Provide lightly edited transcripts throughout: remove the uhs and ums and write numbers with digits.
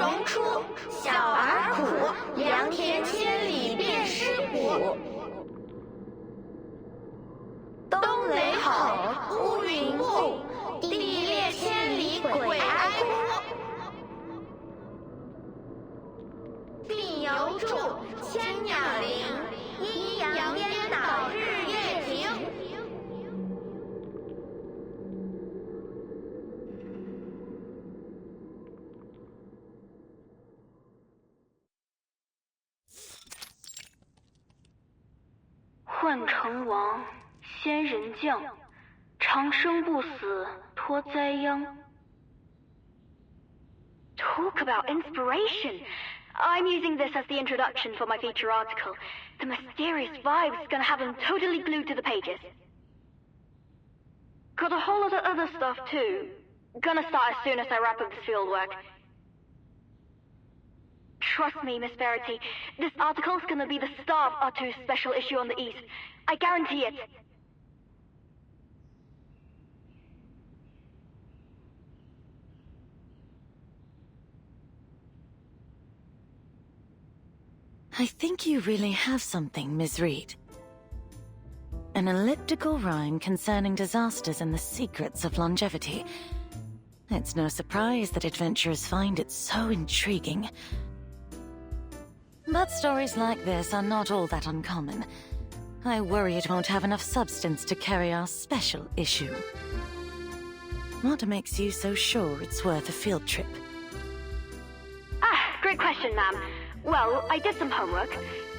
荣出，小而苦，良田千里遍尸骨。东雷吼，乌云雾，地裂千里鬼哀哭。病犹住，千鸟灵，阴阳颠倒，日月停。幻城王，仙人将，长生不死，脱灾殃。Talk about inspiration! I'm using this as the introduction for my feature article. The mysterious vibe's gonna have them totally glued to the pages. Got a whole lot of other stuff too. Gonna start as soon as I wrap up this fieldwork. Trust me, Miss Verity, this article's gonna be the star of R2's special issue on the East. I guarantee it. I think you really have something, Ms. Reed. An elliptical rhyme concerning disasters and the secrets of longevity. It's no surprise that adventurers find it so intriguing. But stories like this are not all that uncommon. I worry it won't have enough substance to carry our special issue. What makes you so sure it's worth a field trip? Ah, great question, ma'am. Well, I did some homework.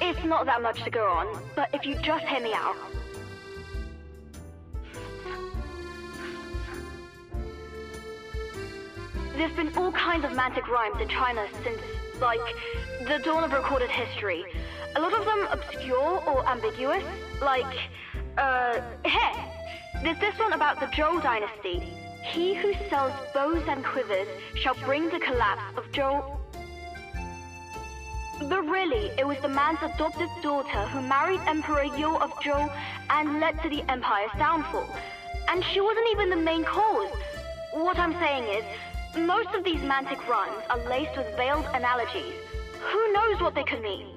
It's not that much to go on, but if you just hear me out. There's been all kinds of mantic rhymes in China since, like, the dawn of recorded history. A lot of them obscure or ambiguous, like, here. There's this one about the Zhou dynasty. He who sells bows and quivers shall bring the collapse of Zhou. But really, it was the man's adopted daughter who married Emperor You of Zhou and led to the empire's downfall. And she wasn't even the main cause. What I'm saying is, most of these mantic rhymes are laced with veiled analogies. Who knows what they could mean?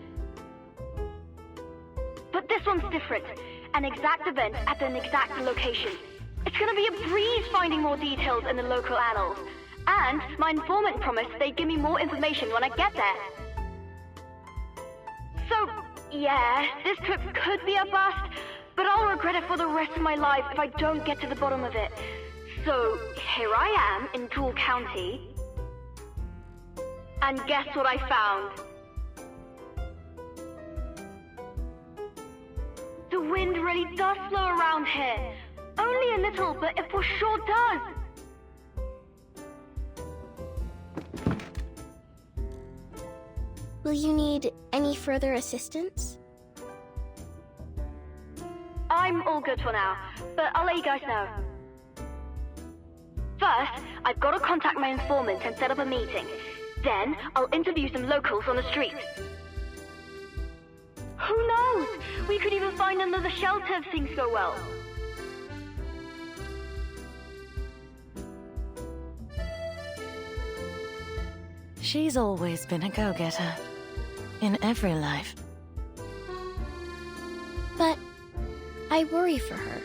But this one's different. An exact event at an exact location. It's gonna be a breeze finding more details in the local annals. And my informant promised they'd give me more information when I get there. So, yeah, this trip could be a bust, but I'll regret it for the rest of my life if I don't get to the bottom of it. So, here I am in Jewel County, and guess what I found? The wind really does blow around here. Only a little, but it for sure does. Will you need any further assistance? I'm all good for now, but I'll let you guys know. First, I've got to contact my informant and set up a meeting. Then, I'll interview some locals on the street. Who knows? We could even find another shelter if things go well. She's always been a go-getter. In every life. But I worry for her.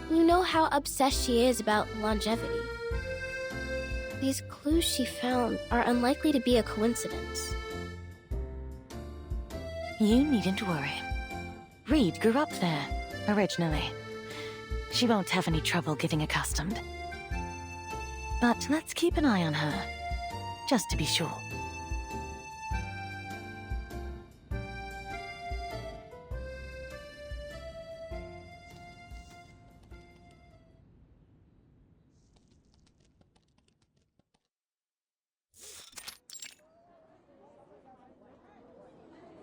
You know how obsessed she is about longevity. These clues she found are unlikely to be a coincidence. You needn't worry. Reed grew up there, originally. She won't have any trouble getting accustomed. But let's keep an eye on her, just to be sure.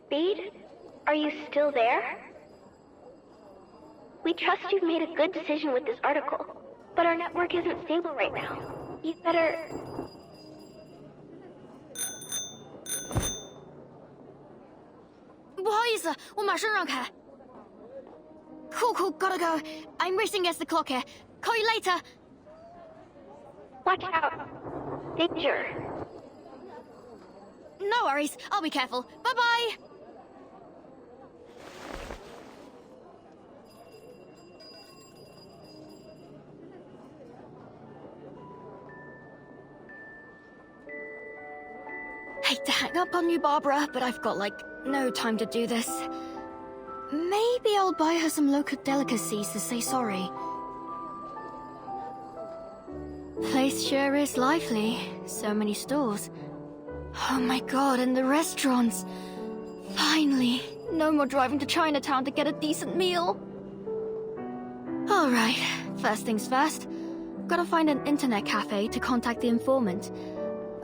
Bede, are you still there? We trust you've made a good decision with this article, but our network isn't stable right now. You'd better... Cool, gotta go. I'm racing against the clock here. Call you later. Watch out. Danger. No worries. I'll be careful. Bye-bye. Hate to hang up on you, Barbara, but I've got, no time to do this. Maybe I'll buy her some local delicacies to say sorry. Place sure is lively. So many stores. Oh my god, and the restaurants. Finally, no more driving to Chinatown to get a decent meal. Alright, first things first. Gotta find an internet cafe to contact the informant.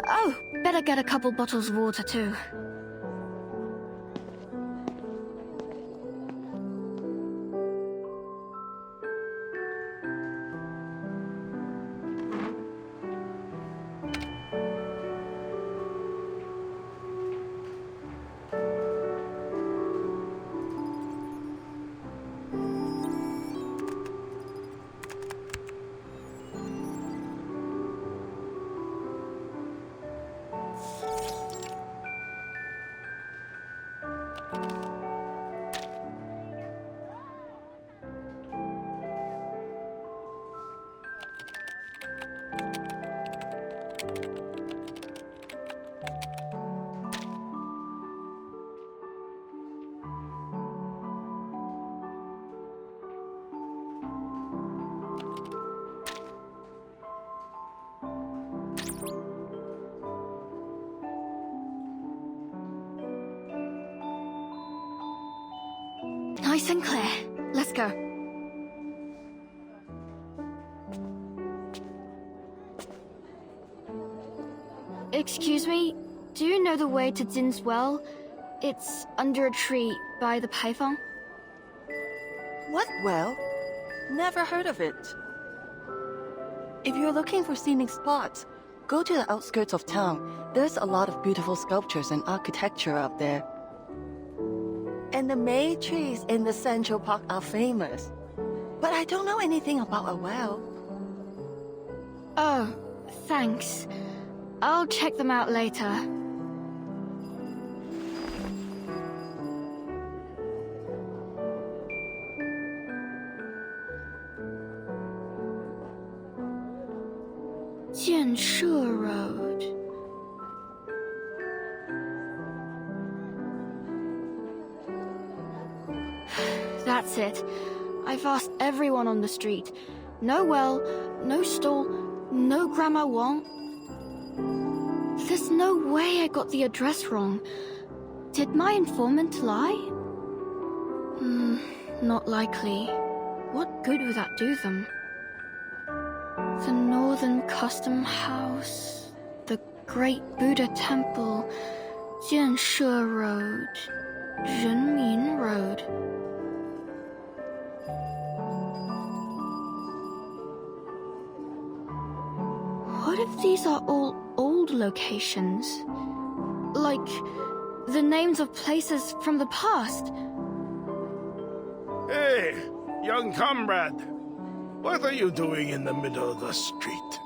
Oh, better get a couple bottles of water too. Nice and clear. Let's go. Excuse me, do you know the way to Jin's well? It's under a tree by the payphone. What well? Never heard of it. If you're looking for scenic spots, go to the outskirts of town. There's a lot of beautiful sculptures and architecture out there. And the May trees in the Central Park are famous. But I don't know anything about a well. Oh, thanks. I'll check them out later. Jianshe Road. That's it. I've asked everyone on the street. No well, no stall, no Grandma Wong. There's no way I got the address wrong. Did my informant lie? Not likely. What good would that do them? The Northern Custom House, the Great Buddha Temple, Jianshe Road, Renmin Road. What if these are all old locations? Like, the names of places from the past? Hey, young comrade. What are you doing in the middle of the street?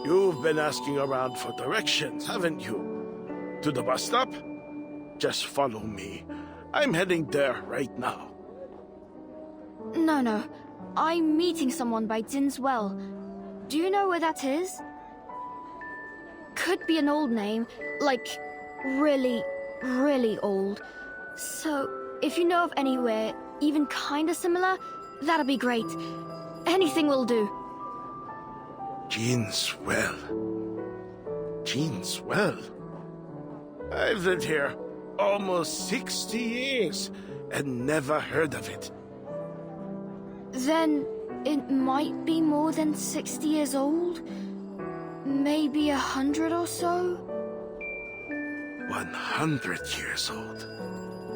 You've been asking around for directions, haven't you? To the bus stop? Just follow me. I'm heading there right now. No. I'm meeting someone by Jin's well. Do you know where that is? Could be an old name, like really, really old. So, if you know of anywhere, even kinda similar, that'd be great. Anything will do. Jin's well. Jin's well? I've lived here almost 60 years and never heard of it. Then, it might be more than 60 years old? Maybe 100 or so? 100 years old?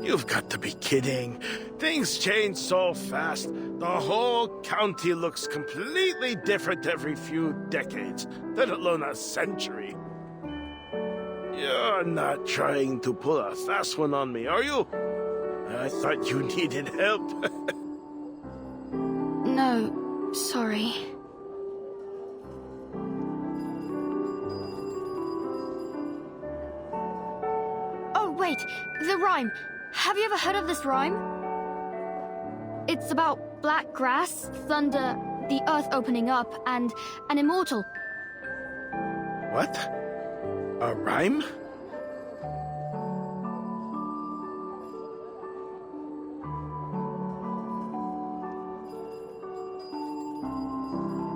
You've got to be kidding. Things change so fast. The whole county looks completely different every few decades, let alone a century. You're not trying to pull a fast one on me, are you? I thought you needed help. No, sorry. The rhyme. Have you ever heard of this rhyme? It's about black grass, thunder, the earth opening up, and an immortal. What? A rhyme?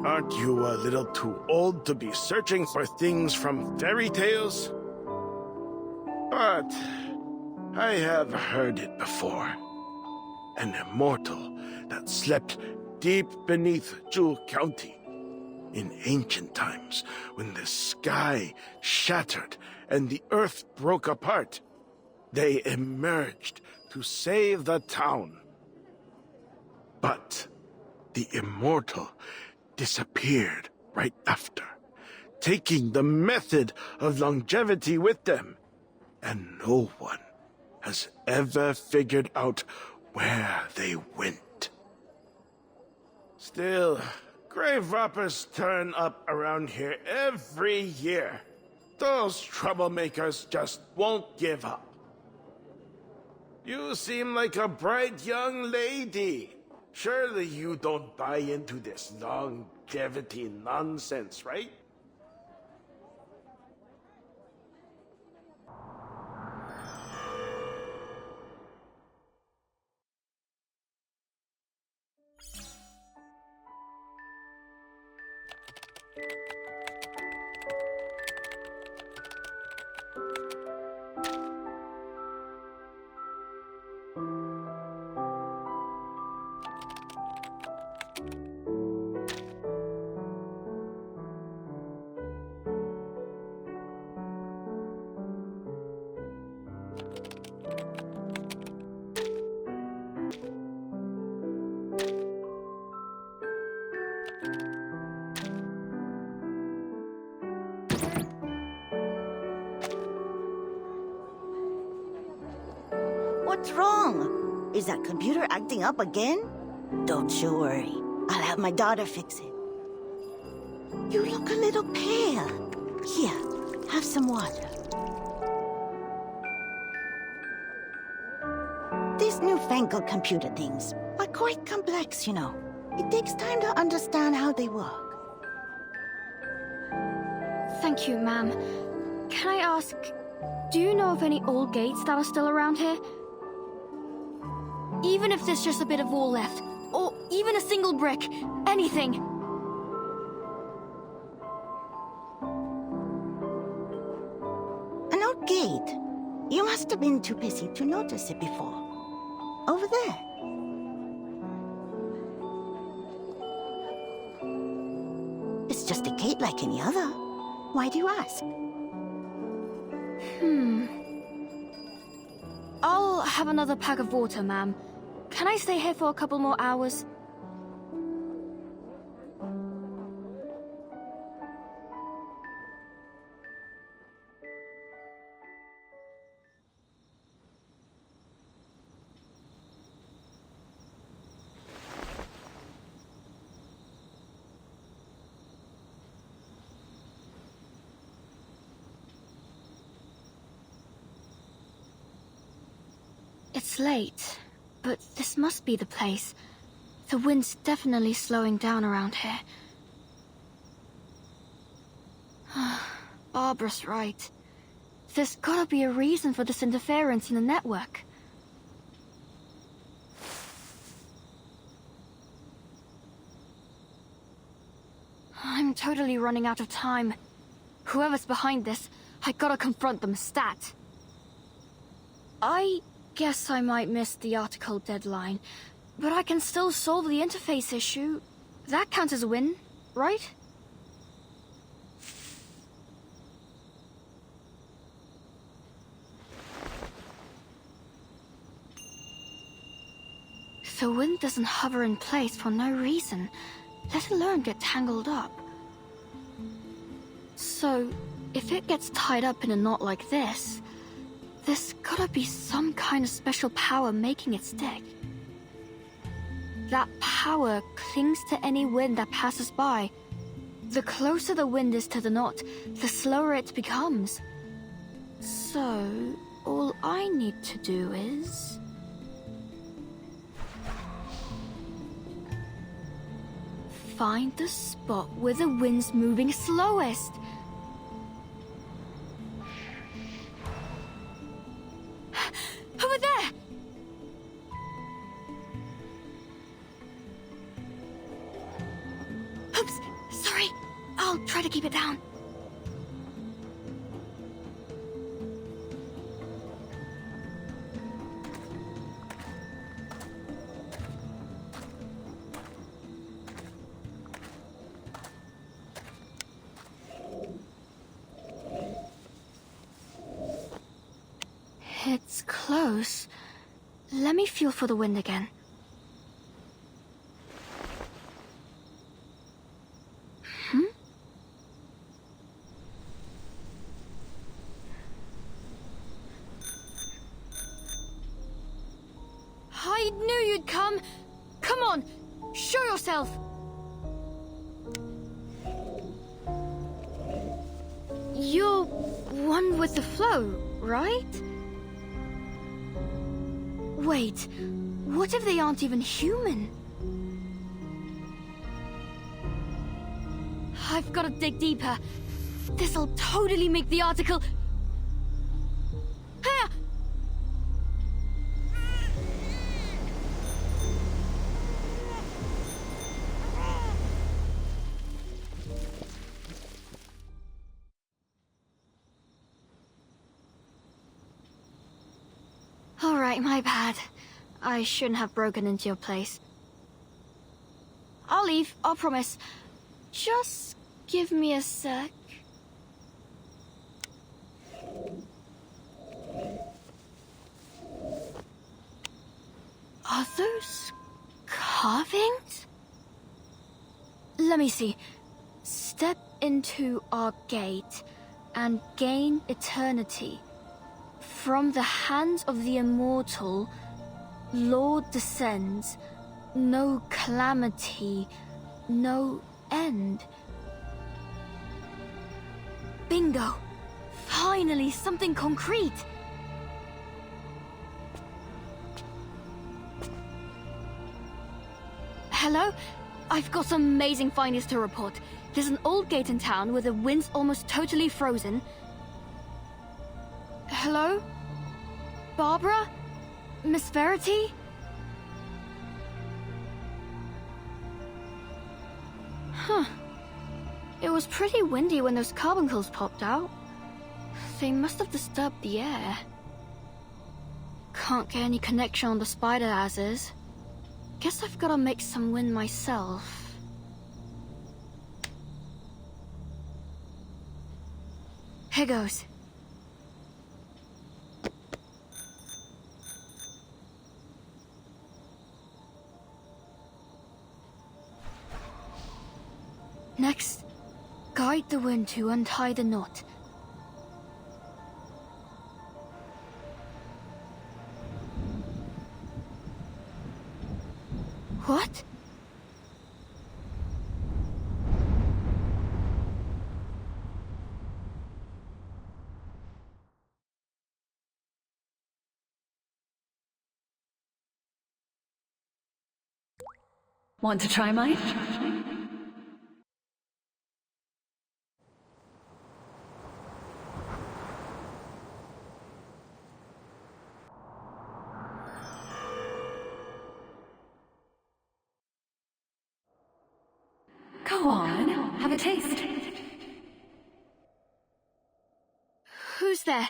Aren't you a little too old to be searching for things from fairy tales? But I have heard it before. An immortal that slept deep beneath Jewel County. In ancient times, when the sky shattered and the earth broke apart, they emerged to save the town. But the immortal disappeared right after, taking the method of longevity with them, and no one has ever figured out where they went. Still, grave robbers turn up around here every year. Those troublemakers just won't give up. You seem like a bright young lady. Surely you don't buy into this longevity nonsense, right? What's wrong? Is that computer acting up again? Don't you worry. I'll have my daughter fix it. You look a little pale. Here, have some water. These newfangled computer things are quite complex, you know. It takes time to understand how they work. Thank you, ma'am. Can I ask, do you know of any old gates that are still around here? Even if there's just a bit of wall left, or even a single brick, anything. An old gate? You must have been too busy to notice it before. Over there. It's just a gate like any other. Why do you ask? I'll have another pack of water, ma'am. Can I stay here for a couple more hours? It's late, but this must be the place. The wind's definitely slowing down around here. Barbara's right. There's gotta be a reason for this interference in the network. I'm totally running out of time. Whoever's behind this, I gotta confront them stat. I guess I might miss the article deadline, but I can still solve the interface issue. That counts as a win, right? The wind doesn't hover in place for no reason, let alone get tangled up. So, if it gets tied up in a knot like this, there's gotta be some kind of special power making it stick. That power clings to any wind that passes by. The closer the wind is to the knot, the slower it becomes. So, all I need to do is... find the spot where the wind's moving slowest. Over there! Oops, sorry. I'll try to keep it down. It's close. Let me feel for the wind again. I knew you'd come. Come on, show yourself. You're one with the flow, right? Wait, what if they aren't even human? I've got to dig deeper. This'll totally make the article... Ah! Alright, my bad. I shouldn't have broken into your place. I'll leave, I'll promise. Just give me a sec. Are those carvings? Let me see. Step into our gate and gain eternity. From the hands of the immortal, Lord descends, no calamity, no end. Bingo! Finally, something concrete! Hello? I've got some amazing findings to report. There's an old gate in town where the wind's almost totally frozen. Hello? Barbara? Miss Verity? Huh. It was pretty windy when those carbuncles popped out. They must have disturbed the air. Can't get any connection on the spider as is. Guess I've gotta make some wind myself. Here goes. Next, guide the wind to untie the knot. What? Want to try mine? Go on, have a taste. Who's there?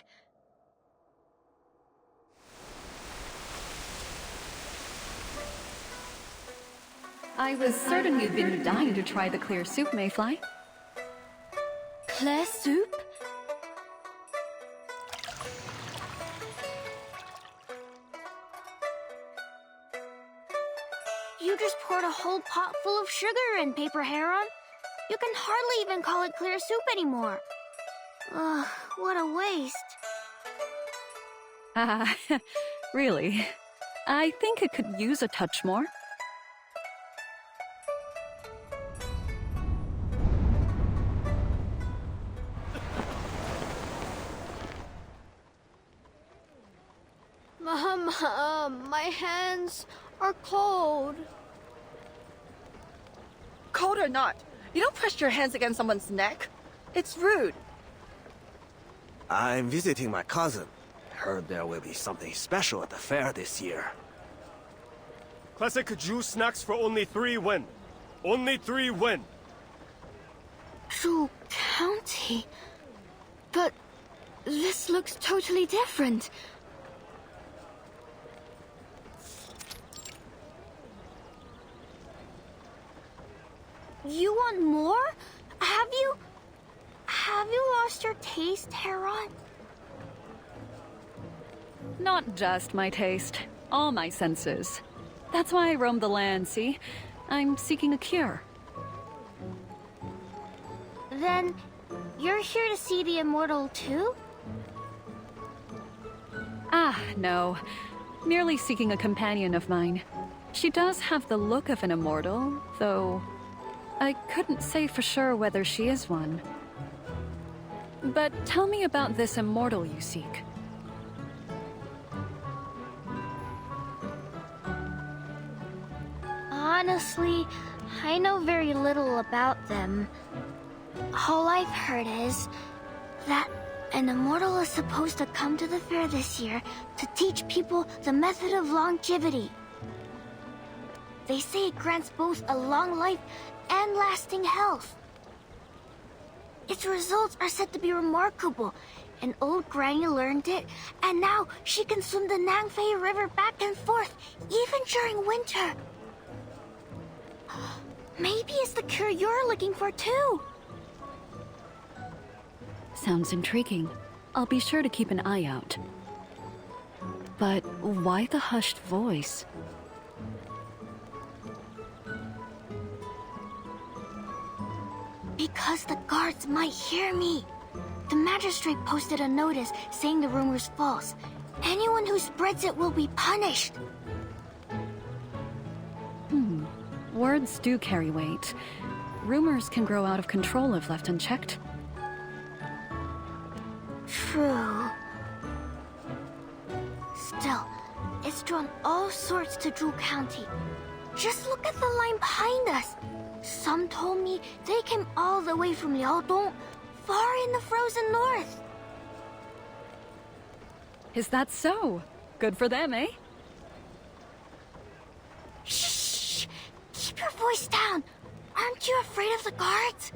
I was certain you'd been dying to try the clear soup, Mayfly. Claire soup? You just poured a whole pot full of sugar in, Paper Heron. You can hardly even call it clear soup anymore. Ugh, what a waste. Really? I think it could use a touch more. My hands are cold. Cold or not, you don't press your hands against someone's neck. It's rude. I'm visiting my cousin. Heard there will be something special at the fair this year. Classic juice snacks for only 3 win. Only 3 win. Zhu County. But this looks totally different. You want more? Have you lost your taste, Heron? Not just my taste, all my senses. That's why I roam the land, see? I'm seeking a cure. Then you're here to see the immortal too? Ah, no. Merely seeking a companion of mine. She does have the look of an immortal, though I couldn't say for sure whether she is one. But tell me about this immortal you seek. Honestly, I know very little about them. All I've heard is that an immortal is supposed to come to the fair this year to teach people the method of longevity. They say it grants both a long life and lasting health. Its results are said to be remarkable. An old granny learned it, and now she can swim the Nangfei River back and forth, even during winter. Maybe it's the cure you're looking for too. Sounds intriguing. I'll be sure to keep an eye out. But why the hushed voice? Because the guards might hear me. The magistrate posted a notice saying the rumor's false. Anyone who spreads it will be punished. Words do carry weight. Rumors can grow out of control if left unchecked. True. Still, it's drawn all sorts to Zhu County. Just look at the line behind us. Some told me they came all the way from Liaodong, far in the frozen north. Is that so? Good for them, eh? Shh! Keep your voice down. Aren't you afraid of the guards?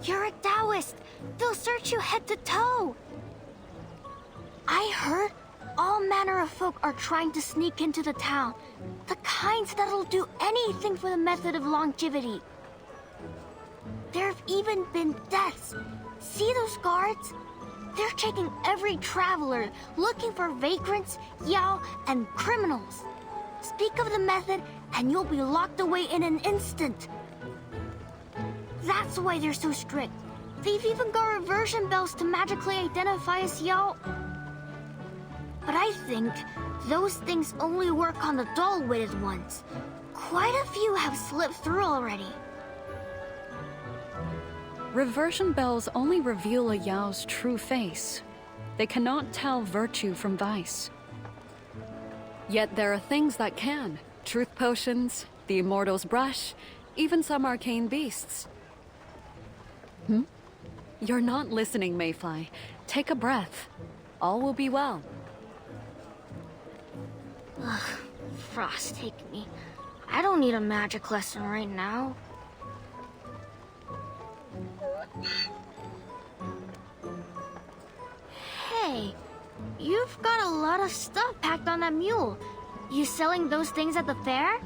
You're a Taoist. They'll search you head to toe. I heard all manner of folk are trying to sneak into the town. The kinds that'll do anything for the method of longevity. There have even been deaths. See those guards? They're checking every traveler, looking for vagrants, yao, and criminals. Speak of the method, and you'll be locked away in an instant. That's why they're so strict. They've even got reversion bells to magically identify us, yao. But I think those things only work on the dull-witted ones. Quite a few have slipped through already. Reversion bells only reveal a Yao's true face. They cannot tell virtue from vice. Yet there are things that can. Truth potions, the Immortal's brush, even some arcane beasts. You're not listening, Mayfly. Take a breath. All will be well. Ugh, Frost, take me. I don't need a magic lesson right now. Hey, you've got a lot of stuff packed on that mule. You selling those things at the fair?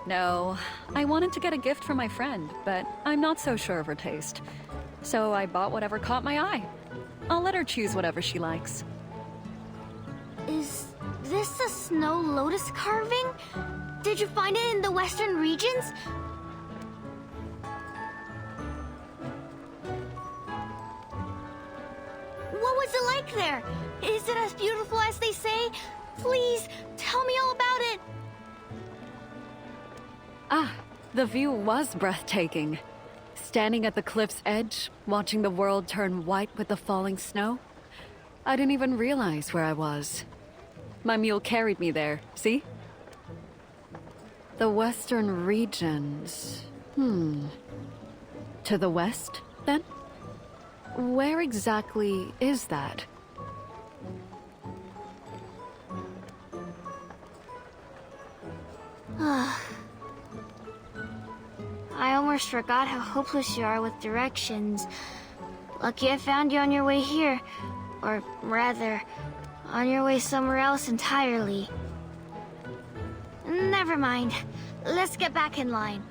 No, I wanted to get a gift for my friend, but I'm not so sure of her taste. So I bought whatever caught my eye. I'll let her choose whatever she likes. Is this a snow lotus carving? Did you find it in the western regions? What was it like there? Is it as beautiful as they say? Please, tell me all about it. Ah, the view was breathtaking. Standing at the cliff's edge, watching the world turn white with the falling snow. I didn't even realize where I was. My mule carried me there, see? The western regions. To the west, then? Where exactly is that? I almost forgot how hopeless you are with directions. Lucky I found you on your way here. Or rather, on your way somewhere else entirely. Never mind. Let's get back in line.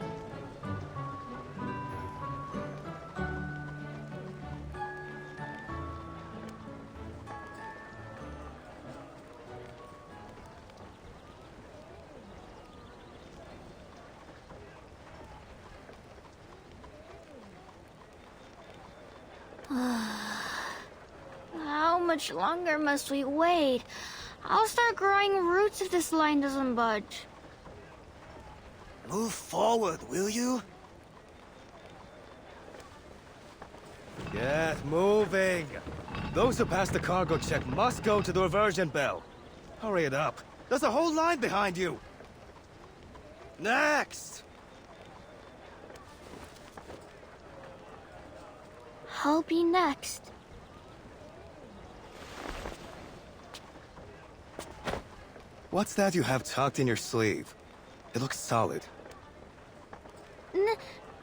How much longer must we wait? I'll start growing roots if this line doesn't budge. Move forward, will you? Get moving! Those who pass the cargo check must go to the reversion bell. Hurry it up. There's a whole line behind you. Next! I'll be next. What's that you have tucked in your sleeve? It looks solid.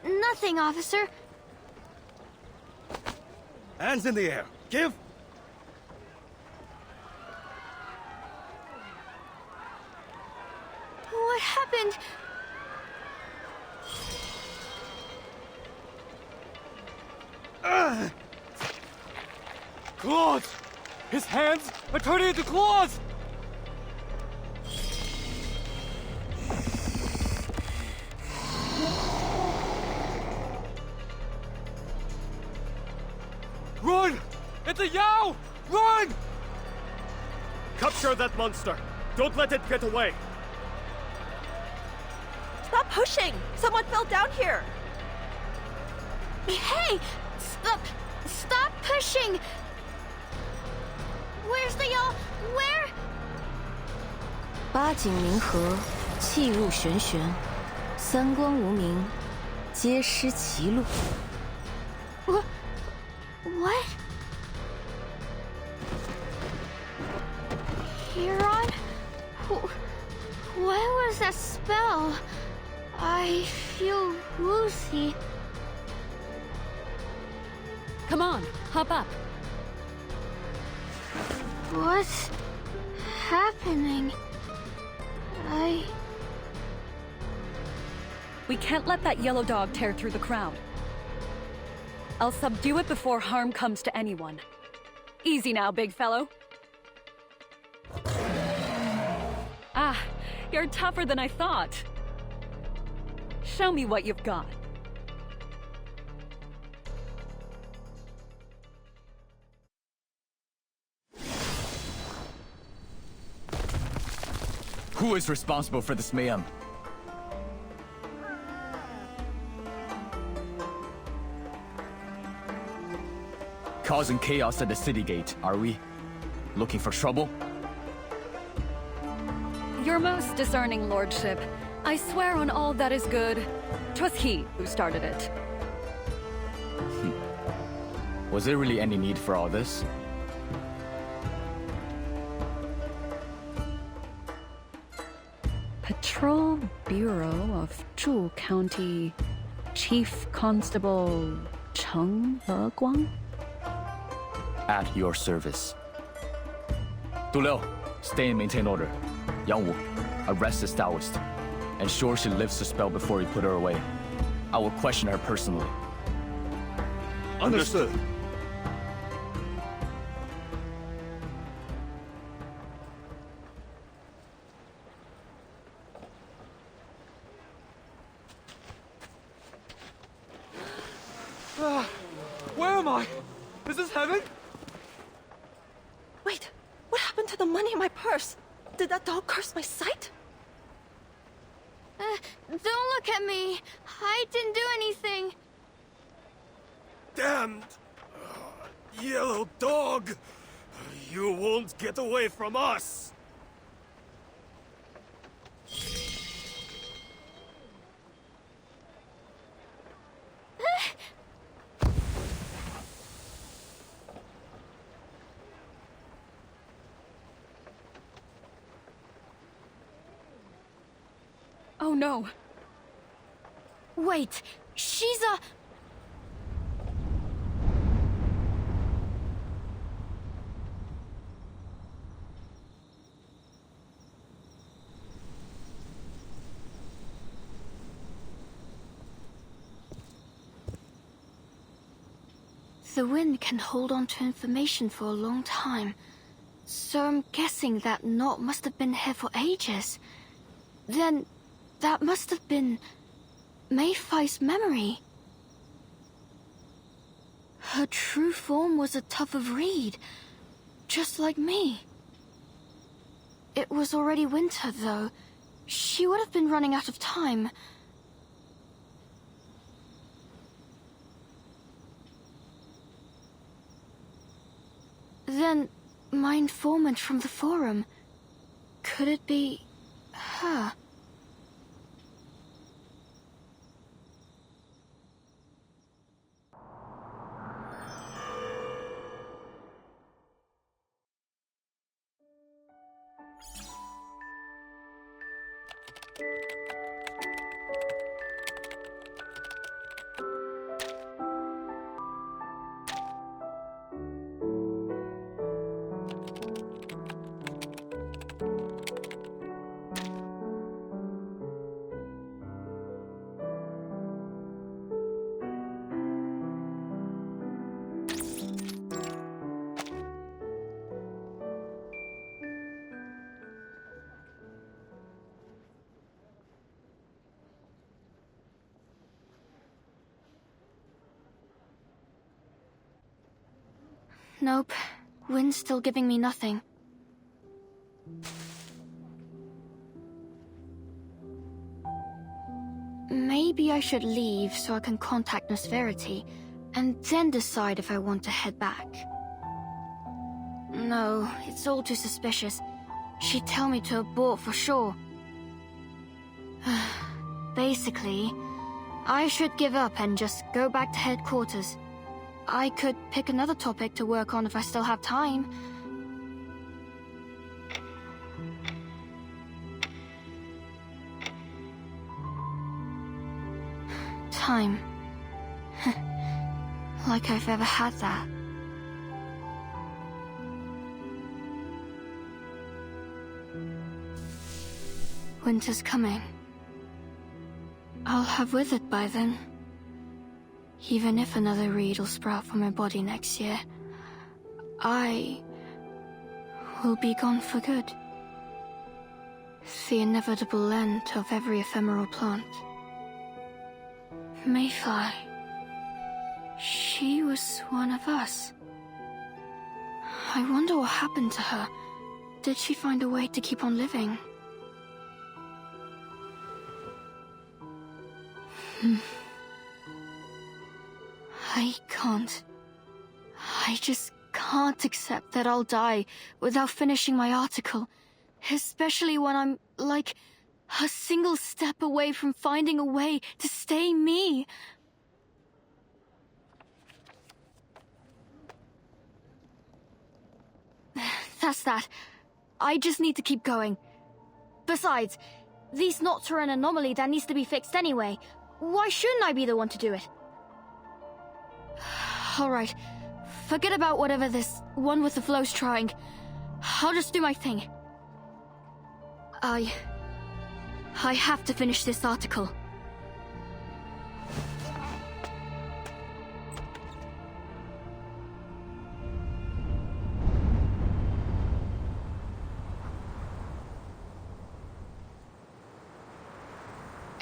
Nothing, officer. Hands in the air. Give! What happened? Claws! His hands are turning into claws! Run! It's a Yao! Run! Capture that monster! Don't let it get away! Stop pushing! Someone fell down here! Hey! Stop pushing! Where's the y'all? Where? 八景冥河，气入玄玄，三光无名，皆失其路。What? Huron? What was that spell? I feel woozy. Come on, hop up. What's happening? We can't let that yellow dog tear through the crowd. I'll subdue it before harm comes to anyone. Easy now, big fellow. Ah, you're tougher than I thought. Show me what you've got. Who is responsible for this mayhem? Causing chaos at the city gate, are we? Looking for trouble? Your most discerning lordship, I swear on all that is good, 'twas he who started it. Was there really any need for all this? Patrol Bureau of Zhu County Chief Constable Cheng Leguang? At your service. Du Liu, stay and maintain order. Yang Wu, arrest this Taoist. Ensure she lives the spell before you put her away. I will question her personally. Understood. Where am I? Is this heaven? Wait, what happened to the money in my purse? Did that dog curse my sight? Don't look at me. I didn't do anything. Damned! Yellow dog! You won't get away from us! Oh no. Wait, she's a... The wind can hold on to information for a long time. So I'm guessing that knot must have been here for ages. Then, that must have been Mayfly's memory. Her true form was a tuft of reed, just like me. It was already winter, though. She would have been running out of time. Then, my informant from the forum. Could it be her? Nope. Wind's still giving me nothing. Maybe I should leave so I can contact Nosferity, and then decide if I want to head back. No, it's all too suspicious. She'd tell me to abort for sure. Basically, I should give up and just go back to headquarters. I could pick another topic to work on if I still have time. Time. Like I've ever had that. Winter's coming. I'll have withered by then. Even if another reed will sprout from my body next year, I will be gone for good. The inevitable end of every ephemeral plant. Mayfly. She was one of us. I wonder what happened to her. Did she find a way to keep on living? I can't. I just can't accept that I'll die without finishing my article. Especially when I'm, like, a single step away from finding a way to stay me. That's that. I just need to keep going. Besides, these knots are an anomaly that needs to be fixed anyway. Why shouldn't I be the one to do it? Alright, forget about whatever this one with the flow's trying. I'll just do my thing. I have to finish this article.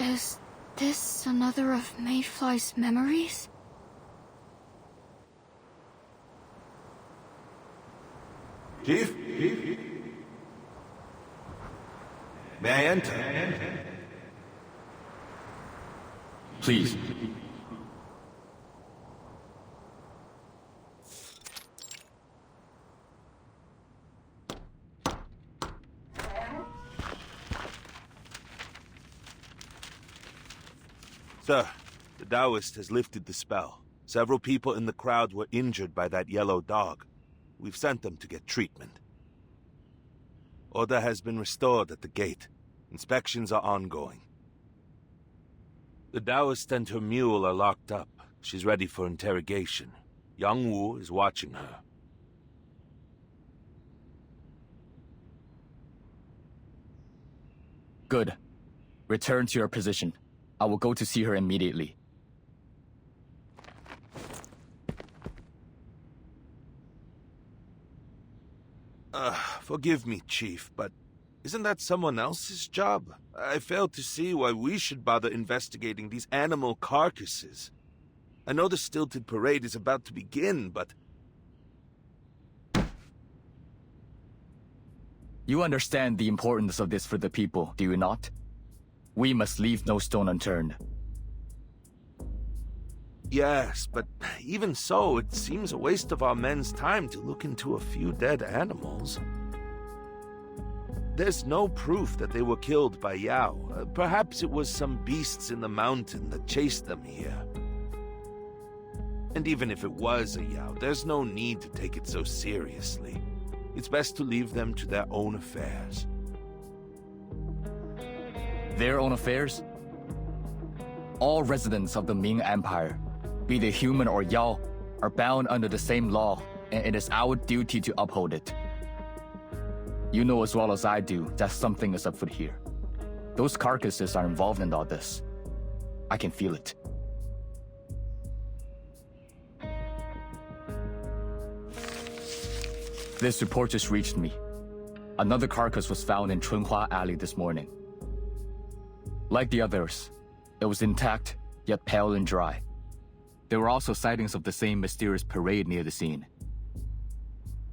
Is this another of Mayfly's memories? Chief? May I enter? Please. Sir, the Taoist has lifted the spell. Several people in the crowd were injured by that yellow dog. We've sent them to get treatment. Order has been restored at the gate. Inspections are ongoing. The Taoist and her mule are locked up. She's ready for interrogation. Yang Wu is watching her. Good. Return to your position. I will go to see her immediately. Forgive me, Chief, but isn't that someone else's job? I fail to see why we should bother investigating these animal carcasses. I know the stilted parade is about to begin, but... You understand the importance of this for the people, do you not? We must leave no stone unturned. Yes, but even so, it seems a waste of our men's time to look into a few dead animals. There's no proof that they were killed by Yao. Perhaps it was some beasts in the mountain that chased them here. And even if it was a Yao, there's no need to take it so seriously. It's best to leave them to their own affairs. Their own affairs? All residents of the Ming Empire, be they human or Yao, are bound under the same law, and it is our duty to uphold it. You know as well as I do that something is afoot here. Those carcasses are involved in all this. I can feel it. This report just reached me. Another carcass was found in Chunhua Alley this morning. Like the others, it was intact, yet pale and dry. There were also sightings of the same mysterious parade near the scene.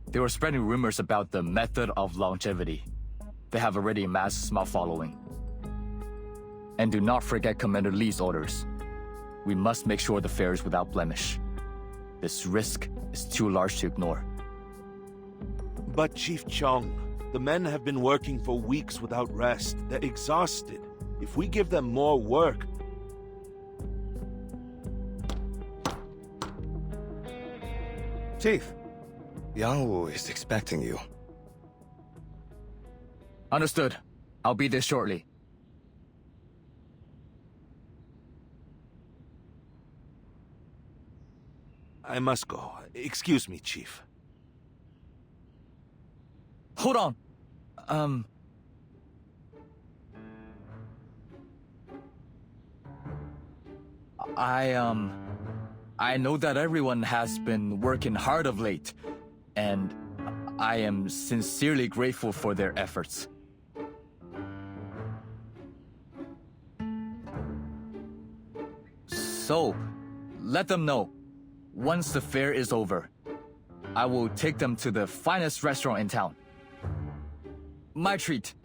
They were spreading rumors about the method of longevity. They have already amassed a small following. And do not forget Commander Lee's orders. We must make sure the fair is without blemish. This risk is too large to ignore. But Chief Chong, the men have been working for weeks without rest. They're exhausted. If we give them more work... Chief, Yang Wu is expecting you. Understood. I'll be there shortly. I must go. Excuse me, Chief. Hold on. I know that everyone has been working hard of late, and I am sincerely grateful for their efforts. So, let them know. Once the fair is over, I will take them to the finest restaurant in town. My treat.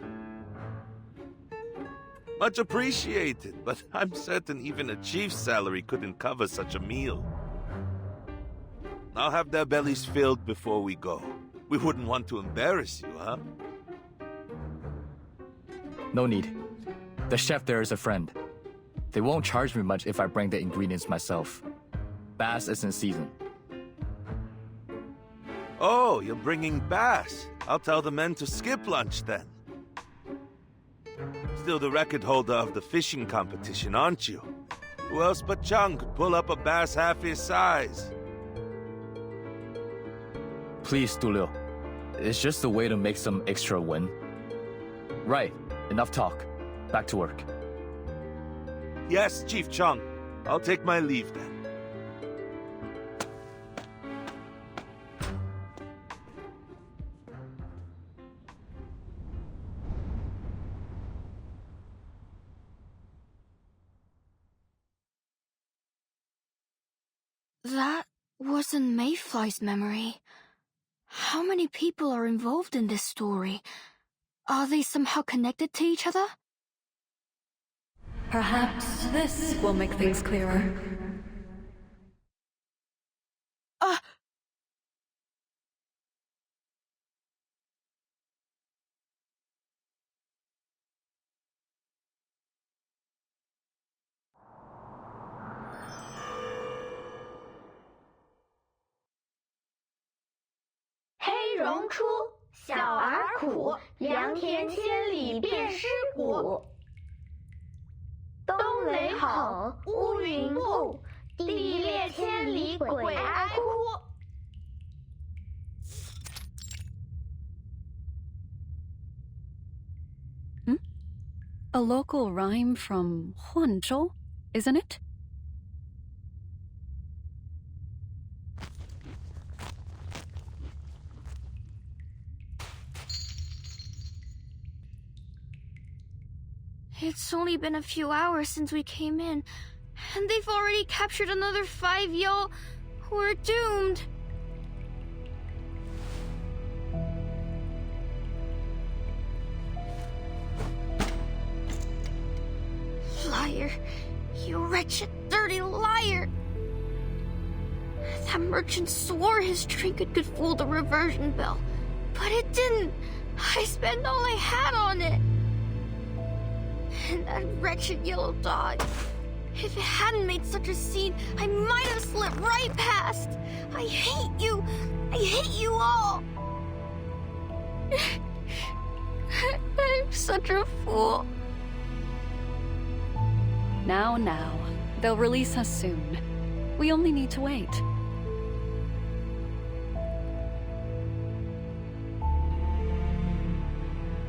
Much appreciated, but I'm certain even a chief's salary couldn't cover such a meal. I'll have their bellies filled before we go. We wouldn't want to embarrass you, huh? No need. The chef there is a friend. They won't charge me much if I bring the ingredients myself. Bass is in season. Oh, you're bringing bass. I'll tell the men to skip lunch then. Still the record holder of the fishing competition, aren't you? Who else but Chung could pull up a bass half his size? Please, Du Liu. It's just a way to make some extra win. Right, enough talk. Back to work. Yes, Chief Chung. I'll take my leave then. That wasn't Mayfly's memory. How many people are involved in this story? Are they somehow connected to each other? Perhaps this will make things clearer. 荣出，小儿苦，良田千里遍尸骨。冬雷吼，乌云雾，地裂千里鬼哀哭。A local rhyme from Huanzhou, isn't it? It's only been a few hours since we came in, and they've already captured another 5 y'all. We're doomed. Liar. You wretched, dirty liar. That merchant swore his trinket could fool the reversion bell, but it didn't. I spent all I had on it. And that wretched yellow dog. If it hadn't made such a scene, I might have slipped right past. I hate you. I hate you all. I'm such a fool. Now. They'll release us soon. We only need to wait.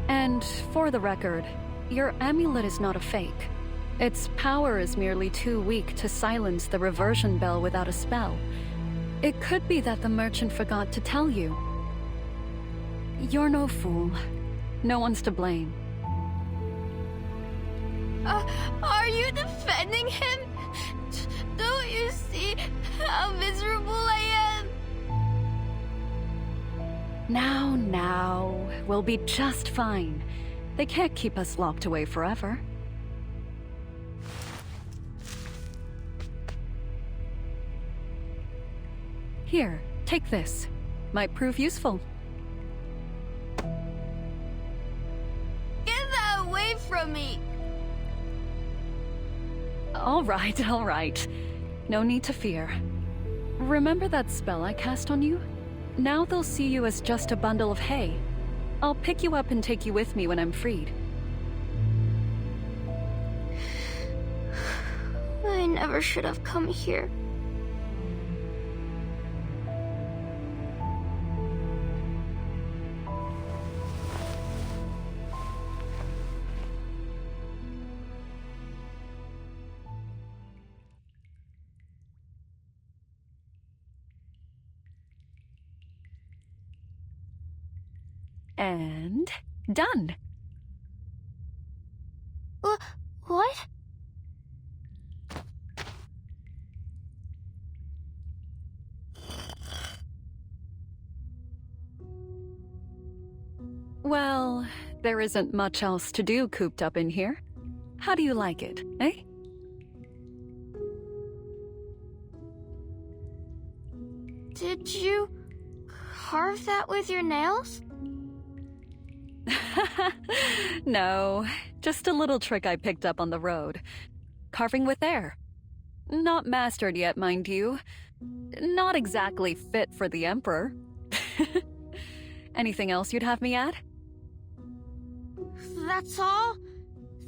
And for the record, your amulet is not a fake. Its power is merely too weak to silence the reversion bell without a spell. It could be that the merchant forgot to tell you. You're no fool. No one's to blame. Are you defending him? Don't you see how miserable I am? Now. We'll be just fine. They can't keep us locked away forever. Here, take this. Might prove useful. Get that away from me! All right. No need to fear. Remember that spell I cast on you? Now they'll see you as just a bundle of hay. I'll pick you up and take you with me when I'm freed. I never should have come here. And done. What? Well, there isn't much else to do cooped up in here. How do you like it, eh? Did you carve that with your nails? No, just a little trick I picked up on the road. Carving with air. Not mastered yet, mind you. Not exactly fit for the Emperor. Anything else you'd have me add? That's all?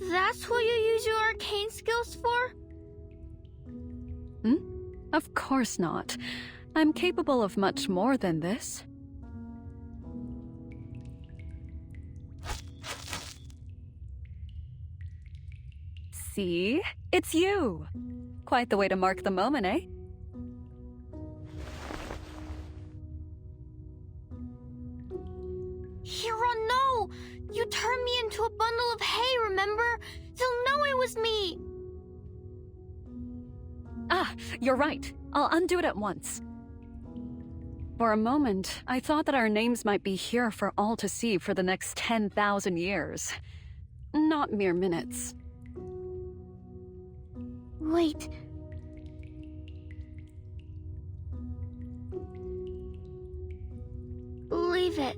That's what you use your arcane skills for? Of course not. I'm capable of much more than this. See? It's you! Quite the way to mark the moment, eh? Hiro, no! You turned me into a bundle of hay, remember? They'll know it was me! Ah, you're right. I'll undo it at once. For a moment, I thought that our names might be here for all to see for the next 10,000 years. Not mere minutes. Wait. Leave it.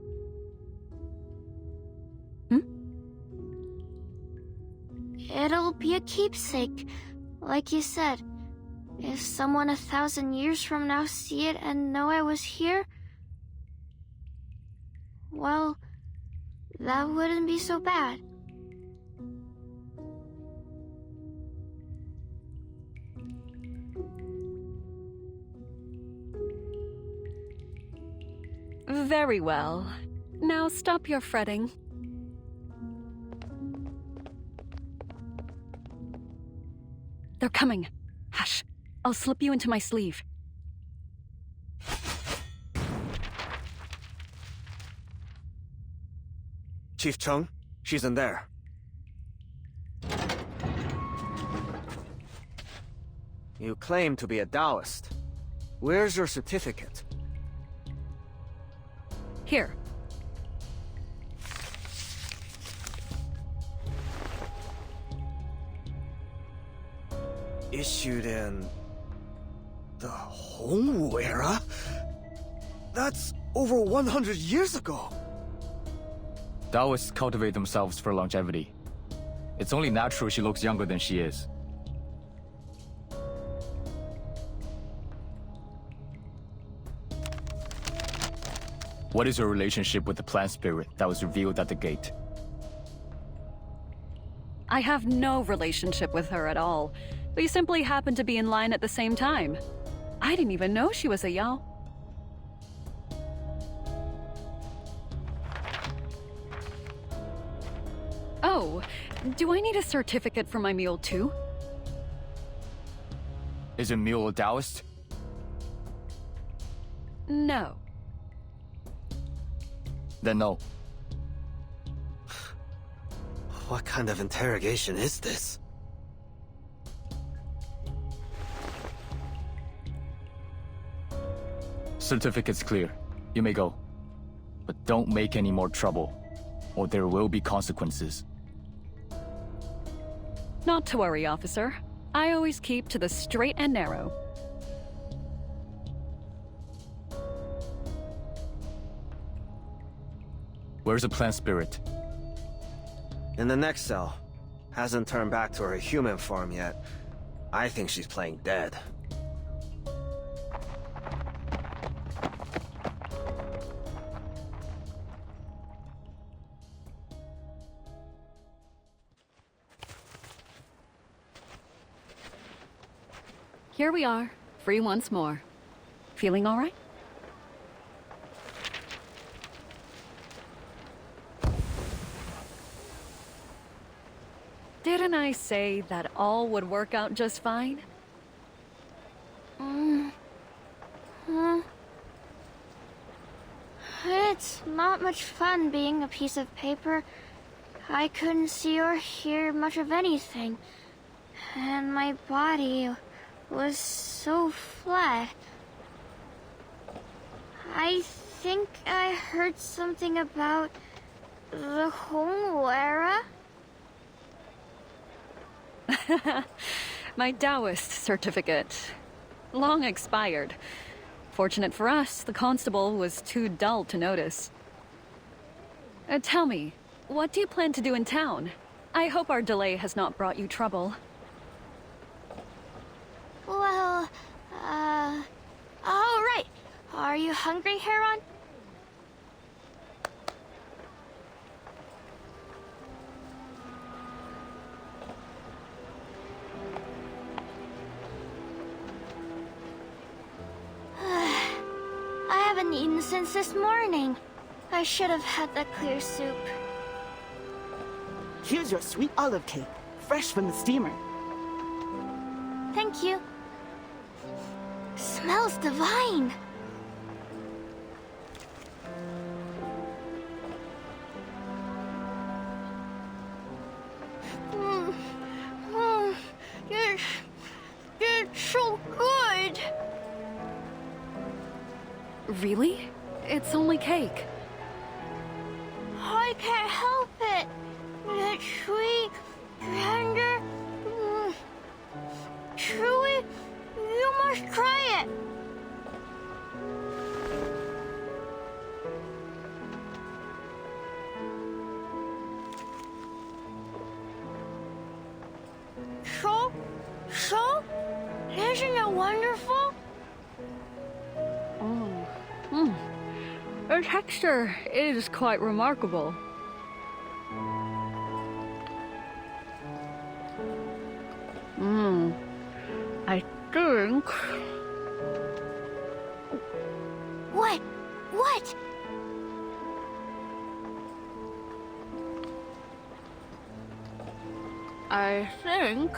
It'll be a keepsake, like you said. If someone 1,000 years from now see it and know I was here, well, that wouldn't be so bad. Very well. Now stop your fretting. They're coming. Hush. I'll slip you into my sleeve. Chief Chung, she's in there. You claim to be a Taoist. Where's your certificate? Here. Issued in the Hongwu era? That's over 100 years ago. Taoists cultivate themselves for longevity. It's only natural she looks younger than she is. What is your relationship with the plant spirit that was revealed at the gate? I have no relationship with her at all. We simply happened to be in line at the same time. I didn't even know she was a Yao. Oh, do I need a certificate for my mule too? Is a mule a Taoist? No. Then no. What kind of interrogation is this? Certificate's clear. You may go. But don't make any more trouble, or there will be consequences. Not to worry, officer. I always keep to the straight and narrow. Where's the plant spirit? In the next cell. Hasn't turned back to her human form yet. I think she's playing dead. Here we are, free once more. Feeling all right? Didn't I say that all would work out just fine? It's not much fun being a piece of paper. I couldn't see or hear much of anything. And my body was so flat. I think I heard something about the Hongwu era. My Taoist certificate. Long expired. Fortunate for us, the constable was too dull to notice. Tell me, what do you plan to do in town? I hope our delay has not brought you trouble. Well, oh right. Are you hungry, Heron? I haven't eaten since this morning. I should have had that clear soup. Here's your sweet olive cake, fresh from the steamer. Thank you. Smells divine. It's so good. Really? It's only cake. I can't help it. It's sweet, tender, chewy. You must try it. So, isn't it wonderful? The texture is quite remarkable. I think... What? What? I think...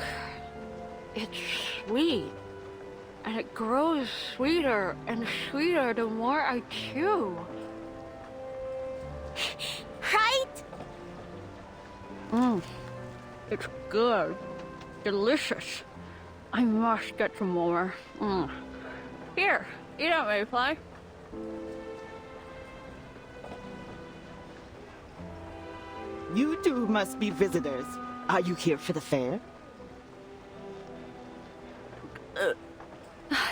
it's sweet. And it grows sweeter and sweeter the more I chew. Right? It's good. Delicious. I must get some more. Here, eat it, Mayfly. You two must be visitors. Are you here for the fair?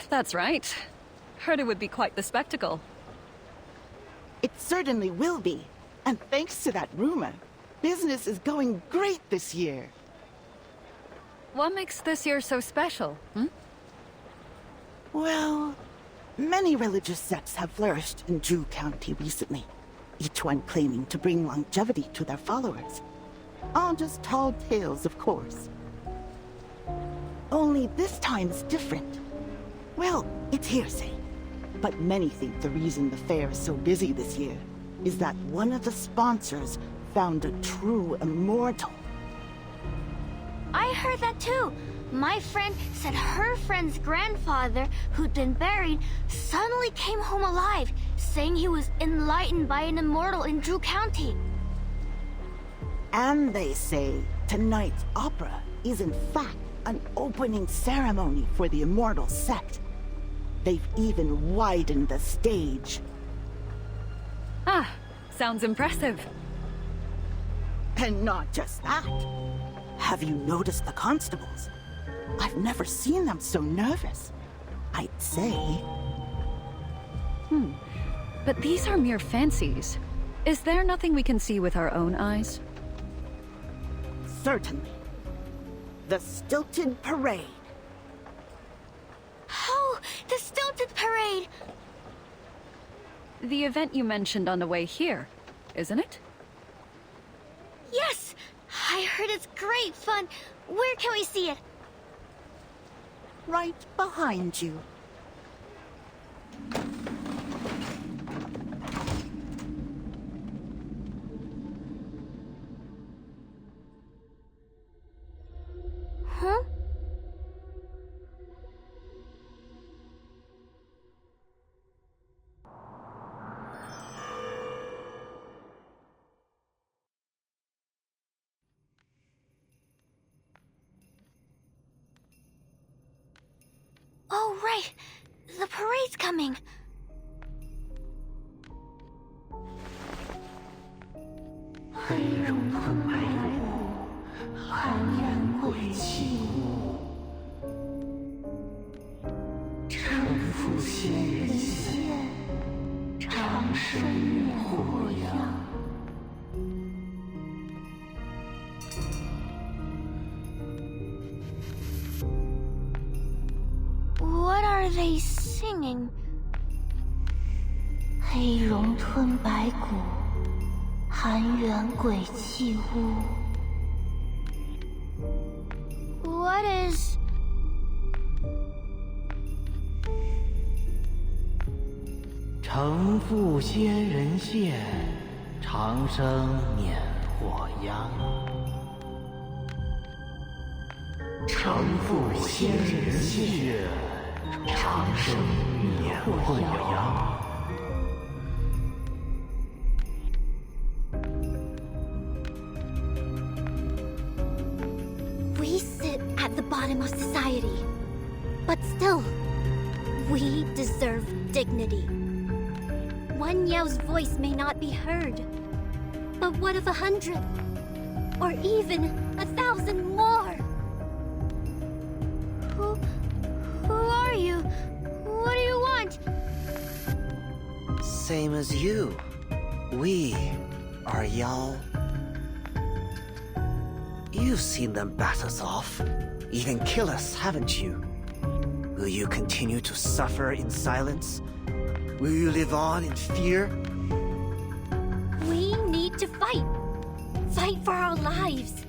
That's right. Heard it would be quite the spectacle. It certainly will be. And thanks to that rumor, business is going great this year. What makes this year so special, Well, many religious sects have flourished in Drew County recently, each one claiming to bring longevity to their followers. All just tall tales, of course. Only this time is different. Well, it's hearsay. But many think the reason the fair is so busy this year is that one of the sponsors found a true immortal. I heard that too. My friend said her friend's grandfather, who'd been buried, suddenly came home alive, saying he was enlightened by an immortal in Drew County. And they say tonight's opera is in fact an opening ceremony for the immortal sect. They've even widened the stage. Sounds impressive. And not just that. Have you noticed the constables? I've never seen them so nervous. I'd say... But these are mere fancies. Is there nothing we can see with our own eyes? Certainly. The Stilted Parade. Oh, the Stilted Parade! The event you mentioned on the way here, isn't it? Yes! I heard it's great fun. Where can we see it? Right behind you. Huh? Oh, right. The parade's coming. What are they singing? 黑龙吞白骨，含冤鬼泣屋。 What is... 承父仙人线，长生免祸殃。承父仙人线，长生免祸殃。 We sit at the bottom of society. But still, we deserve dignity. One Yao's voice may not be heard. But what if 100? Or even 1,000 more? Who are you? What do you want? Same as you. We are Yao. You've seen them bat us off, even kill us, haven't you? Will you continue to suffer in silence? Will you live on in fear? fight for our lives.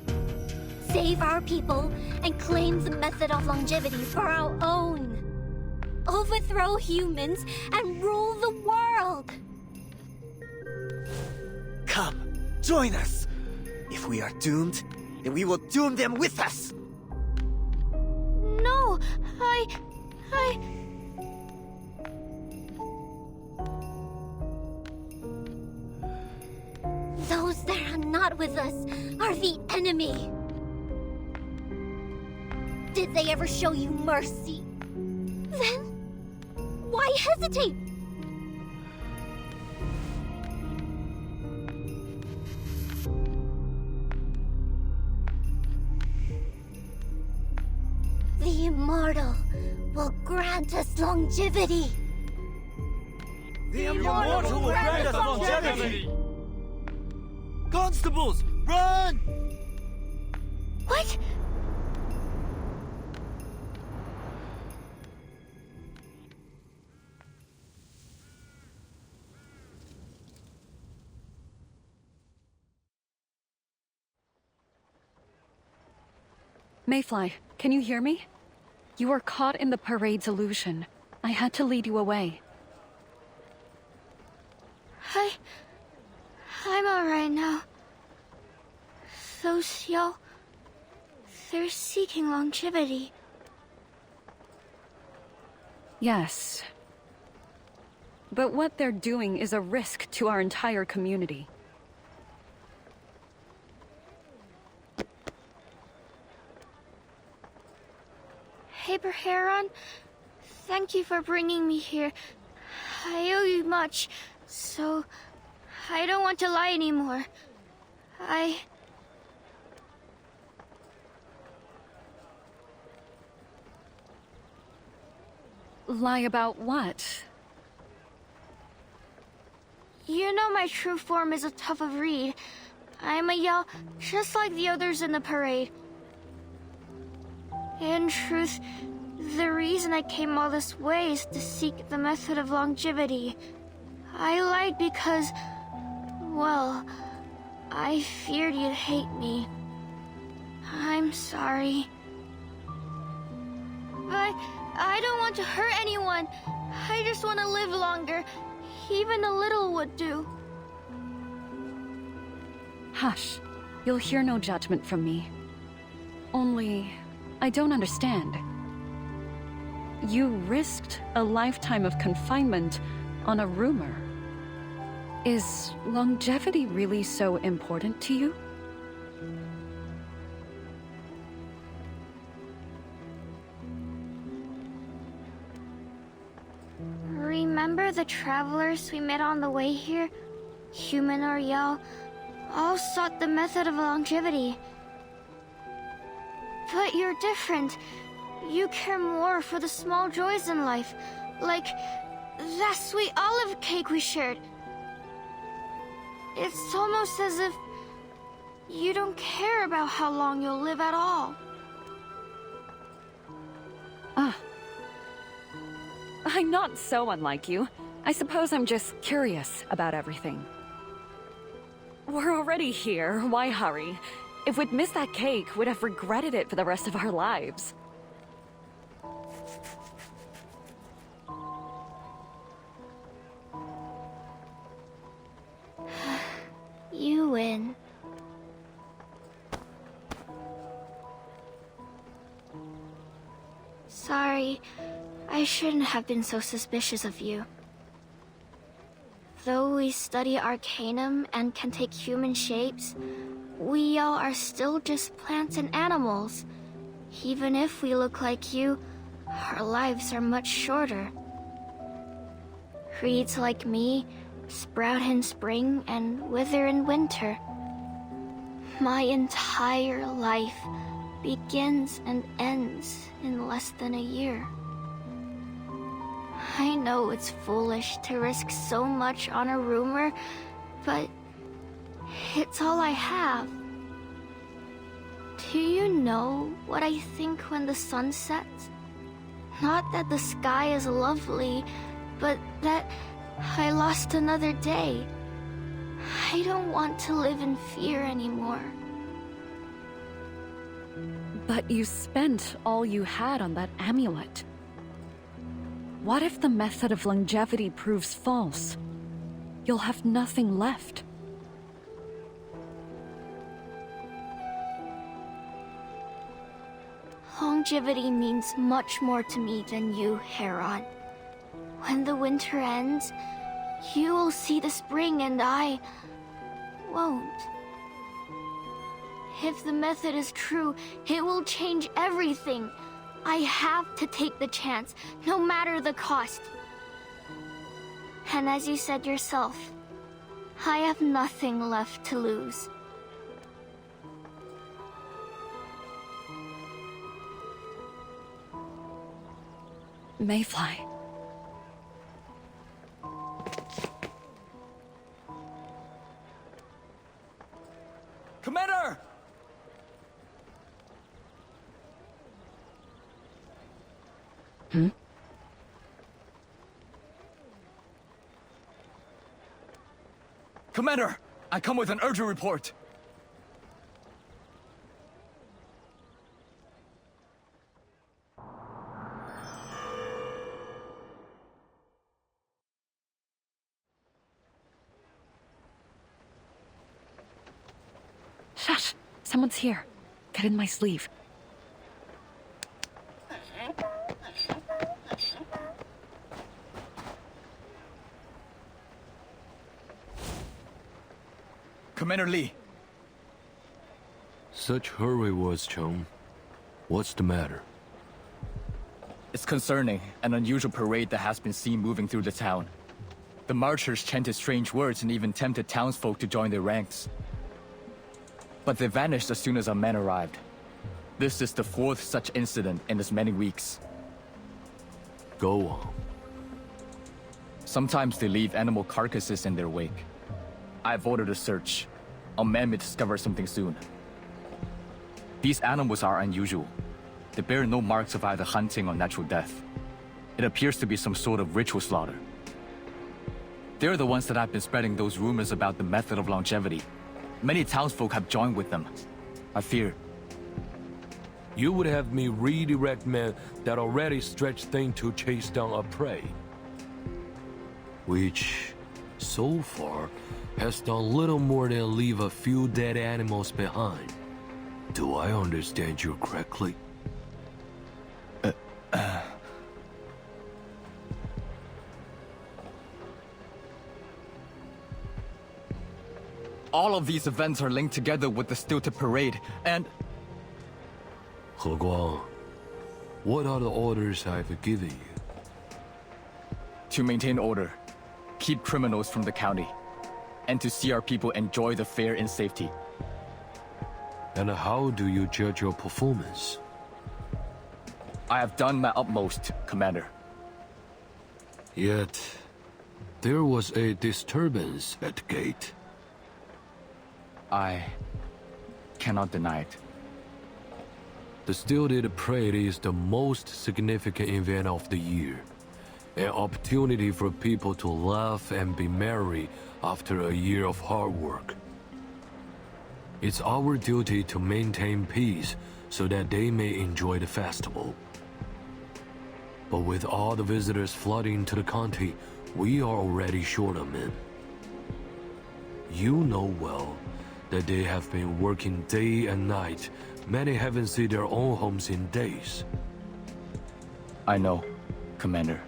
Save our people and claim the method of longevity for our own. Overthrow humans and rule the world. Come, join us. If we are doomed, then we will doom them with us. No, Those that are not with us are the enemy. Did they ever show you mercy? Then, why hesitate? The Immortal will grant us longevity. The Immortal will grant us longevity! Constables, run! What? Mayfly, can you hear me? You were caught in the parade's illusion. I had to lead you away. I'm alright now. Those y'all, they're seeking longevity. Yes. But what they're doing is a risk to our entire community. Heron, thank you for bringing me here. I owe you much, so I don't want to lie anymore. Lie about what? You know my true form is a tough of reed. I'm a Yell just like the others in the parade. In truth, the reason I came all this way is to seek the method of longevity. I lied because, well, I feared you'd hate me. I'm sorry. But I don't want to hurt anyone. I just want to live longer. Even a little would do. Hush. You'll hear no judgment from me. Only, I don't understand. You risked a lifetime of confinement on a rumor. Is longevity really so important to you? Remember the travelers we met on the way here? Human or Yell, all sought the method of longevity. But you're different. You care more for the small joys in life, like that sweet olive cake we shared. It's almost as if you don't care about how long you'll live at all. I'm not so unlike you. I suppose I'm just curious about everything. We're already here, why hurry? If we'd missed that cake, we'd have regretted it for the rest of our lives. You win. Sorry, I shouldn't have been so suspicious of you. Though we study Arcanum and can take human shapes, we all are still just plants and animals. Even if we look like you, our lives are much shorter. Reeds like me sprout in spring and wither in winter. My entire life begins and ends in less than a year. I know it's foolish to risk so much on a rumor, but it's all I have. Do you know what I think when the sun sets? Not that the sky is lovely, but that I lost another day. I don't want to live in fear anymore. But you spent all you had on that amulet. What if the method of longevity proves false? You'll have nothing left. Longevity means much more to me than you, Heron. When the winter ends, you will see the spring and I won't. If the method is true, it will change everything. I have to take the chance, no matter the cost. And as you said yourself, I have nothing left to lose. Mayfly. Commander! Hmm? Commander! I come with an urgent report. Shush! Someone's here. Get in my sleeve. Commander Lee. Such hurry, was Chong. What's the matter? It's concerning an unusual parade that has been seen moving through the town. The marchers chanted strange words and even tempted townsfolk to join their ranks. But they vanished as soon as our men arrived. This is the 4th such incident in as many weeks. Go on. Sometimes they leave animal carcasses in their wake. I've ordered a search. Our men may discover something soon. These animals are unusual. They bear no marks of either hunting or natural death. It appears to be some sort of ritual slaughter. They're the ones that have been spreading those rumors about the method of longevity. Many townsfolk have joined with them. I fear. You would have me redirect men that already stretched thin to chase down a prey. Which, so far, has done little more than leave a few dead animals behind. Do I understand you correctly? All of these events are linked together with the stilted parade, and... He Guang, what are the orders I've given you? To maintain order, keep criminals from the county, and to see our people enjoy the fair in safety. And how do you judge your performance? I have done my utmost, Commander. Yet, there was a disturbance at the gate. I cannot deny it. The Stilted Parade is the most significant event of the year. An opportunity for people to laugh and be merry after a year of hard work. It's our duty to maintain peace so that they may enjoy the festival. But with all the visitors flooding to the county, we are already short of men. You know well that they have been working day and night. Many haven't seen their own homes in days. I know, Commander.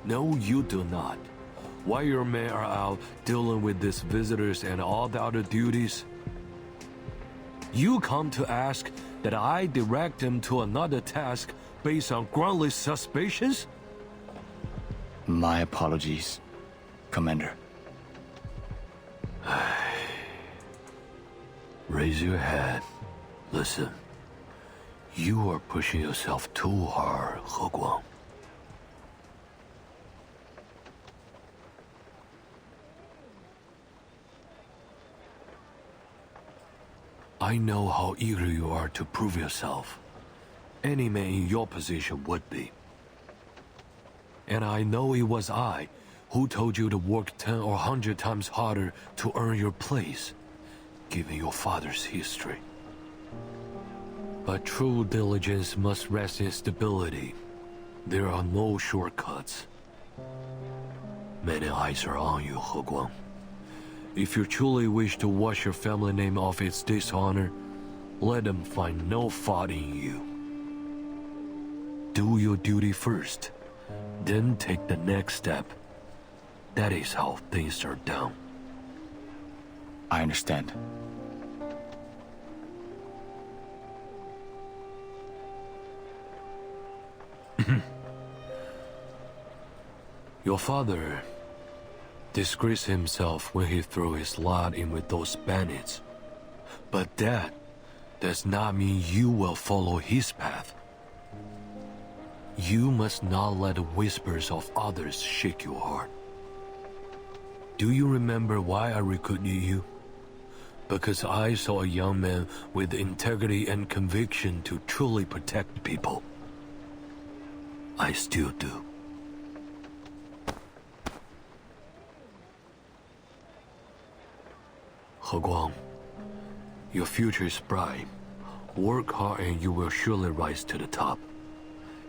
No, you do not. While your men are out dealing with these visitors and all the other duties, you come to ask that I direct them to another task based on groundless suspicions? My apologies, Commander. Raise your head. Listen. You are pushing yourself too hard, He Guang. I know how eager you are to prove yourself. Any man in your position would be. And I know it was I Who told you to work 10 or 100 times harder to earn your place, given your father's history? But true diligence must rest in stability. There are no shortcuts. Many eyes are on you, He Guang. If you truly wish to wash your family name off its dishonor, let them find no fault in you. Do your duty first, then take the next step. That is how things are done. I understand. Your father disgraced himself when he threw his lot in with those bandits. But that does not mean you will follow his path. You must not let the whispers of others shake your heart. Do you remember why I recruited you? Because I saw a young man with integrity and conviction to truly protect people. I still do. He Guang, your future is bright. Work hard and you will surely rise to the top.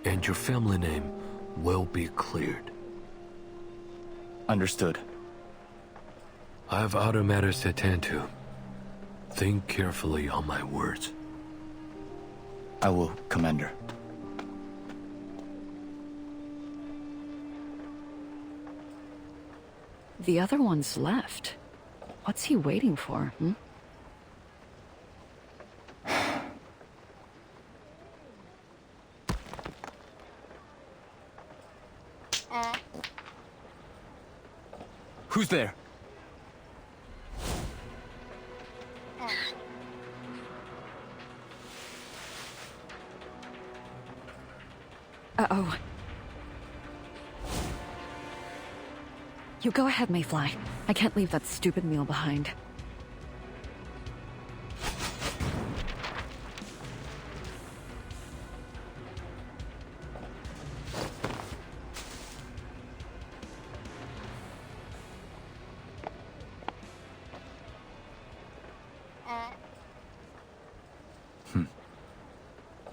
And your family name will be cleared. Understood. I have other matters to attend to. Think carefully on my words. I will, Commander. The other one's left. What's he waiting for, hmm? Who's there? Uh-oh. You go ahead, Mayfly. I can't leave that stupid meal behind.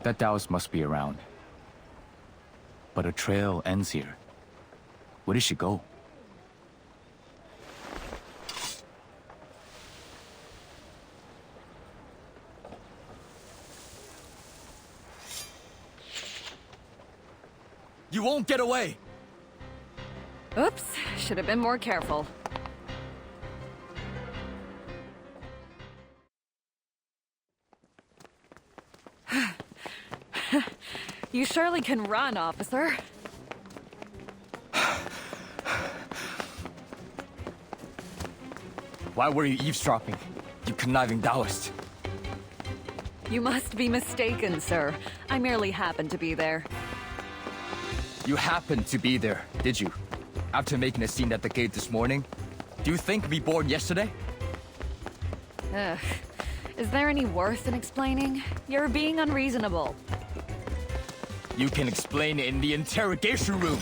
That Taoist must be around. But a trail ends here. Where did she go? You won't get away! Oops, should have been more careful. You surely can run, officer. Why were you eavesdropping, you conniving Taoist? You must be mistaken, sir. I merely happened to be there. You happened to be there, did you? After making a scene at the gate this morning? Do you think we boarded yesterday? Ugh. Is there any worth in explaining? You're being unreasonable. You can explain it in the interrogation room.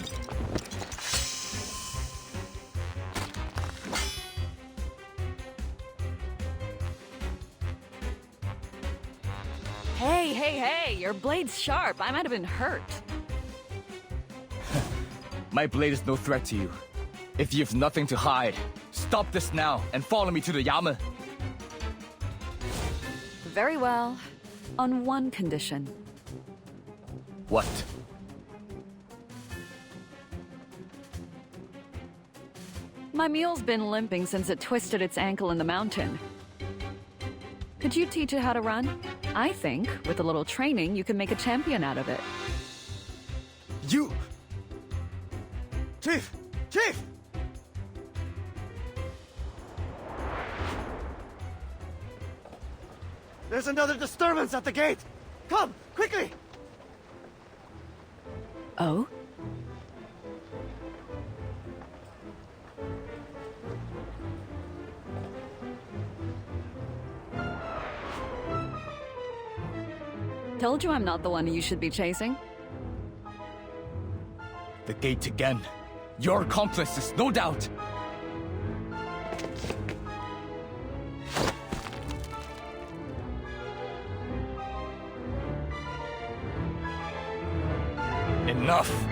Hey, your blade's sharp. I might have been hurt. My blade is no threat to you. If you have nothing to hide, stop this now and follow me to the Yamen. Very well. On one condition. What? My mule's been limping since it twisted its ankle in the mountain. Could you teach it how to run? I think, with a little training, you can make a champion out of it. You... Chief! Chief! There's another disturbance at the gate! Come, quickly! Oh? Told you I'm not the one you should be chasing. The gate again. Your accomplices, no doubt. Enough.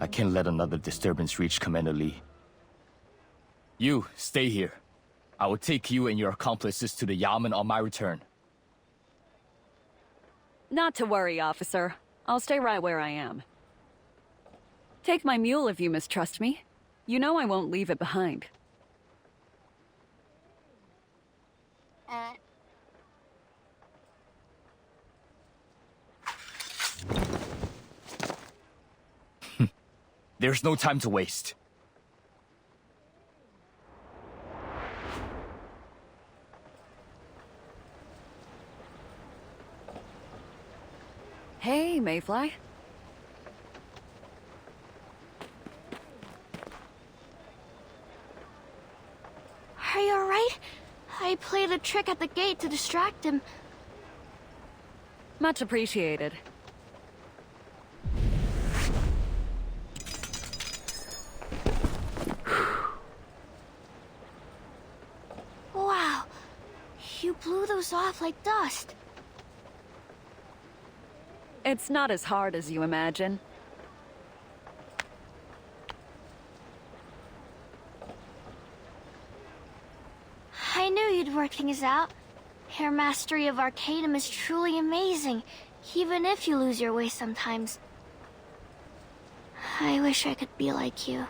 I can't let another disturbance reach Commander Lee. You, stay here. I will take you and your accomplices to the Yamen on my return. Not to worry, officer. I'll stay right where I am. Take my mule if you mistrust me. You know I won't leave it behind. There's no time to waste. Hey, Mayfly. Are you alright? I played a trick at the gate to distract him. Much appreciated. Wow. You blew those off like dust. It's not as hard as you imagine. I knew you'd work things out. Your mastery of Arcanum is truly amazing, even if you lose your way sometimes. I wish I could be like you.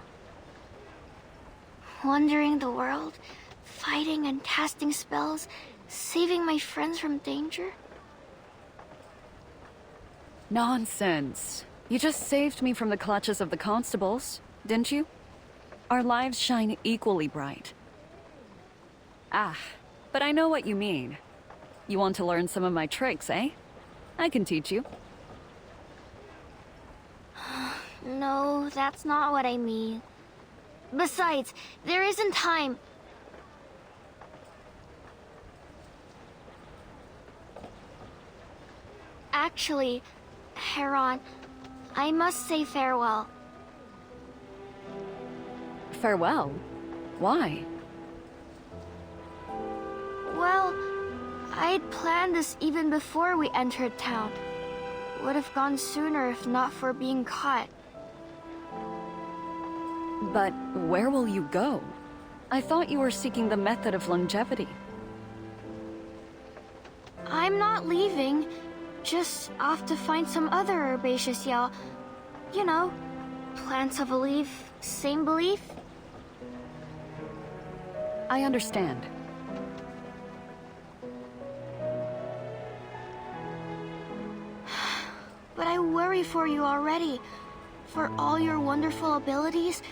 Wandering the world, fighting and casting spells, saving my friends from danger. Nonsense. You just saved me from the clutches of the constables, didn't you? Our lives shine equally bright. Ah, but I know what you mean. You want to learn some of my tricks, eh? I can teach you. No, that's not what I mean. Besides, there isn't time. Actually, Heron, I must say farewell. Farewell? Why? Well, I'd planned this even before we entered town. Would have gone sooner if not for being caught. But where will you go? I thought you were seeking the method of longevity. I'm not leaving. Just off to find some other herbaceous yaw. You know, plants of a leaf, same belief? I understand. But I worry for you already. For all your wonderful abilities,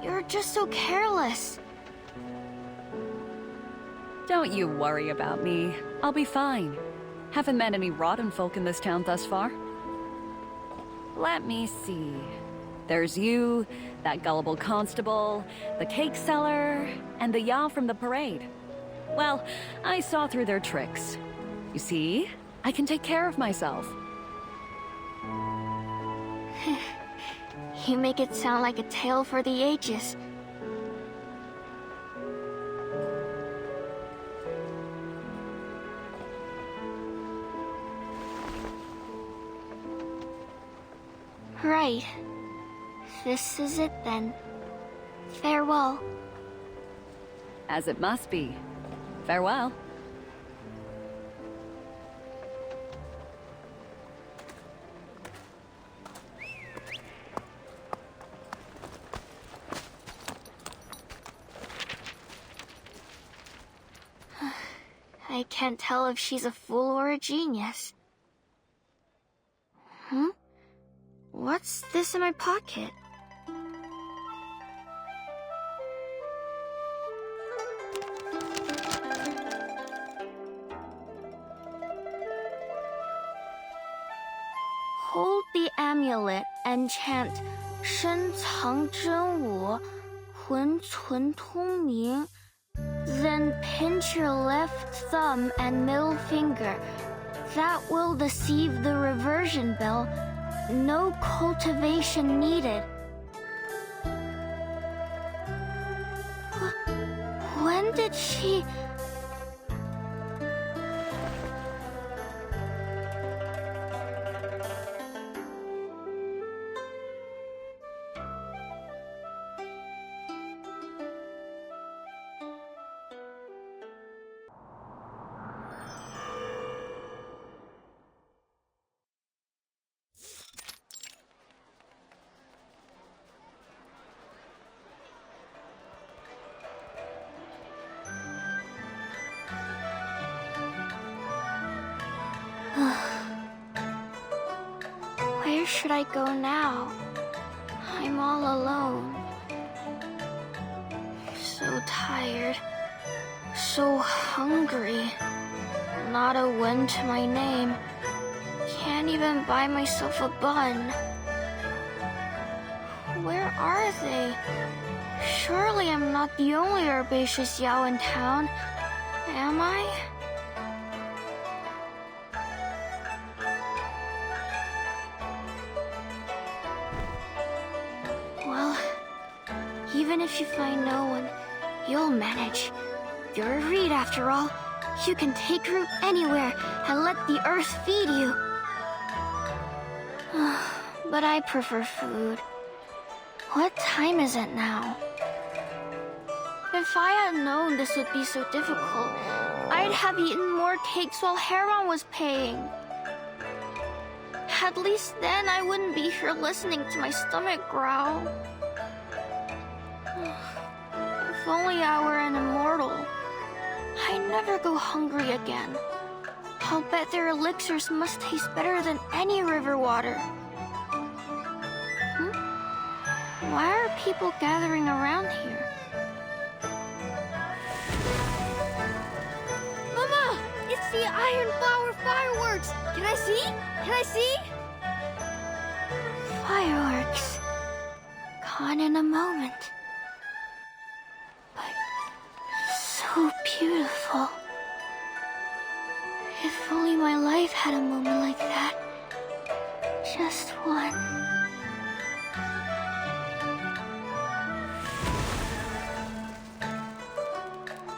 you're just so careless. Don't you worry about me. I'll be fine. Haven't met any rotten folk in this town thus far. Let me see. There's you, that gullible constable, the cake seller, and the yaw from the parade. Well, I saw through their tricks. You see, I can take care of myself. You make it sound like a tale for the ages. Right. This is it then. Farewell. As it must be. Farewell. I can't tell if she's a fool or a genius. Hmm? What's this in my pocket? Hold the amulet and chant 深藏真我，魂存通明. Then pinch your left thumb and middle finger. That will deceive the reversion bell. No cultivation needed. When did she... Where should I go now? I'm all alone. So tired. So hungry. Not a win to my name. Can't even buy myself a bun. Where are they? Surely I'm not the only herbaceous Yao in town, am I? Well, even if you find no one, you'll manage. You're a reed after all. You can take root anywhere and let the earth feed you. But I prefer food. What time is it now? If I had known this would be so difficult, I'd have eaten more cakes while Heron was paying. At least then I wouldn't be here listening to my stomach growl. If only I were an immortal. I'd never go hungry again. I'll bet their elixirs must taste better than any river water. Why are people gathering around here? Mama! It's the Iron Flower fireworks! Can I see? Can I see? Fireworks. Gone in a moment. But so beautiful. If only my life had a moment like that. Just one.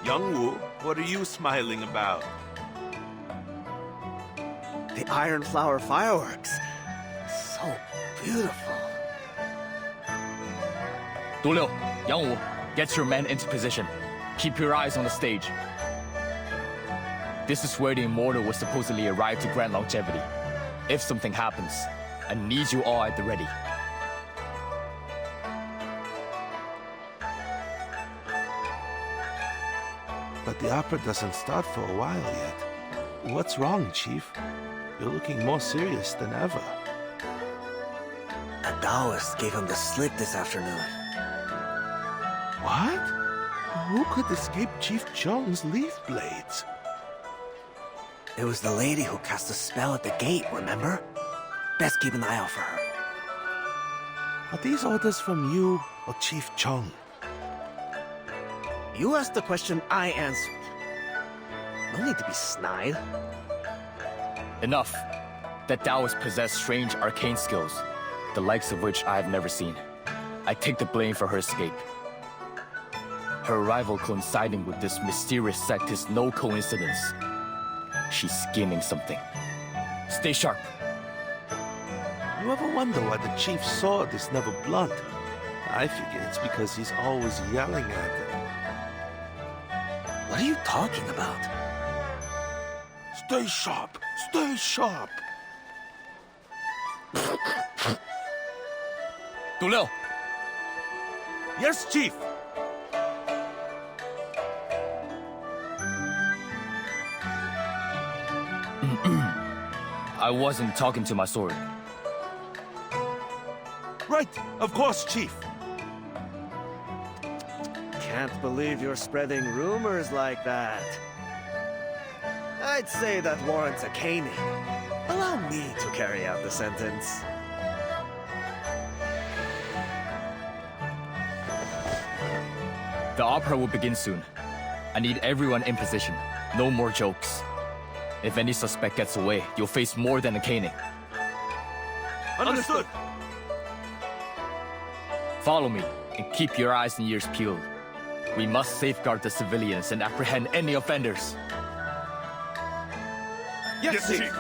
Youngwoo, what are you smiling about? The Iron Flower fireworks. So beautiful. Du Liu, Yang Wu, get your men into position. Keep your eyes on the stage. This is where the Immortal will supposedly arrive to grant longevity. If something happens, I need you all at the ready. But the opera doesn't start for a while yet. What's wrong, Chief? You're looking more serious than ever. A Taoist gave him the slip this afternoon. What? Who could escape Chief Chung's leaf blades? It was the lady who cast a spell at the gate, remember? Best keep an eye out for her. Are these orders from you or Chief Chung? You asked the question, I answered. No need to be snide. Enough. That Taoist possessed strange arcane skills, the likes of which I have never seen. I take the blame for her escape. Her arrival coinciding with this mysterious sect is no coincidence. She's scheming something. Stay sharp. You ever wonder why the Chief's sword is never blunt? I figure it's because he's always yelling at it. What are you talking about? Stay sharp! Stay sharp! Du Liu! Yes, Chief! I wasn't talking to my sword. Right, of course, Chief. Can't believe you're spreading rumors like that. I'd say that warrants a caning. Allow me to carry out the sentence. The opera will begin soon. I need everyone in position. No more jokes. If any suspect gets away, you'll face more than a caning. Understood. Follow me, and keep your eyes and ears peeled. We must safeguard the civilians and apprehend any offenders. Yes, Chief.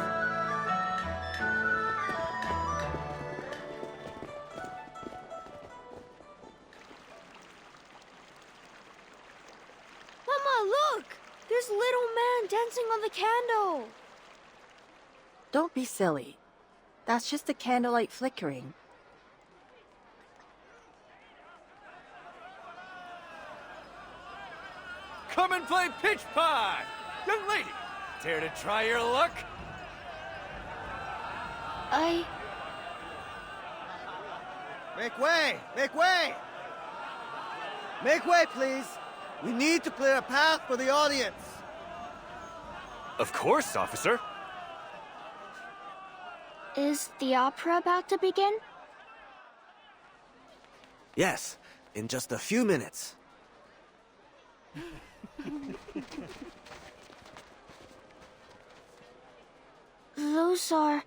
Mama, look! There's little man dancing on the candle. Don't be silly. That's just the candlelight flickering. Come and play pitch pie! Young lady, dare to try your luck? Make way! Make way! Make way, please! We need to clear a path for the audience. Of course, officer. Is the opera about to begin? Yes, in just a few minutes. Those are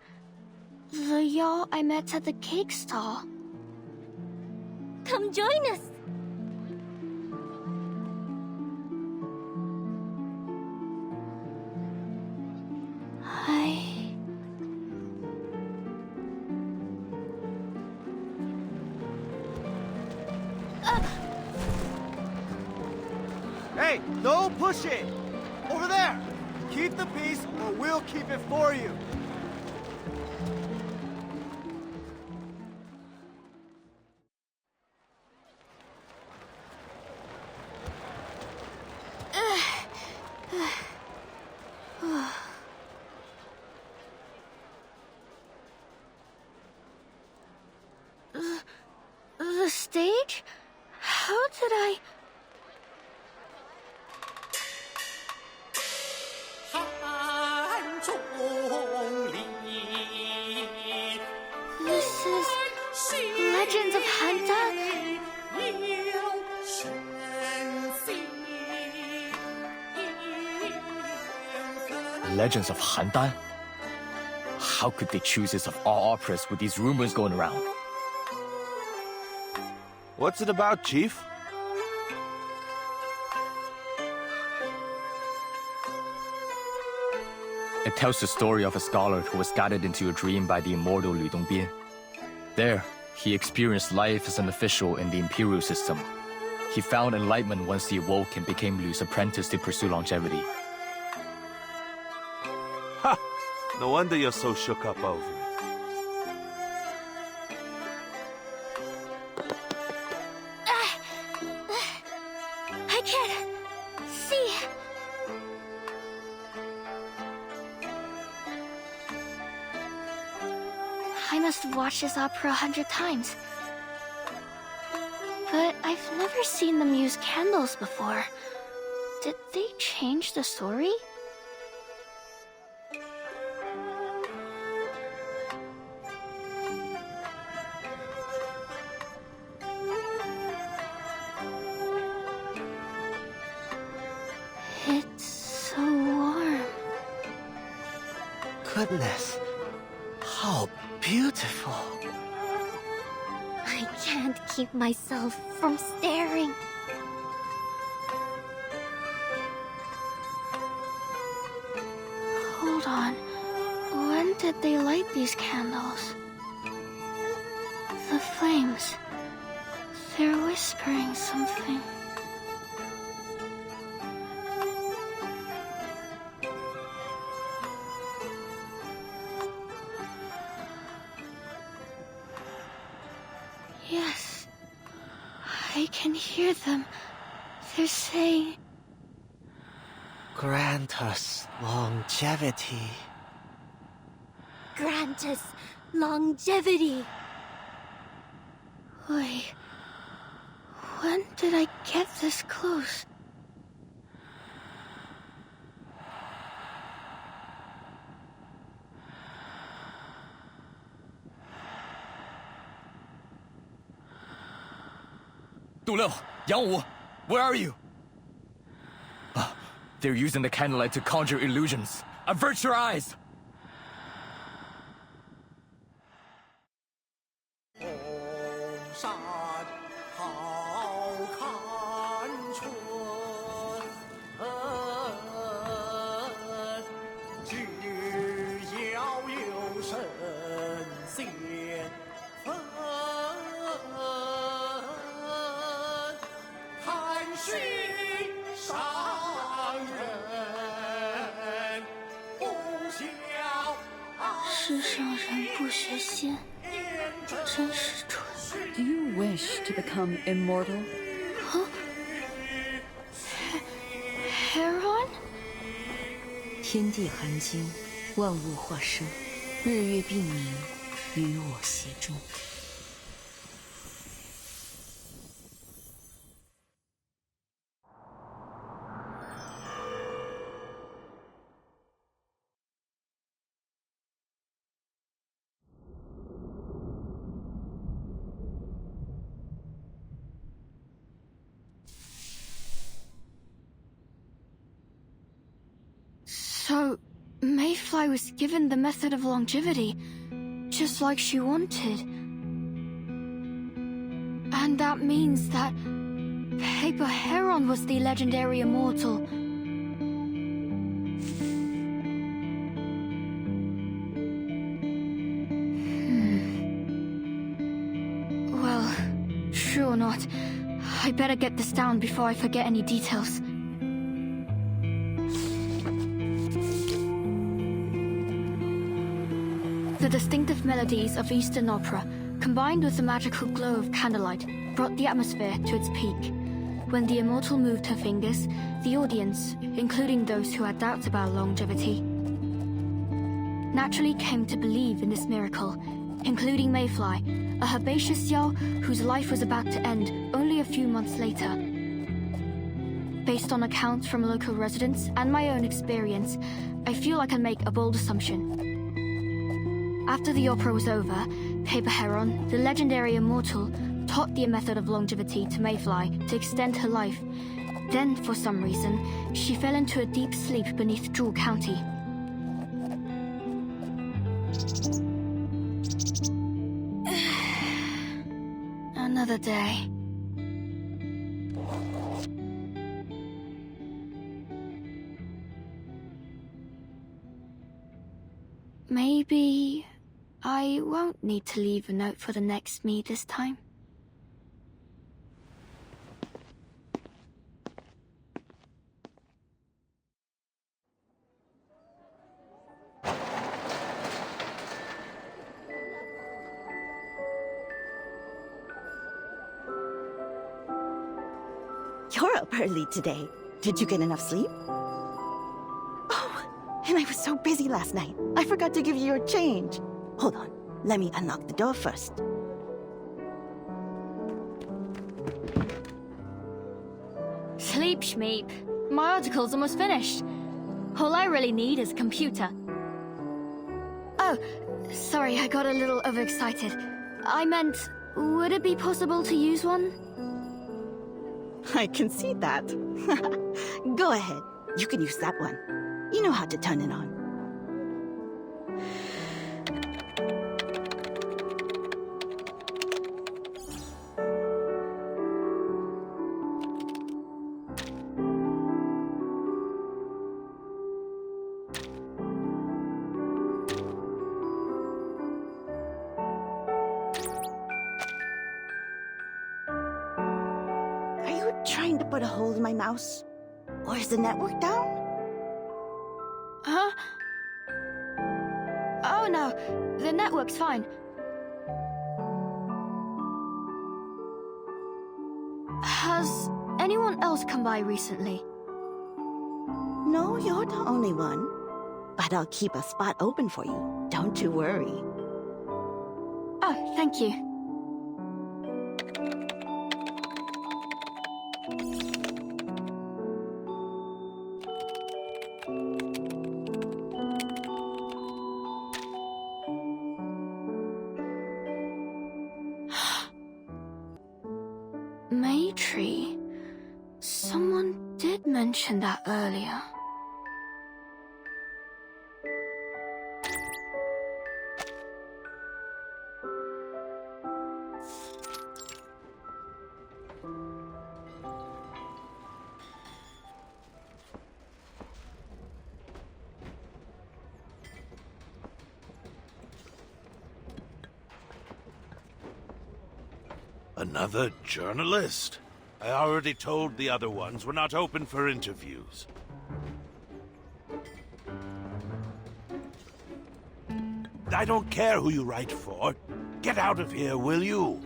the y'all I met at the cake stall. Come join us. Hey, no pushing! Over there! Keep the peace or we'll keep it for you. The stage? How did I... This is Legends of Hanta? Legends of Han. How could they choose this of all operas with these rumors going around? What's it about, Chief? It tells the story of a scholar who was guided into a dream by the immortal Lu Dongbian. There, he experienced life as an official in the imperial system. He found enlightenment once he awoke and became Lu's apprentice to pursue longevity. Ha! No wonder you're so shook up over it. I can't see. I must have watched this opera 100 times. But I've never seen them use candles before. Did they change the story? It's so warm. Goodness, how beautiful. I can't keep myself from staring. Hold on. When did they light these candles? The flames. They're whispering something. Yes. I can hear them. They're saying... Grant us longevity. Grant us longevity. Wait. When did I get this close? Du Liu, Yang Wu, where are you? They're using the candlelight to conjure illusions. Avert your eyes! Do you wish to become immortal? Huh? Heron? 天地含经，万物化生，日月并明，与我协助。So, Mayfly was given the method of longevity, just like she wanted. And that means that Paper Heron was the legendary immortal. Well, true or not, I better get this down before I forget any details. The distinctive melodies of Eastern opera, combined with the magical glow of candlelight, brought the atmosphere to its peak. When the immortal moved her fingers, the audience, including those who had doubts about longevity, naturally came to believe in this miracle, including Mayfly, a herbaceous Yao whose life was about to end only a few months later. Based on accounts from local residents and my own experience, I feel I can make a bold assumption. After the opera was over, Paper Heron, the legendary immortal, taught the method of longevity to Mayfly to extend her life. Then, for some reason, she fell into a deep sleep beneath Jewel County. Another day. Maybe I won't need to leave a note for the next me this time. You're up early today. Did you get enough sleep? Oh, and I was so busy last night. I forgot to give you your change. Hold on. Let me unlock the door first. Sleep, Shmeep. My article's almost finished. All I really need is a computer. Oh, sorry, I got a little overexcited. I meant, would it be possible to use one? I can see that. Go ahead. You can use that one. You know how to turn it on. Trying to put a hole in my mouse? Or is the network down? Huh? Oh no, the network's fine. Has anyone else come by recently? No, you're the only one. But I'll keep a spot open for you. Don't you worry. Oh, thank you. mentioned that earlier. Another journalist? I already told the other ones we're not open for interviews. I don't care who you write for. Get out of here, will you?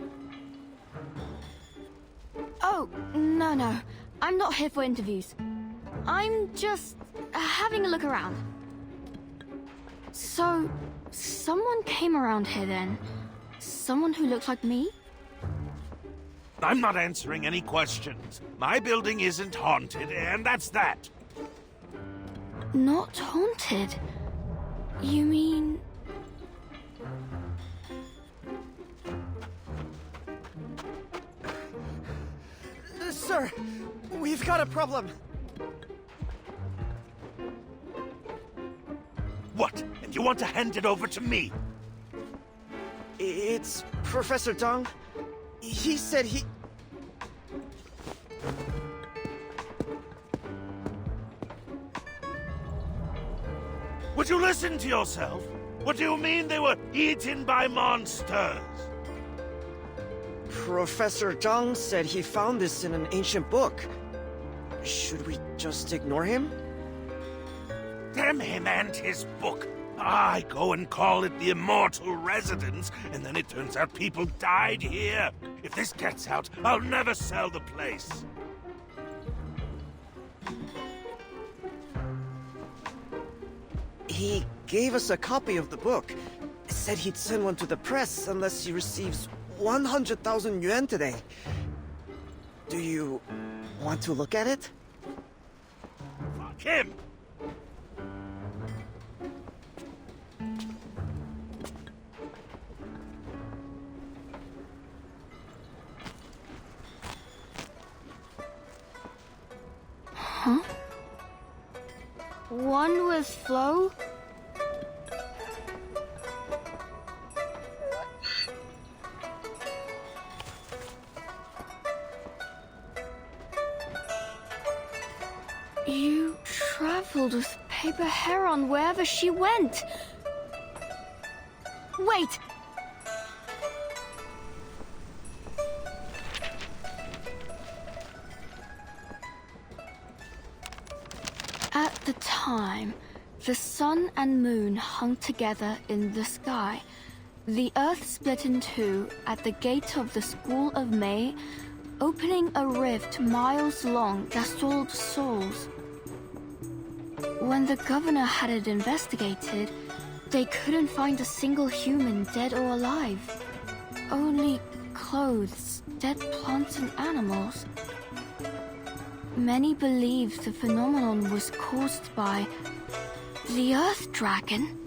Oh, no. I'm not here for interviews. I'm just having a look around. So, someone came around here then? Someone who looks like me? I'm not answering any questions. My building isn't haunted, and that's that. Not haunted? You mean... Sir, we've got a problem. What? And you want to hand it over to me? It's Professor Deng. He said he... Would you listen to yourself? What do you mean they were eaten by monsters? Professor Deng said he found this in an ancient book. Should we just ignore him? Damn him and his book. I go and call it the Immortal Residence, and then it turns out people died here. If this gets out, I'll never sell the place. He gave us a copy of the book. Said he'd send one to the press unless he receives 100,000 yuan today. Do you want to look at it? Fuck him! Huh? One with flow? You traveled with Paper Heron wherever she went. Wait! At the time, the sun and moon hung together in the sky. The earth split in two at the gate of the School of May, opening a rift miles long that sold souls. When the governor had it investigated, they couldn't find a single human dead or alive. Only clothes, dead plants and animals. Many believe the phenomenon was caused by the Earth Dragon.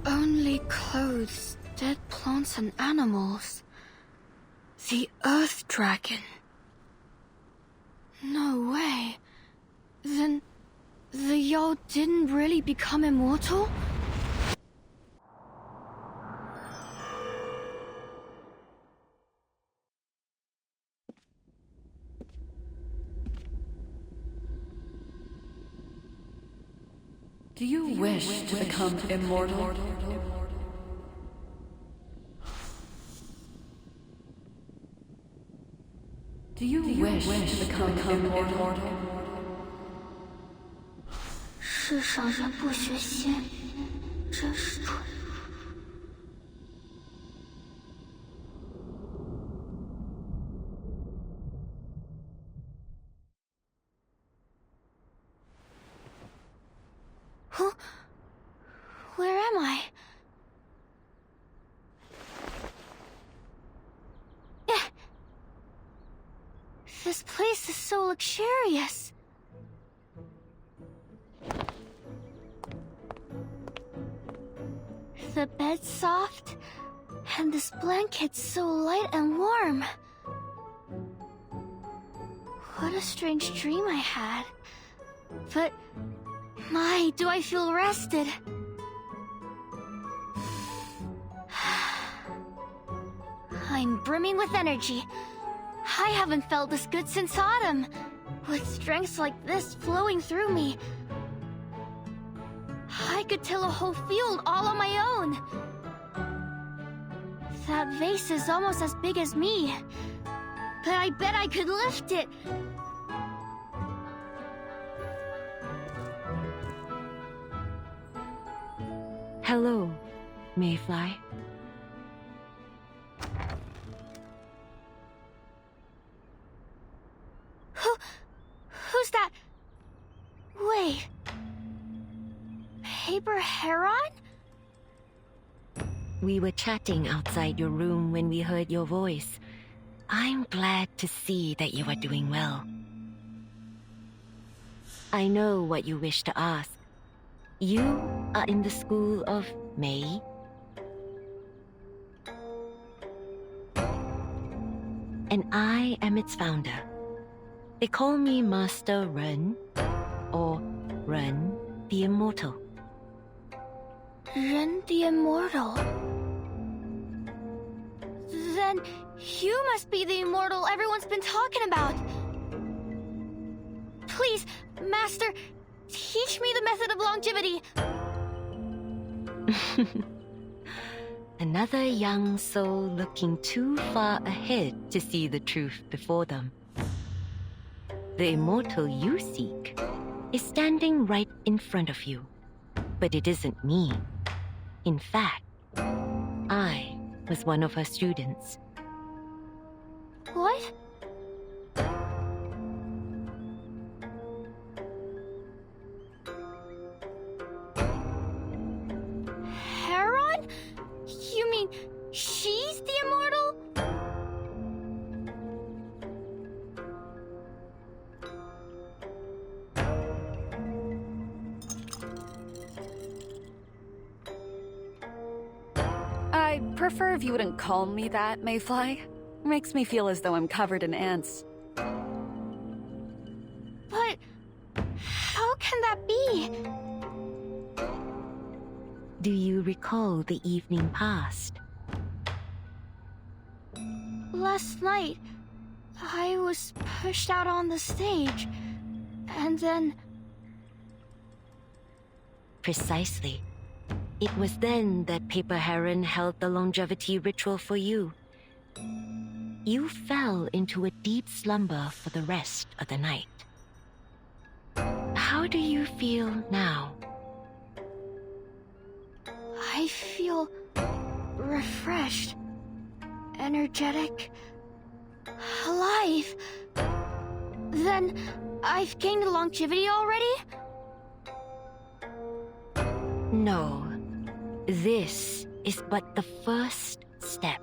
Only clothes, dead plants and animals. The Earth Dragon. No way. Then the Yao didn't really become immortal? Do you wish to become immortal? Do you wish to become immortal? 世上人不学仙，真是蠢。Huh? Where am I? The This place is so luxurious. The bed's soft, and this blanket's so light and warm. What a strange dream I had. But, my, do I feel rested. I'm brimming with energy. I haven't felt this good since autumn. With strengths like this flowing through me, I could till a whole field all on my own. That vase is almost as big as me, but I bet I could lift it. Hello, Mayfly. Who's that? Wait. Paper Heron? We were chatting outside your room when we heard your voice. I'm glad to see that you are doing well. I know what you wish to ask. You are in the school of May? And I am its founder. They call me Master Ren, or Ren the Immortal. Ren the Immortal. Then you must be the immortal everyone's been talking about. Please, Master, teach me the method of longevity. Another young soul looking too far ahead to see the truth before them. The immortal you seek is standing right in front of you. But it isn't me. In fact, I was one of her students. What? Heron? You mean she's the immortal? I prefer if you wouldn't call me that, Mayfly. Makes me feel as though I'm covered in ants. But how can that be? Do you recall the evening past? Last night, I was pushed out on the stage, and then... Precisely. It was then that Paper Heron held the longevity ritual for you. You fell into a deep slumber for the rest of the night. How do you feel now? I feel refreshed, energetic, alive. Then I've gained longevity already? No. This is but the first step.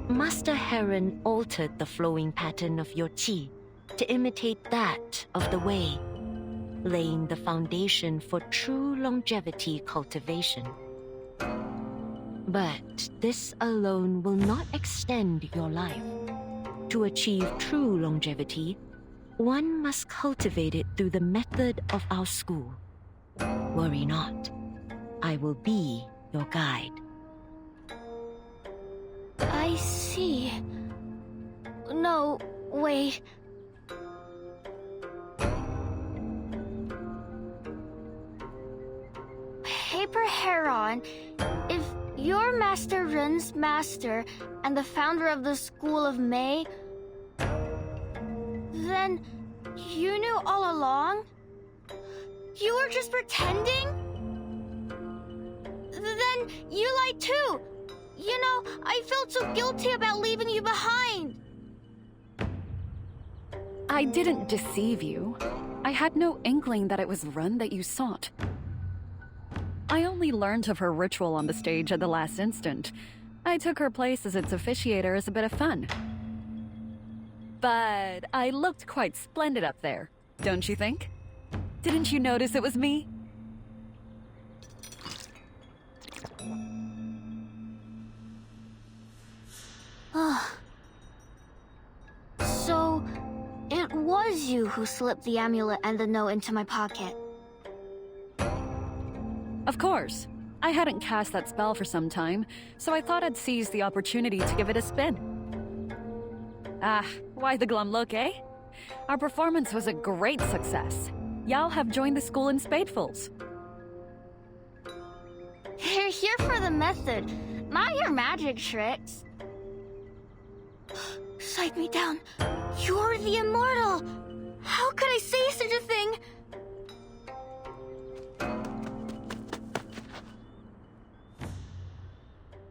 Master Heron altered the flowing pattern of your qi to imitate that of the Wei, laying the foundation for true longevity cultivation. But this alone will not extend your life. To achieve true longevity, one must cultivate it through the method of our school. Worry not. I will be your guide. I see. No, wait. Paper Heron, if you're Master Ren's master and the founder of the School of May, then you knew all along? You were just pretending? Then you lied too. You know, I felt so guilty about leaving you behind. I didn't deceive you. I had no inkling that it was Ren that you sought. I only learned of her ritual on the stage at the last instant. I took her place as its officiator as a bit of fun. But I looked quite splendid up there, don't you think? Didn't you notice it was me? So, it was you who slipped the amulet and the note into my pocket. Of course. I hadn't cast that spell for some time, so I thought I'd seize the opportunity to give it a spin. Ah, why the glum look, eh? Our performance was a great success. Y'all have joined the school in spadefuls. You're here for the method, not your magic tricks. Sight me down. You're the immortal! How could I say such a thing?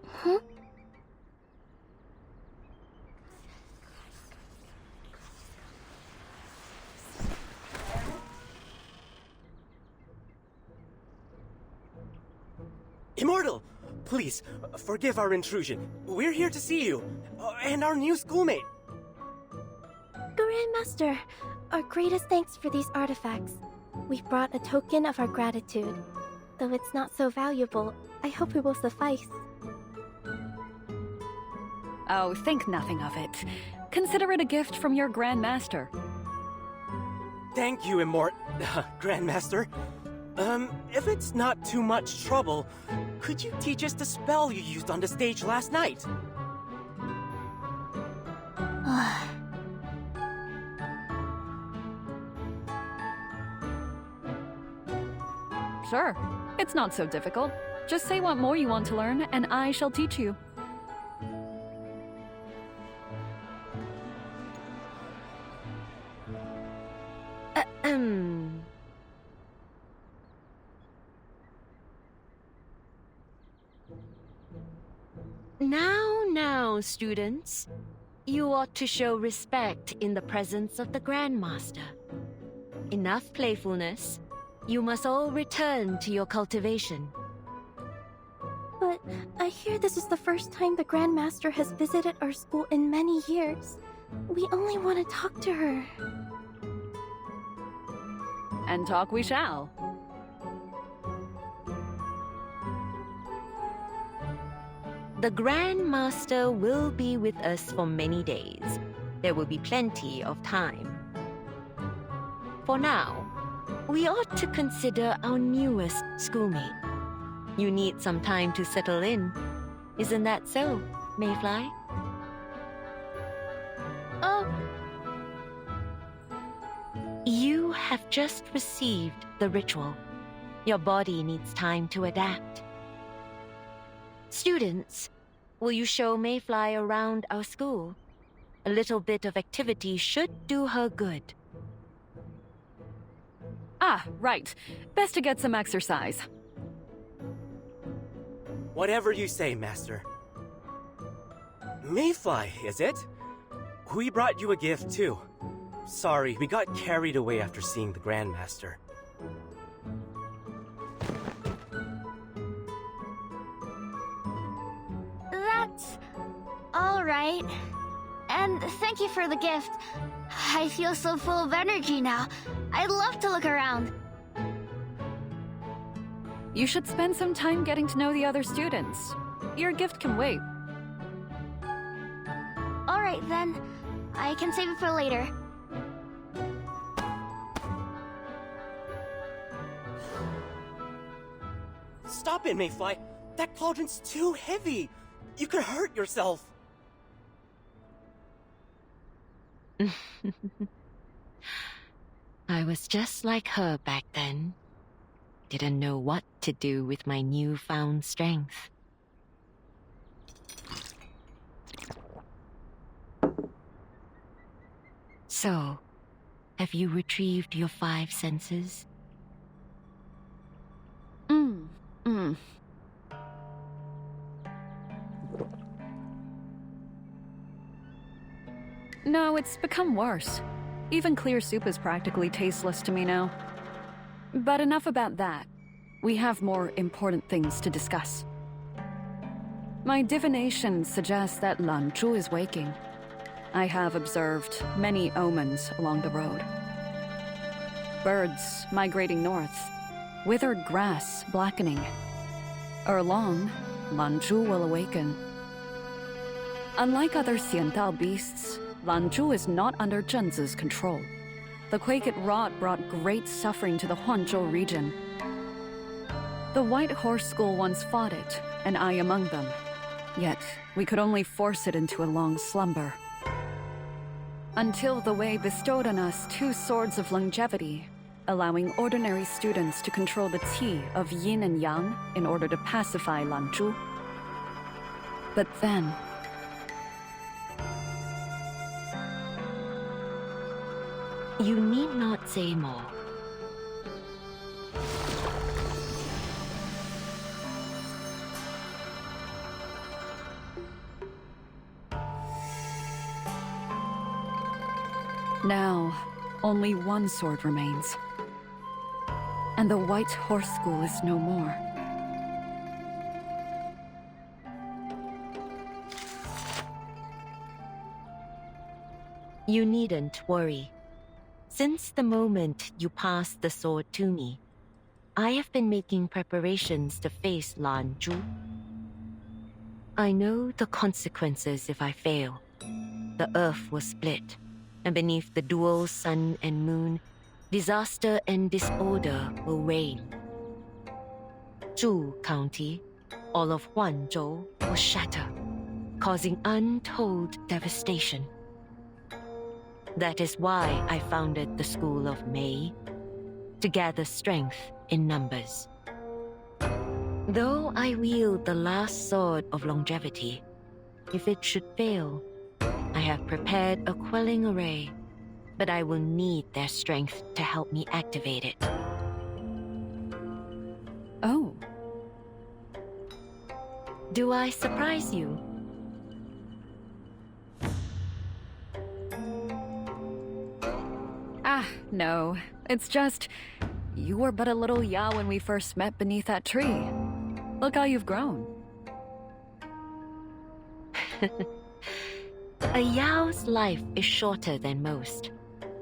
Huh? Immortal! Please, forgive our intrusion. We're here to see you, and our new schoolmate. Grandmaster, our greatest thanks for these artifacts. We've brought a token of our gratitude. Though it's not so valuable, I hope it will suffice. Oh, think nothing of it. Consider it a gift from your Grandmaster. Thank you, Grandmaster. If it's not too much trouble, could you teach us the spell you used on the stage last night? Sure. It's not so difficult. Just say what more you want to learn, and I shall teach you. Now, students. You ought to show respect in the presence of the Grandmaster. Enough playfulness. You must all return to your cultivation. But I hear this is the first time the Grandmaster has visited our school in many years. We only want to talk to her. And talk we shall. The Grandmaster will be with us for many days. There will be plenty of time. For now, we ought to consider our newest schoolmate. You need some time to settle in. Isn't that so, Mayfly? You have just received the ritual. Your body needs time to adapt. Students, will you show Mayfly around our school? A little bit of activity should do her good. Ah, right. Best to get some exercise. Whatever you say, Master. Mayfly, is it? We brought you a gift, too. Sorry, we got carried away after seeing the Grandmaster. That's all right. And thank you for the gift. I feel so full of energy now. I'd love to look around. You should spend some time getting to know the other students. Your gift can wait. All right, then. I can save it for later. Stop it, Mayfly! That cauldron's too heavy! You could hurt yourself! I was just like her back then. Didn't know what to do with my newfound strength. So, have you retrieved your 5 senses? No, it's become worse. Even clear soup is practically tasteless to me now. But enough about that. We have more important things to discuss. My divination suggests that Lan Zhu is waking. I have observed many omens along the road. Birds migrating north, withered grass blackening. Ere long, Lanzhu will awaken. Unlike other Xiantao beasts, Lanzhu is not under Zhenzi's control. The quake it wrought brought great suffering to the Huanzhou region. The White Horse School once fought it, and I among them. Yet, we could only force it into a long slumber. Until the Wei bestowed on us 2 swords of longevity, allowing ordinary students to control the Qi of yin and yang in order to pacify Lanzhu. But then... You need not say more. Now, only one sword remains. And the White Horse School is no more. You needn't worry. Since the moment you passed the sword to me, I have been making preparations to face Lanzhu. I know the consequences if I fail. The earth will split, and beneath the dual sun and moon, disaster and disorder will reign. Zhu County, all of Huanzhou, will shatter, causing untold devastation. That is why I founded the School of Mei, to gather strength in numbers. Though I wield the last sword of longevity, if it should fail, I have prepared a quelling array, but I will need their strength to help me activate it. Oh. Do I surprise you? No. It's just... You were but a little Yao when we first met beneath that tree. Look how you've grown. A Yao's life is shorter than most.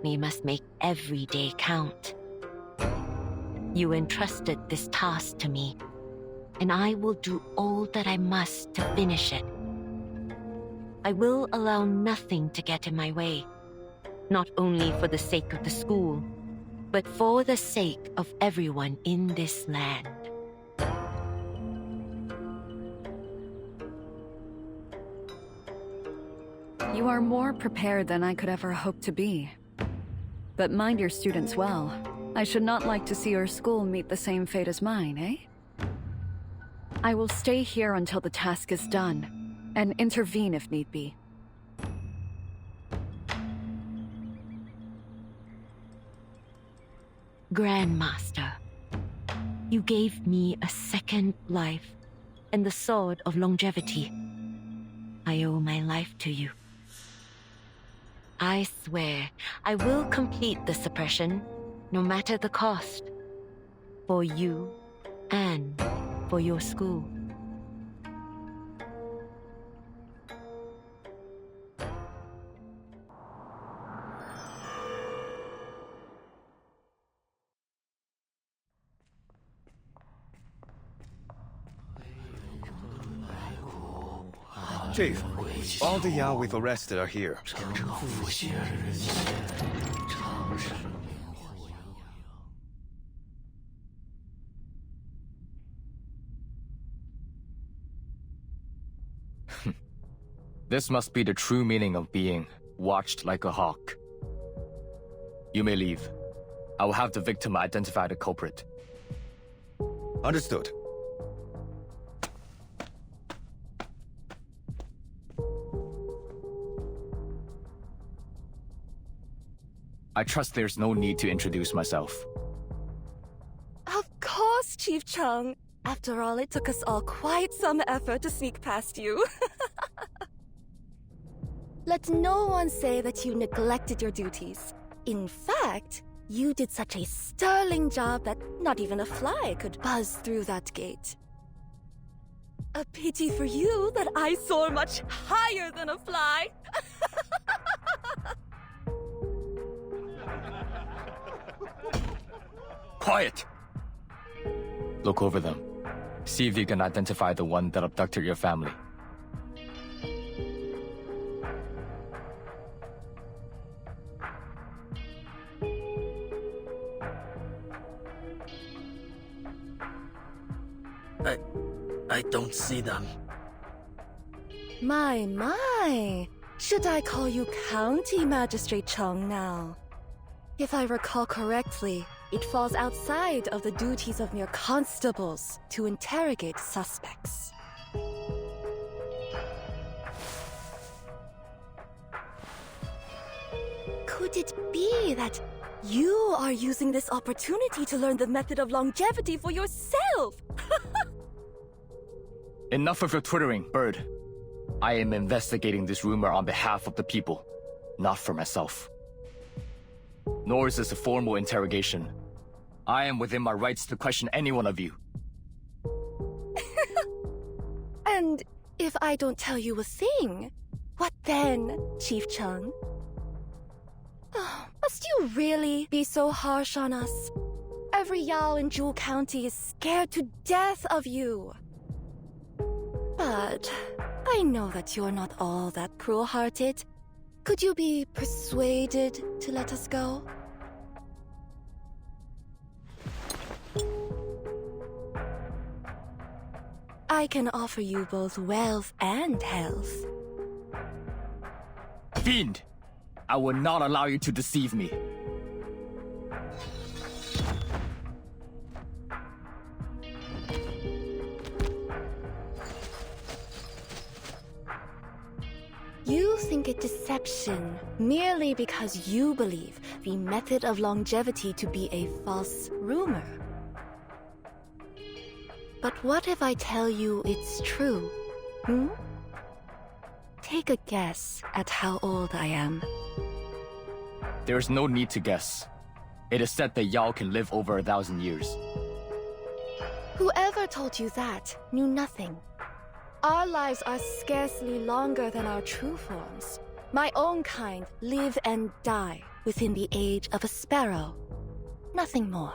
We must make every day count. You entrusted this task to me, and I will do all that I must to finish it. I will allow nothing to get in my way. Not only for the sake of the school, but for the sake of everyone in this land. You are more prepared than I could ever hope to be. But mind your students well. I should not like to see your school meet the same fate as mine, eh? I will stay here until the task is done, and intervene if need be. Grandmaster, you gave me a second life and the sword of longevity. I owe my life to you. I swear I will complete the suppression, no matter the cost. For you and for your school. Chief, all the Yao we've arrested are here. This must be the true meaning of being watched like a hawk. You may leave. I will have the victim identify the culprit. Understood. I trust there's no need to introduce myself. Of course, Chief Chung. After all, it took us all quite some effort to sneak past you. Let no one say that you neglected your duties. In fact, you did such a sterling job that not even a fly could buzz through that gate. A pity for you that I soar much higher than a fly. Quiet! Look over them. See if you can identify the one that abducted your family. I don't see them. My. Should I call you County Magistrate Chung now? If I recall correctly, it falls outside of the duties of mere constables to interrogate suspects. Could it be that you are using this opportunity to learn the method of longevity for yourself? Enough of your twittering, Bird. I am investigating this rumor on behalf of the people, not for myself. Nor is this a formal interrogation. I am within my rights to question any one of you. And if I don't tell you a thing, what then, Chief Chung? Oh, must you really be so harsh on us? Every Yao in Jewel County is scared to death of you. But I know that you're not all that cruel-hearted. Could you be persuaded to let us go? I can offer you both wealth and health. Fiend! I will not allow you to deceive me. You think it deception merely because you believe the method of longevity to be a false rumor. But what if I tell you it's true? Take a guess at how old I am. There is no need to guess. It is said that Yao can live over 1,000 years. Whoever told you that knew nothing. Our lives are scarcely longer than our true forms. My own kind live and die within the age of a sparrow. Nothing more.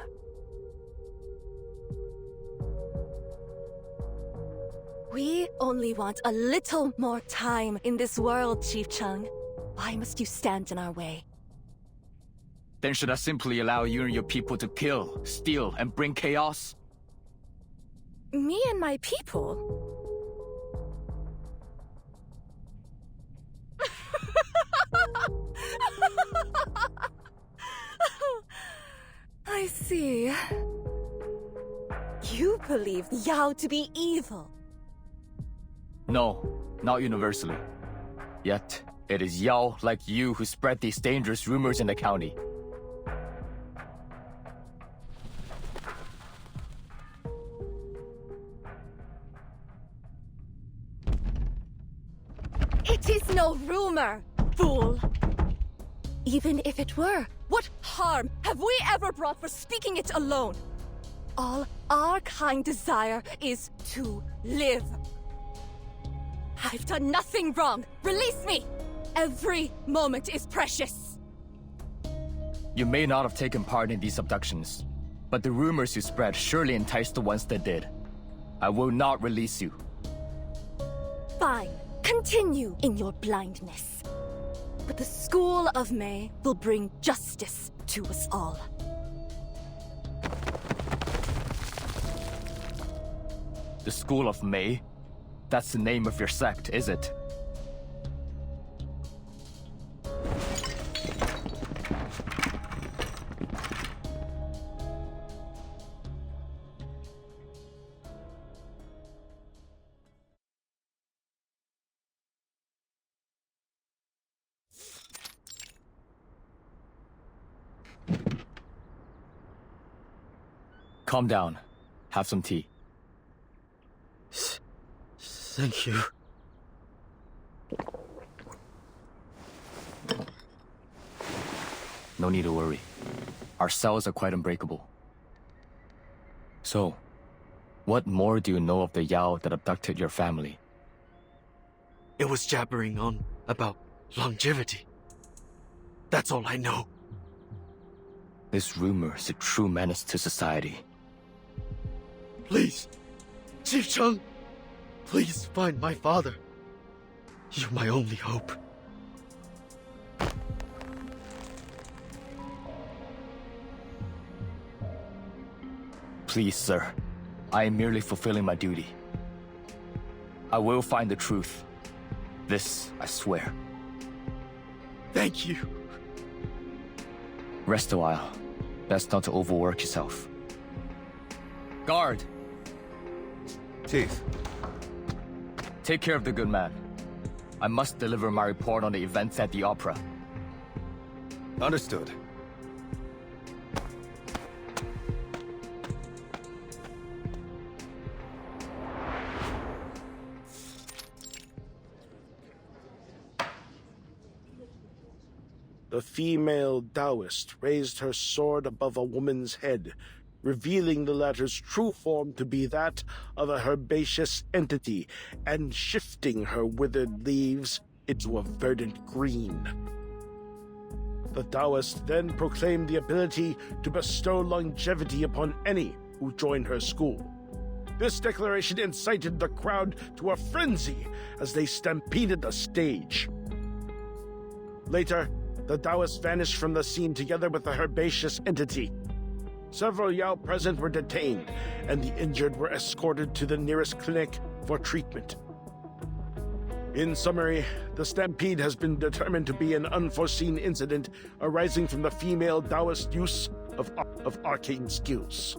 We only want a little more time in this world, Chief Chung. Why must you stand in our way? Then should I simply allow you and your people to kill, steal, and bring chaos? Me and my people? I see. You believe Yao to be evil. No, not universally. Yet, it is Yao like you who spread these dangerous rumors in the county. It is no rumor, fool! Even if it were, what harm have we ever brought for speaking it alone? All our kind desire is to live. I've done nothing wrong. Release me! Every moment is precious. You may not have taken part in these abductions, but the rumors you spread surely enticed the ones that did. I will not release you. Fine. Continue in your blindness. But the School of May will bring justice to us all. The School of May? That's the name of your sect, is it? Calm down. Have some tea. Thank you. No need to worry. Our cells are quite unbreakable. So, what more do you know of the Yao that abducted your family? It was jabbering on about longevity. That's all I know. This rumor is a true menace to society. Please, Chief Cheng, please find my father. You're my only hope. Please, sir. I am merely fulfilling my duty. I will find the truth. This, I swear. Thank you. Rest a while. Best not to overwork yourself. Guard! Chief. Take care of the good man. I must deliver my report on the events at the opera. Understood. The female Taoist raised her sword above a woman's head, revealing the latter's true form to be that of a herbaceous entity, and shifting her withered leaves into a verdant green. The Taoist then proclaimed the ability to bestow longevity upon any who joined her school. This declaration incited the crowd to a frenzy as they stampeded the stage. Later, the Taoist vanished from the scene together with the herbaceous entity. Several Yao present were detained, and the injured were escorted to the nearest clinic for treatment. In summary, the stampede has been determined to be an unforeseen incident arising from the female Taoist use of arcane skills.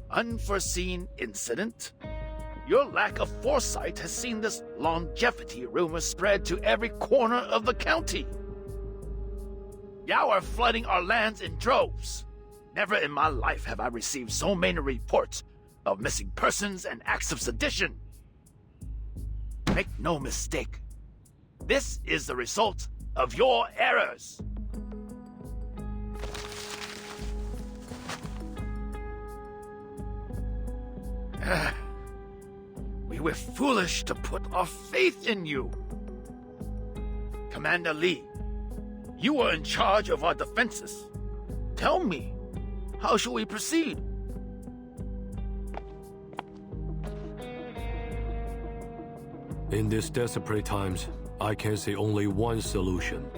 Unforeseen incident? Your lack of foresight has seen this longevity rumor spread to every corner of the county. Yao are flooding our lands in droves. Never in my life have I received so many reports of missing persons and acts of sedition. Make no mistake, this is the result of your errors. We were foolish to put our faith in you. Commander Lee, you are in charge of our defenses. Tell me, how shall we proceed? In these desperate times, I can see only one solution.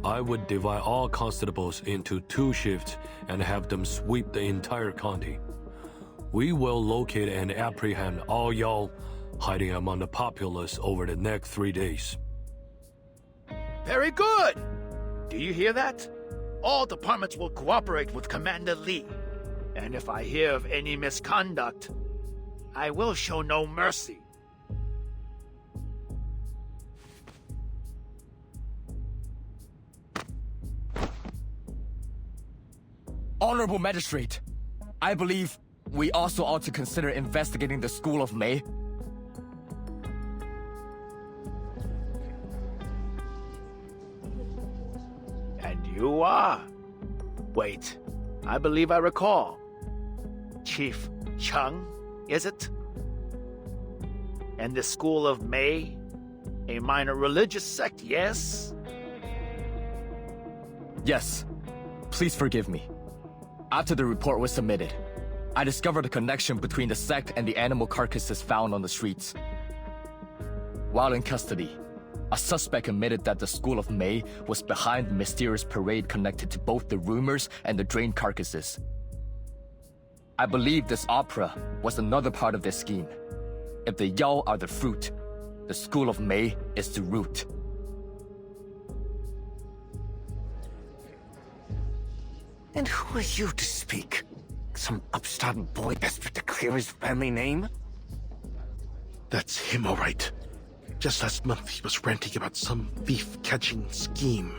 I would divide all constables into 2 shifts and have them sweep the entire county. We will locate and apprehend all Yao hiding among the populace over the next 3 days. Very good! Do you hear that? All departments will cooperate with Commander Lee. And if I hear of any misconduct, I will show no mercy. Honorable Magistrate, I believe we also ought to consider investigating the School of Mei. And you are? Wait, I believe I recall. Chief Cheng, is it? And the School of Mei? A minor religious sect, yes? Yes. Please forgive me. After the report was submitted, I discovered a connection between the sect and the animal carcasses found on the streets. While in custody, a suspect admitted that the School of Mei was behind the mysterious parade connected to both the rumors and the drained carcasses. I believe this opera was another part of their scheme. If the Yao are the fruit, the School of Mei is the root. And who are you to speak? Some upstart boy desperate to clear his family name? That's him, all right. Just last month, he was ranting about some thief-catching scheme.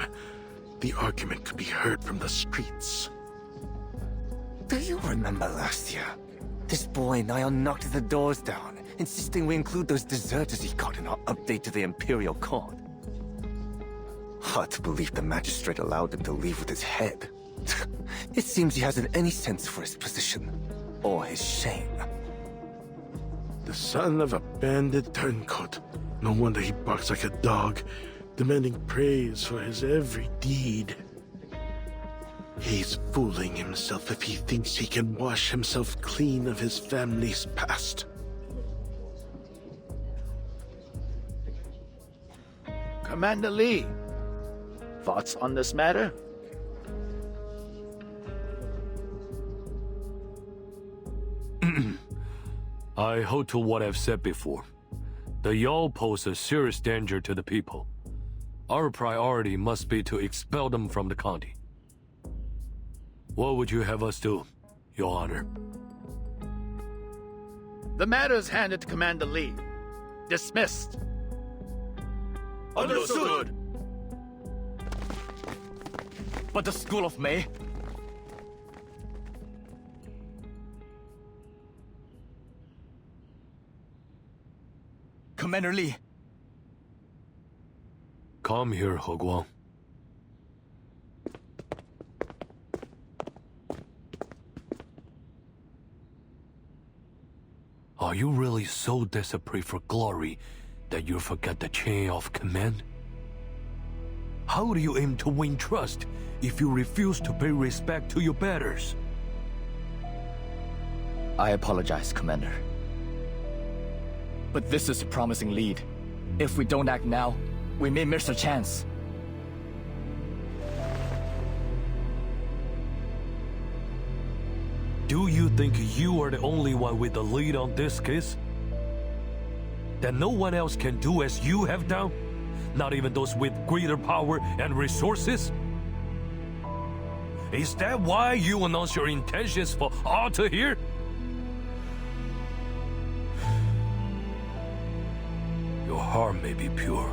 The argument could be heard from the streets. Do you remember last year? This boy Niall knocked the doors down, insisting we include those deserters he caught in our update to the Imperial Court. Hard to believe the magistrate allowed him to leave with his head. It seems he hasn't any sense for his position, or his shame. The son of a bandit turncoat. No wonder he barks like a dog, demanding praise for his every deed. He's fooling himself if he thinks he can wash himself clean of his family's past. Commander Lee, thoughts on this matter? I hold to what I've said before. The Yao pose a serious danger to the people. Our priority must be to expel them from the county. What would you have us do, Your Honor? The matter is handed to Commander Lee. Dismissed. Understood. But the School of Mei? Commander Lee. Come here, He Guang. Are you really so desperate for glory that you forget the chain of command? How do you aim to win trust if you refuse to pay respect to your betters? I apologize, Commander. But this is a promising lead. If we don't act now, we may miss a chance. Do you think you are the only one with the lead on this case? That no one else can do as you have done? Not even those with greater power and resources? Is that why you announce your intentions for all to hear? Your heart may be pure,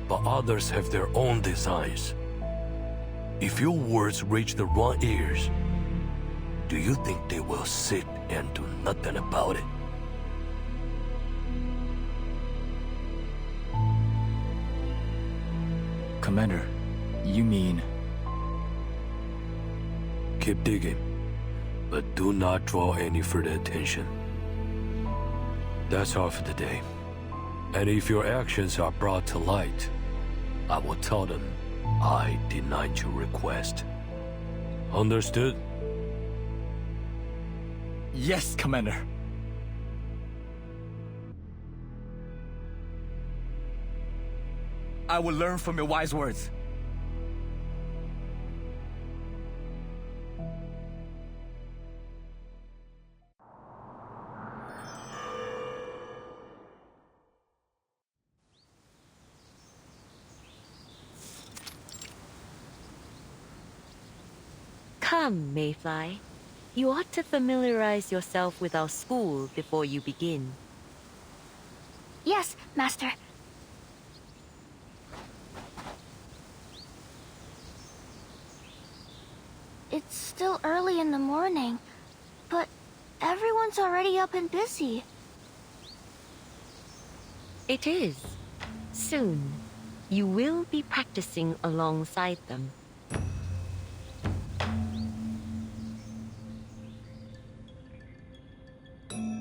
but others have their own designs. If your words reach the wrong ears, do you think they will sit and do nothing about it? Commander, you mean... Keep digging, but do not draw any further attention. That's all for today. And if your actions are brought to light, I will tell them I denied your request. Understood? Yes, Commander. I will learn from your wise words. Come, Mayfly. You ought to familiarize yourself with our school before you begin. Yes, Master. It's still early in the morning, but everyone's already up and busy. It is. Soon, you will be practicing alongside them.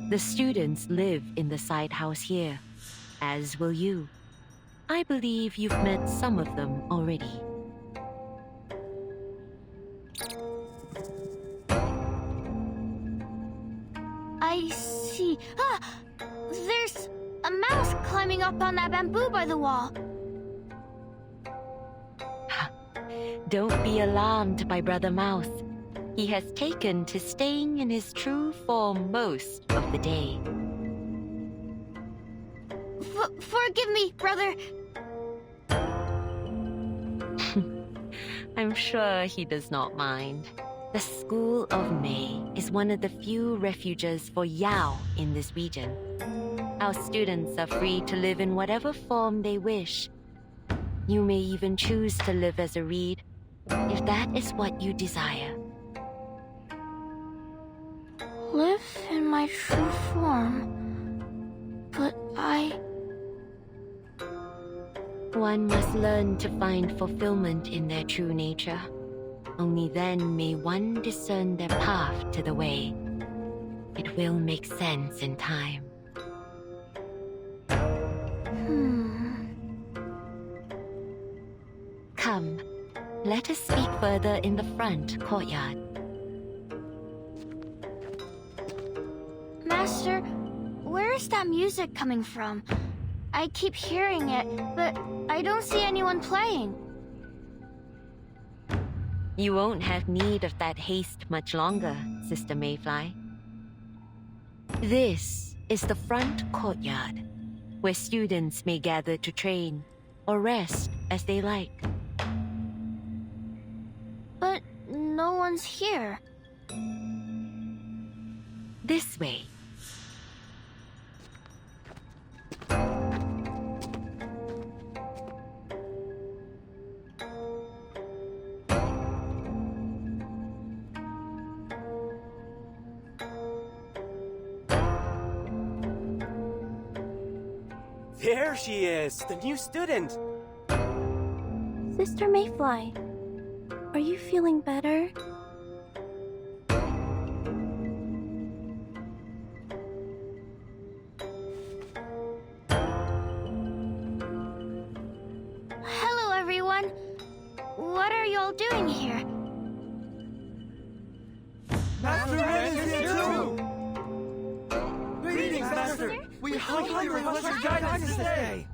The students live in the side house here, as will you. I believe you've met some of them already. I see. Ah! There's a mouse climbing up on that bamboo by the wall. Don't be alarmed by Brother Mouse. He has taken to staying in his true form most of the day. Forgive me, brother. I'm sure he does not mind. The School of Mei is one of the few refuges for Yao in this region. Our students are free to live in whatever form they wish. You may even choose to live as a reed, if that is what you desire. Live in my true form. But One must learn to find fulfillment in their true nature. Only then may one discern their path to the way. It will make sense in time. Come, let us speak further in the front courtyard. Master, where is that music coming from? I keep hearing it, but I don't see anyone playing. You won't have need of that haste much longer, Sister Mayfly. This is the front courtyard, where students may gather to train or rest as they like. But no one's here. This way. There she is, the new student. Sister Mayfly, are you feeling better? Hello, everyone. What are y'all doing here? Master Ren is here too! Greetings, Master! We humbly request your guidance today!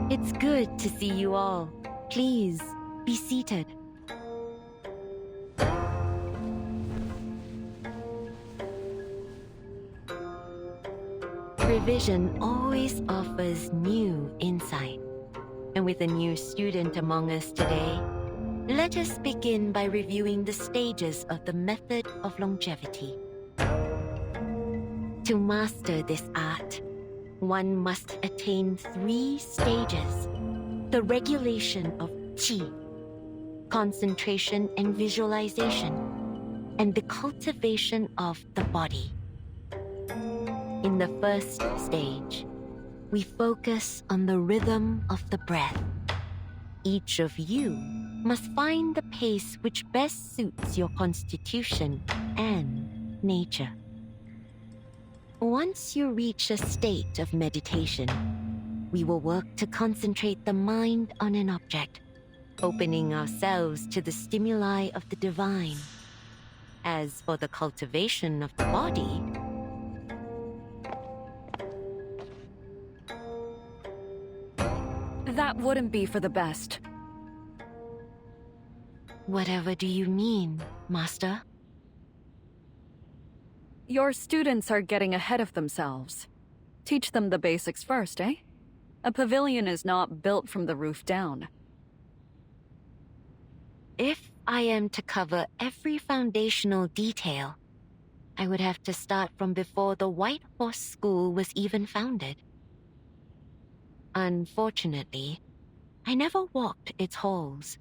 It's good to see you all. Please, be seated. Revision always offers new insight. And with a new student among us today, let us begin by reviewing the stages of the method of longevity. To master this art, one must attain 3 stages: the regulation of qi, concentration and visualization, and the cultivation of the body. In the first stage, we focus on the rhythm of the breath. Each of you must find the pace which best suits your constitution and nature. Once you reach a state of meditation, we will work to concentrate the mind on an object, opening ourselves to the stimuli of the divine. As for the cultivation of the body, that wouldn't be for the best. Whatever do you mean, Master? Your students are getting ahead of themselves. Teach them the basics first, eh? A pavilion is not built from the roof down. If I am to cover every foundational detail, I would have to start from before the White Horse School was even founded. Unfortunately, I never walked its halls.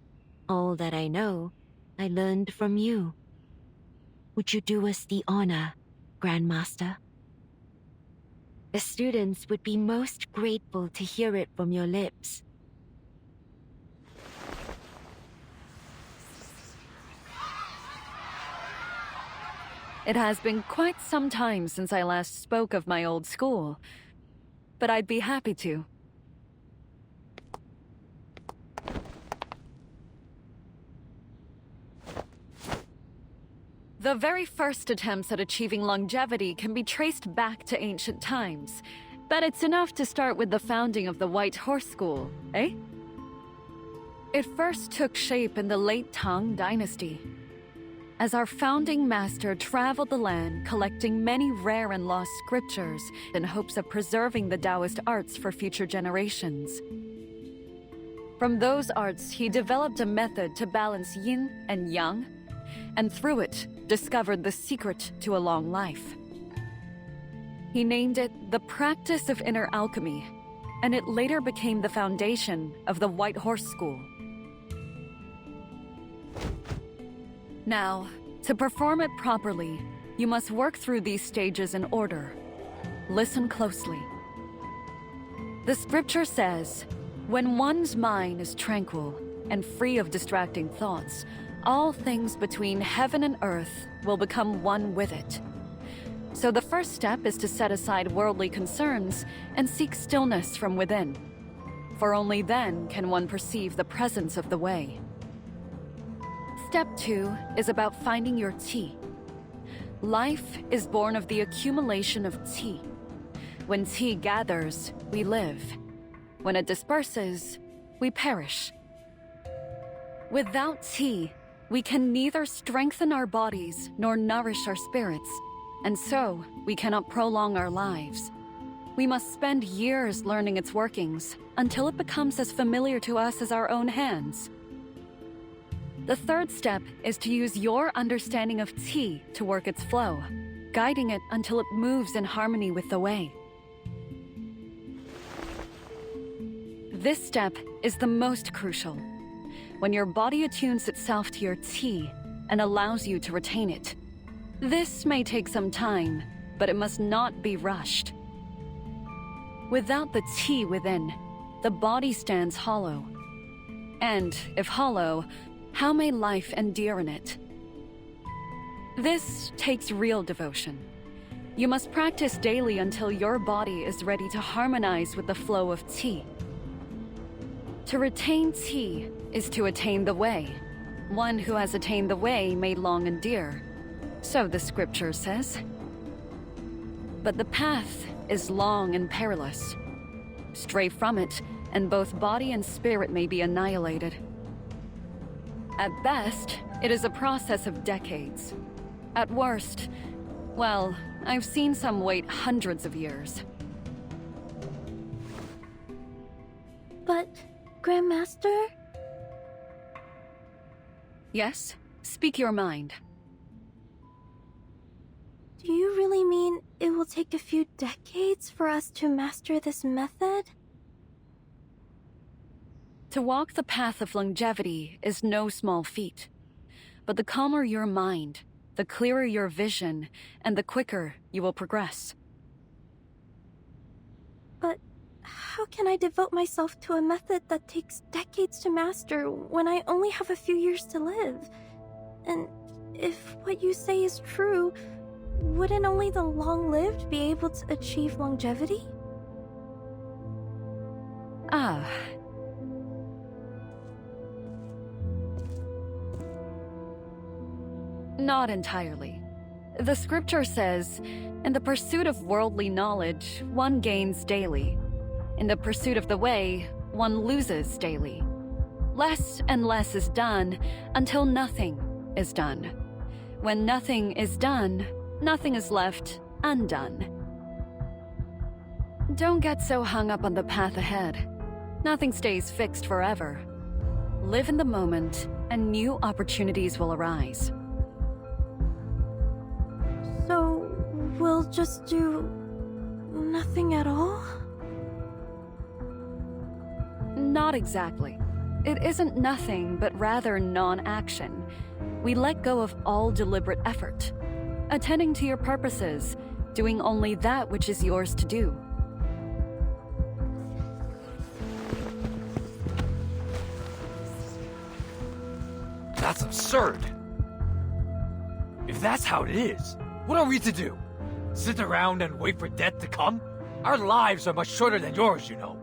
All that I know, I learned from you. Would you do us the honor, Grandmaster? The students would be most grateful to hear it from your lips. It has been quite some time since I last spoke of my old school, but I'd be happy to. The very first attempts at achieving longevity can be traced back to ancient times, but it's enough to start with the founding of the White Horse School, eh? It first took shape in the late Tang Dynasty, as our founding master traveled the land collecting many rare and lost scriptures in hopes of preserving the Taoist arts for future generations. From those arts, he developed a method to balance yin and yang, and through it, discovered the secret to a long life. He named it the practice of inner alchemy, and it later became the foundation of the White Horse School. Now, to perform it properly, you must work through these stages in order. Listen closely. The scripture says, "When one's mind is tranquil and free of distracting thoughts, all things between heaven and earth will become one with it." So the first step is to set aside worldly concerns and seek stillness from within. for only then can one perceive the presence of the way. Step 2 is about finding your tea. Life is born of the accumulation of tea. When tea gathers, we live. When it disperses, we perish. Without tea, we can neither strengthen our bodies nor nourish our spirits, and so we cannot prolong our lives. We must spend years learning its workings until it becomes as familiar to us as our own hands. The third step is to use your understanding of tea to work its flow, guiding it until it moves in harmony with the way. This step is the most crucial. When your body attunes itself to your tea and allows you to retain it. This may take some time, but it must not be rushed. Without the tea within, the body stands hollow. And if hollow, how may life endure in it? This takes real devotion. You must practice daily until your body is ready to harmonize with the flow of tea. To retain tea is to attain the way. One who has attained the way may long endure. So the scripture says. But the path is long and perilous. Stray from it, and both body and spirit may be annihilated. At best, it is a process of decades. At worst, well, I've seen some wait hundreds of years. But, Grandmaster? Yes? Speak your mind. Do you really mean it will take a few decades for us to master this method? To walk the path of longevity is no small feat. But the calmer your mind, the clearer your vision, and the quicker you will progress. But how can I devote myself to a method that takes decades to master when I only have a few years to live? And if what you say is true, wouldn't only the long-lived be able to achieve longevity? Ah. Not entirely. The scripture says, in the pursuit of worldly knowledge, one gains daily. In the pursuit of the way, one loses daily. Less and less is done until nothing is done. When nothing is done, nothing is left undone. Don't get so hung up on the path ahead. Nothing stays fixed forever. Live in the moment, and new opportunities will arise. So, we'll just do nothing at all? Not exactly. It isn't nothing, but rather non-action. We let go of all deliberate effort. Attending to your purposes, doing only that which is yours to do. That's absurd. If that's how it is, what are we to do? Sit around and wait for death to come? Our lives are much shorter than yours, you know.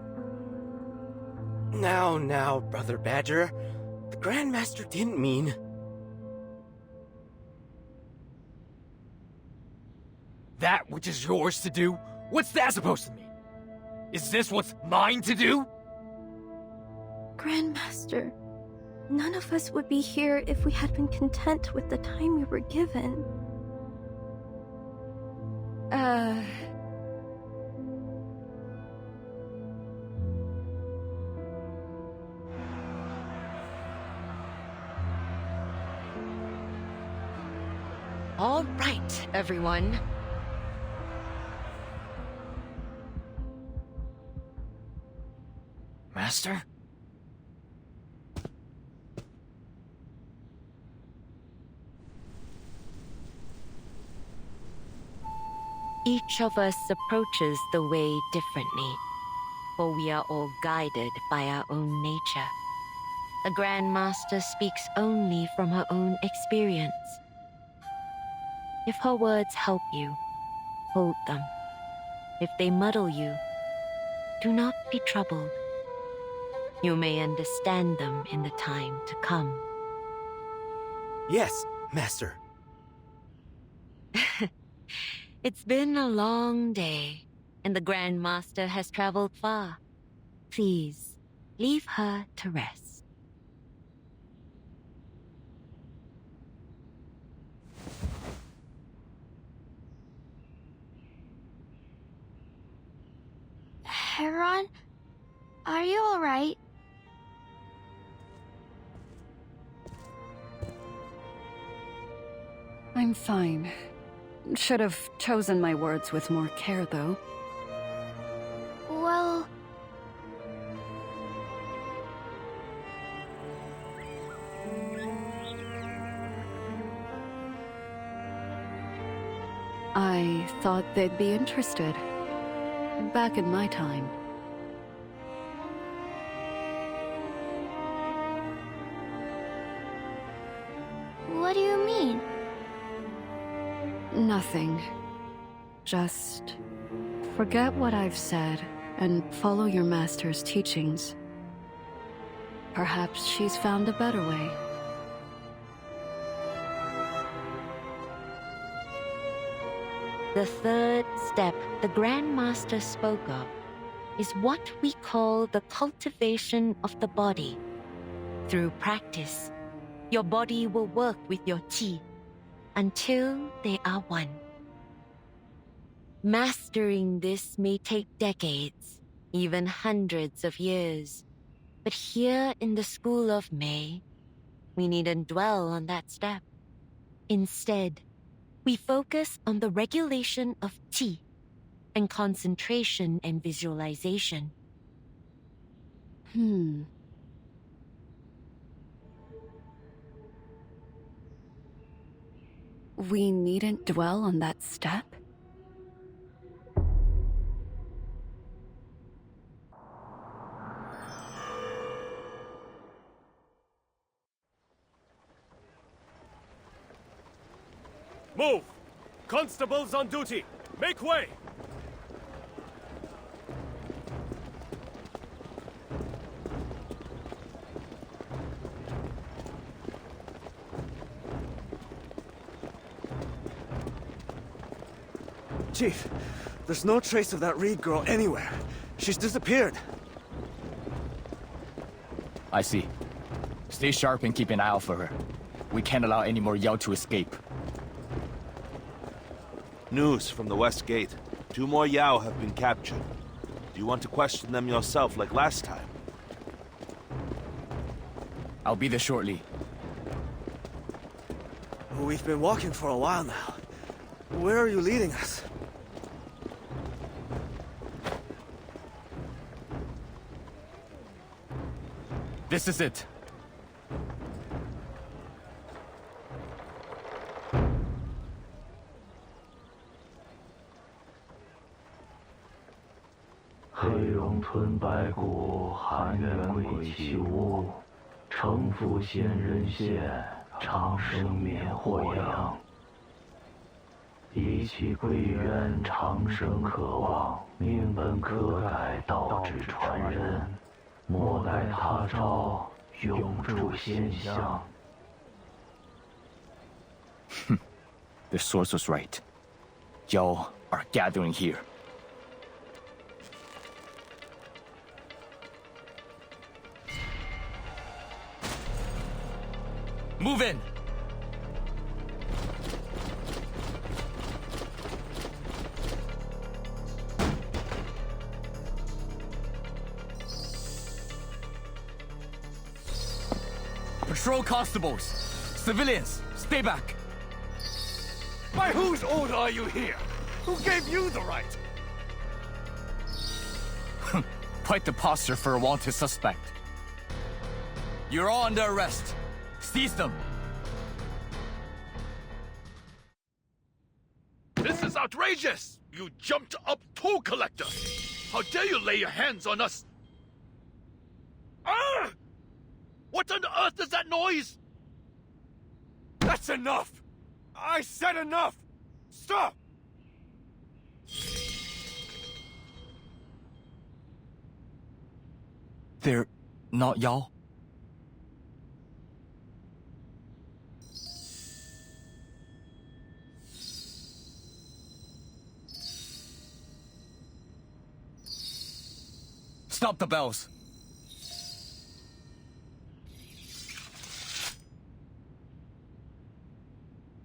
Now, Brother Badger. The Grandmaster didn't mean... That which is yours to do? What's that supposed to mean? Is this what's mine to do? Grandmaster, none of us would be here if we had been content with the time we were given. All right, everyone. Master? Each of us approaches the way differently, for we are all guided by our own nature. The Grandmaster speaks only from her own experience. If her words help you, hold them. If they muddle you, do not be troubled. You may understand them in the time to come. Yes, Master. It's been a long day, and the Grand Master has traveled far. Please, leave her to rest. Heron, are you alright? I'm fine. Should have chosen my words with more care, though. Well... I thought they'd be interested. Back in my time. What do you mean? Nothing. Just forget what I've said and follow your master's teachings. Perhaps she's found a better way. The third step the Grand Master spoke of is what we call the cultivation of the body. Through practice, your body will work with your qi until they are one. Mastering this may take decades, even hundreds of years. But here in the School of Mei, we needn't dwell on that step. Instead, we focus on the regulation of qi and concentration and visualization. We needn't dwell on that step? Move! Constables on duty! Make way! Chief, there's no trace of that Reed girl anywhere. She's disappeared. I see. Stay sharp and keep an eye out for her. We can't allow any more Yao to escape. News from the West Gate. 2 more Yao have been captured. Do you want to question them yourself like last time? I'll be there shortly. We've been walking for a while now. Where are you leading us? This is it. The source was right. Yao are gathering here. Move in! Patrol constables! Civilians, stay back! By whose order are you here? Who gave you the right? Quite the posture for a wanted suspect. You're all under arrest. Seize them! This is outrageous! You jumped up toll collector! How dare you lay your hands on us? Ah! What on earth is that noise? That's enough! I said enough! Stop! They're not Yao? Stop the bells!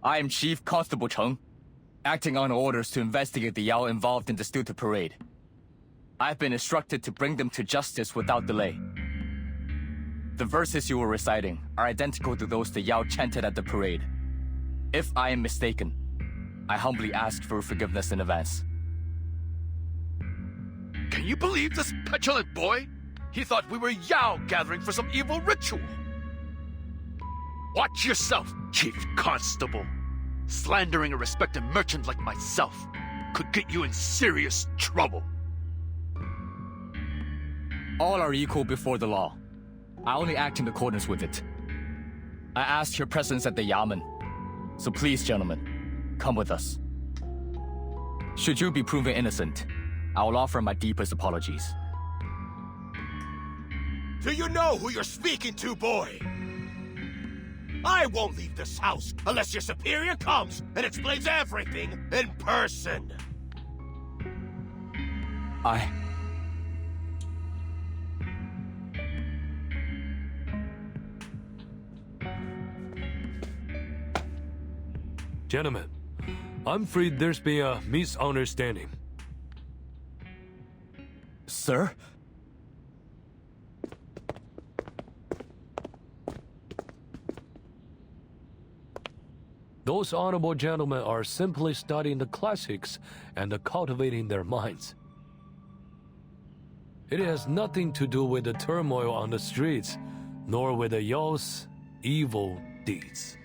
I am Chief Constable Cheng, acting on orders to investigate the Yao involved in the Stupid Parade. I've been instructed to bring them to justice without delay. The verses you were reciting are identical to those the Yao chanted at the parade. If I am mistaken, I humbly ask for forgiveness in advance. Can you believe this petulant boy? He thought we were Yao gathering for some evil ritual. Watch yourself, Chief Constable. Slandering a respected merchant like myself could get you in serious trouble. All are equal before the law. I only act in accordance with it. I ask your presence at the Yamen. So please, gentlemen, come with us. Should you be proven innocent, I will offer my deepest apologies. Do you know who you're speaking to, boy? I won't leave this house unless your superior comes and explains everything in person. Gentlemen, I'm afraid there's been a misunderstanding. Sir? Those honorable gentlemen are simply studying the classics and cultivating their minds. It has nothing to do with the turmoil on the streets, nor with the Yao's evil deeds.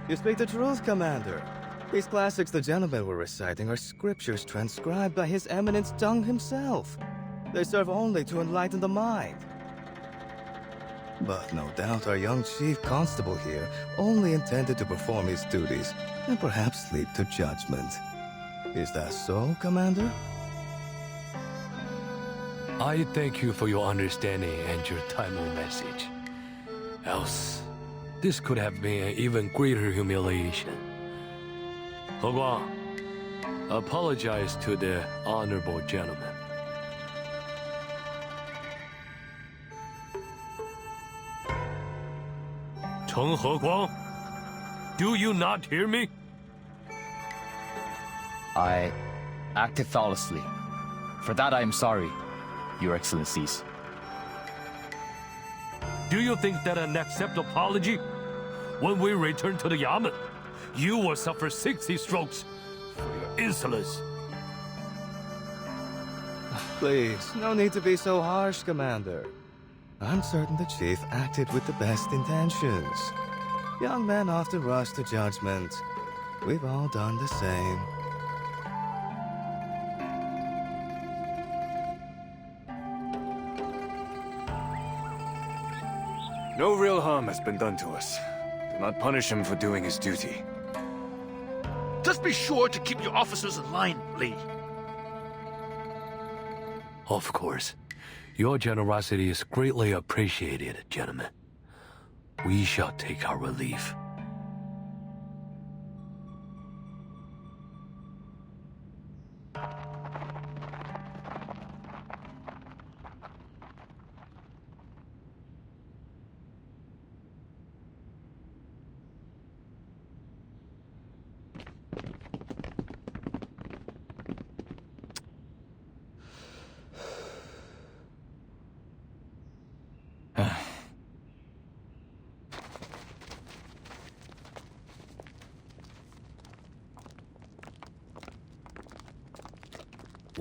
You speak the truth, Commander. These classics the gentlemen were reciting are scriptures transcribed by His Eminence Zheng himself. They serve only to enlighten the mind. But no doubt our young Chief Constable here only intended to perform his duties and perhaps lead to judgment. Is that so, Commander? I thank you for your understanding and your timely message. Else, this could have been an even greater humiliation. He Guang, apologize to the honorable gentleman. Cheng He Guang, do you not hear me? I acted thoughtlessly. For that I am sorry, Your Excellencies. Do you think that an acceptable apology? When we return to the Yamen, you will suffer 60 strokes for your insolence. Please, no need to be so harsh, Commander. I'm certain the Chief acted with the best intentions. Young men often rush to judgment. We've all done the same. No real harm has been done to us. Do not punish him for doing his duty. Just be sure to keep your officers in line, Li. Of course. Your generosity is greatly appreciated, gentlemen. We shall take our relief.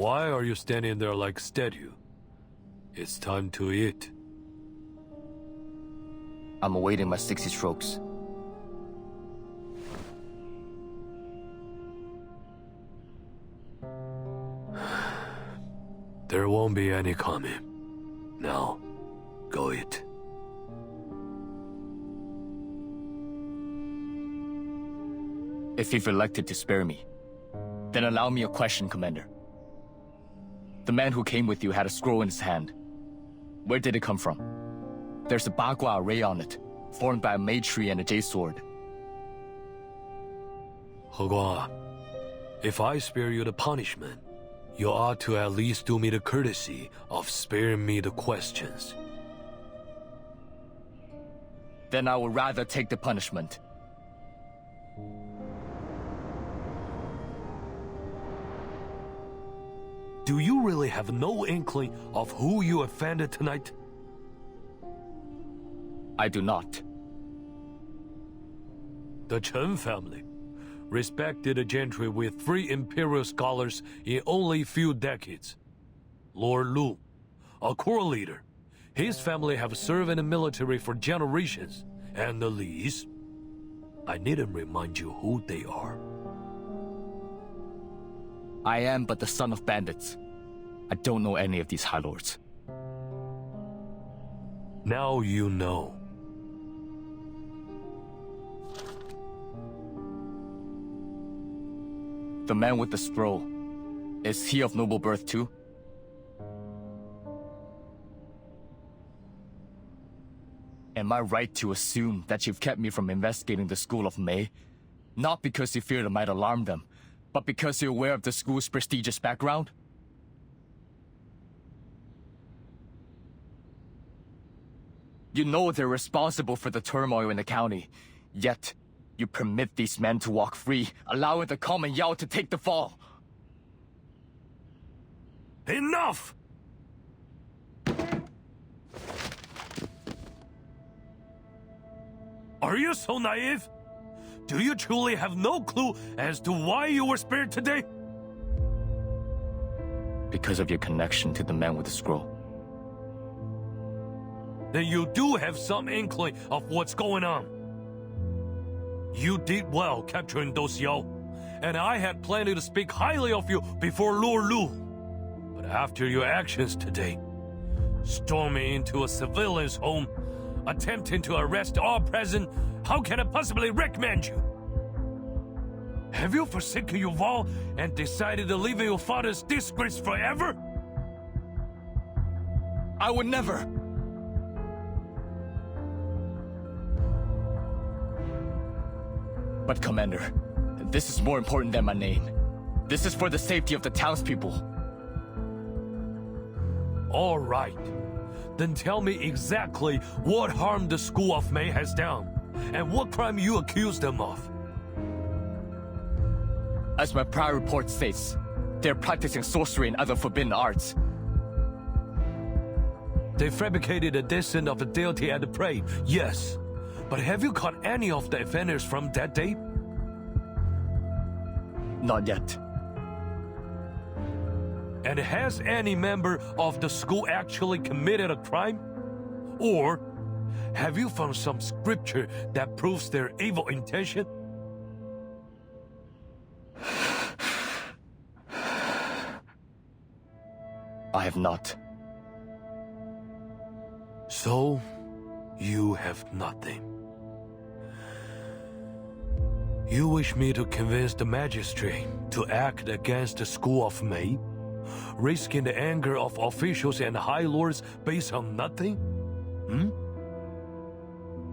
Why are you standing there like a statue? It's time to eat. I'm awaiting my 60 strokes. There won't be any coming. Now, go eat. If you've elected to spare me, then allow me a question, Commander. The man who came with you had a scroll in his hand. Where did it come from? There's a Bagua array on it, formed by a Mei tree and a Jade sword. He Guang, if I spare you the punishment, you ought to at least do me the courtesy of sparing me the questions. Then I would rather take the punishment. Do you really have no inkling of who you offended tonight? I do not. The Chen family, respected gentry with 3 imperial scholars in only few decades. Lord Lu, a court leader. His family have served in the military for generations. And the Lees, I needn't remind you who they are. I am but the son of bandits. I don't know any of these High Lords. Now you know. The man with the scroll, is he of noble birth too? Am I right to assume that you've kept me from investigating the school of Mei? Not because you feared it might alarm them, but because you're aware of the school's prestigious background? You know they're responsible for the turmoil in the county, yet you permit these men to walk free, allowing the common Yao to take the fall. Enough! Are you so naive? Do you truly have no clue as to why you were spared today? Because of your connection to the man with the scroll. Then you do have some inkling of what's going on. You did well capturing those Yao, and I had plenty to speak highly of you before Lord Lu. But after your actions today, storming into a civilian's home, attempting to arrest all present, how can I possibly recommend you? Have you forsaken your vow and decided to live in your father's disgrace forever? I would never! But Commander, this is more important than my name. This is for the safety of the townspeople. All right. Then tell me exactly what harm the School of Mei has done, and what crime you accuse them of. As my prior report states, they're practicing sorcery and other forbidden arts. They fabricated a descent of the deity at the prey, yes. But have you caught any of the offenders from that date? Not yet. And has any member of the school actually committed a crime? Or have you found some scripture that proves their evil intention? I have not. So, you have nothing. You wish me to convince the magistrate to act against the School of Mei? Risking the anger of officials and high lords based on nothing?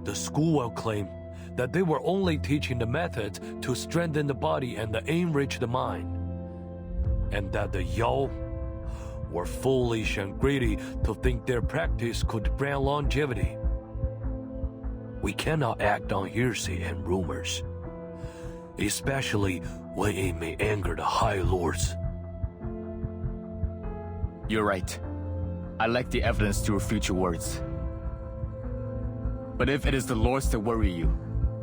The school will claim that they were only teaching the method to strengthen the body and enrich the mind, and that the Yao were foolish and greedy to think their practice could grant longevity. We cannot act on hearsay and rumors, especially when it may anger the high lords. You're right. I lack the evidence to refute your words. But if it is the lords that worry you,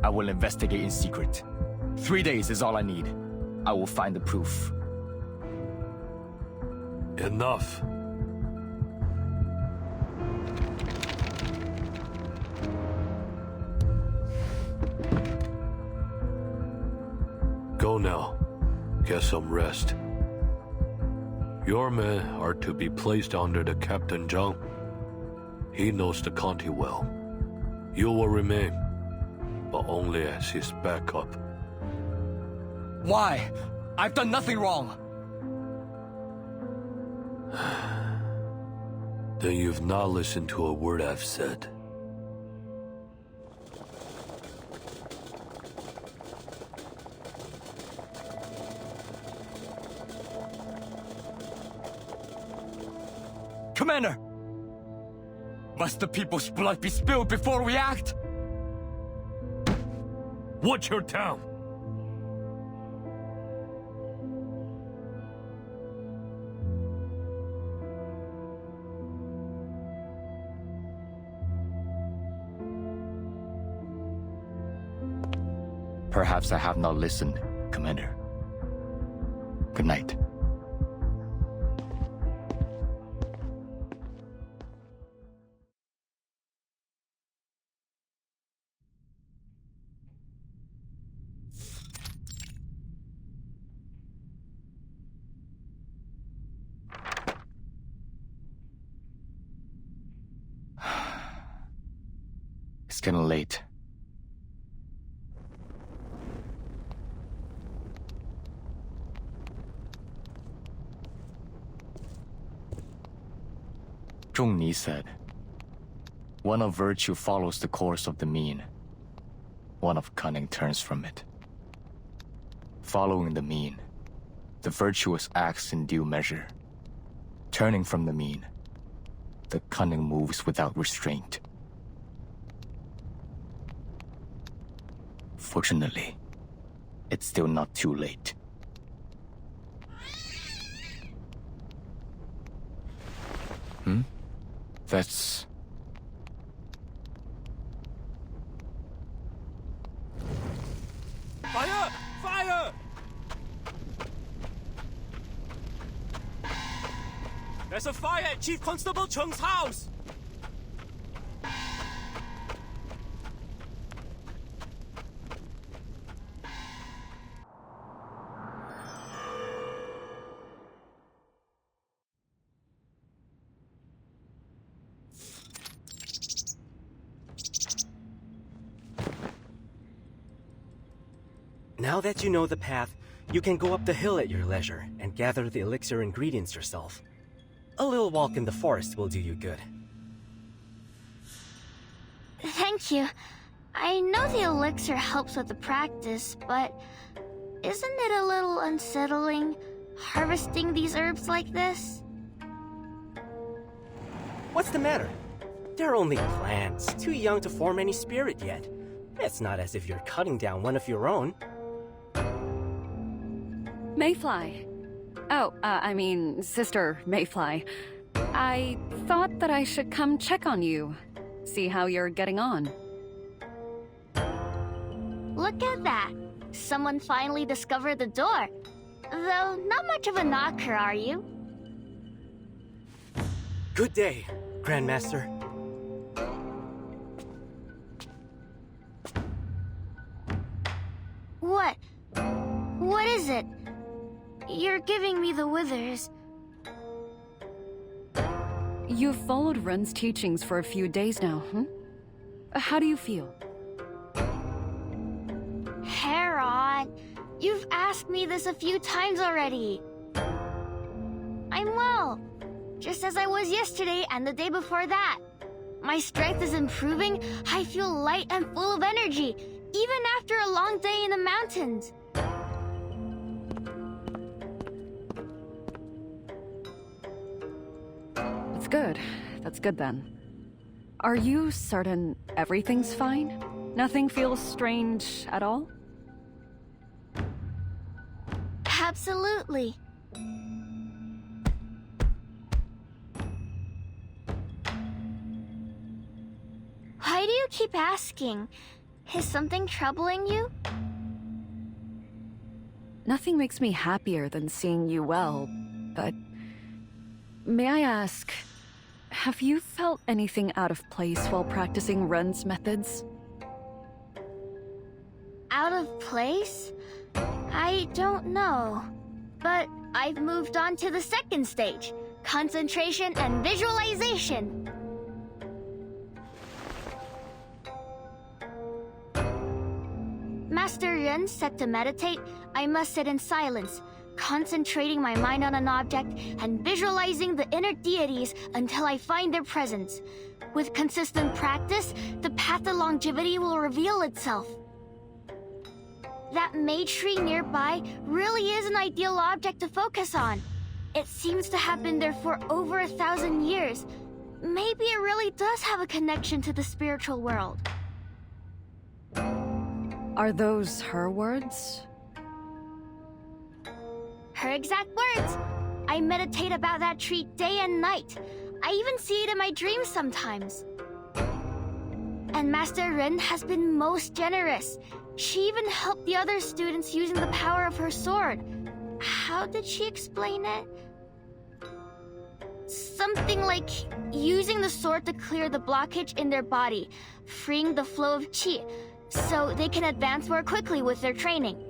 I will investigate in secret. 3 days is all I need. I will find the proof. Enough. Go now. Get some rest. Your men are to be placed under the Captain Zhang. He knows the county well. You will remain, but only as his backup. Why? I've done nothing wrong. Then you've not listened to a word I've said. Commander! Must the people's blood be spilled before we act? Watch your town! Perhaps I have not listened, Commander. Good night. It's getting late. Zhongni said, "One of virtue follows the course of the mean. One of cunning turns from it." Following the mean, the virtuous acts in due measure. Turning from the mean, the cunning moves without restraint. Fortunately, it's still not too late. That's... Fire! Fire! There's a fire at Chief Constable Chung's house! Now that you know the path, you can go up the hill at your leisure and gather the elixir ingredients yourself. A little walk in the forest will do you good. Thank you. I know the elixir helps with the practice, but isn't it a little unsettling harvesting these herbs like this? What's the matter? They're only plants, too young to form any spirit yet. It's not as if you're cutting down one of your own. Mayfly. Oh, I mean, Sister Mayfly. I thought that I should come check on you. See how you're getting on. Look at that. Someone finally discovered the door. Though not much of a knocker, are you? Good day, Grandmaster. What? What is it? You're giving me the withers. You've followed Ren's teachings for a few days now, How do you feel? Heron, you've asked me this a few times already. I'm well, just as I was yesterday and the day before that. My strength is improving, I feel light and full of energy, even after a long day in the mountains. That's good. That's good then. Are you certain everything's fine? Nothing feels strange at all? Absolutely. Why do you keep asking? Is something troubling you? Nothing makes me happier than seeing you well, but... May I ask, have you felt anything out of place while practicing Ren's methods? Out of place? I don't know. But I've moved on to the second stage, concentration and visualization. Master Ren said to meditate, I must sit in silence. concentrating my mind on an object and visualizing the inner deities until I find their presence. With consistent practice, the path to longevity will reveal itself. That May tree nearby really is an ideal object to focus on. It seems to have been there for over 1,000 years. Maybe it really does have a connection to the spiritual world. Are those her words? Her exact words. I meditate about that tree day and night. I even see it in my dreams sometimes. And Master Ren has been most generous. She even helped the other students using the power of her sword. How did she explain it? Something like using the sword to clear the blockage in their body, freeing the flow of qi, so they can advance more quickly with their training.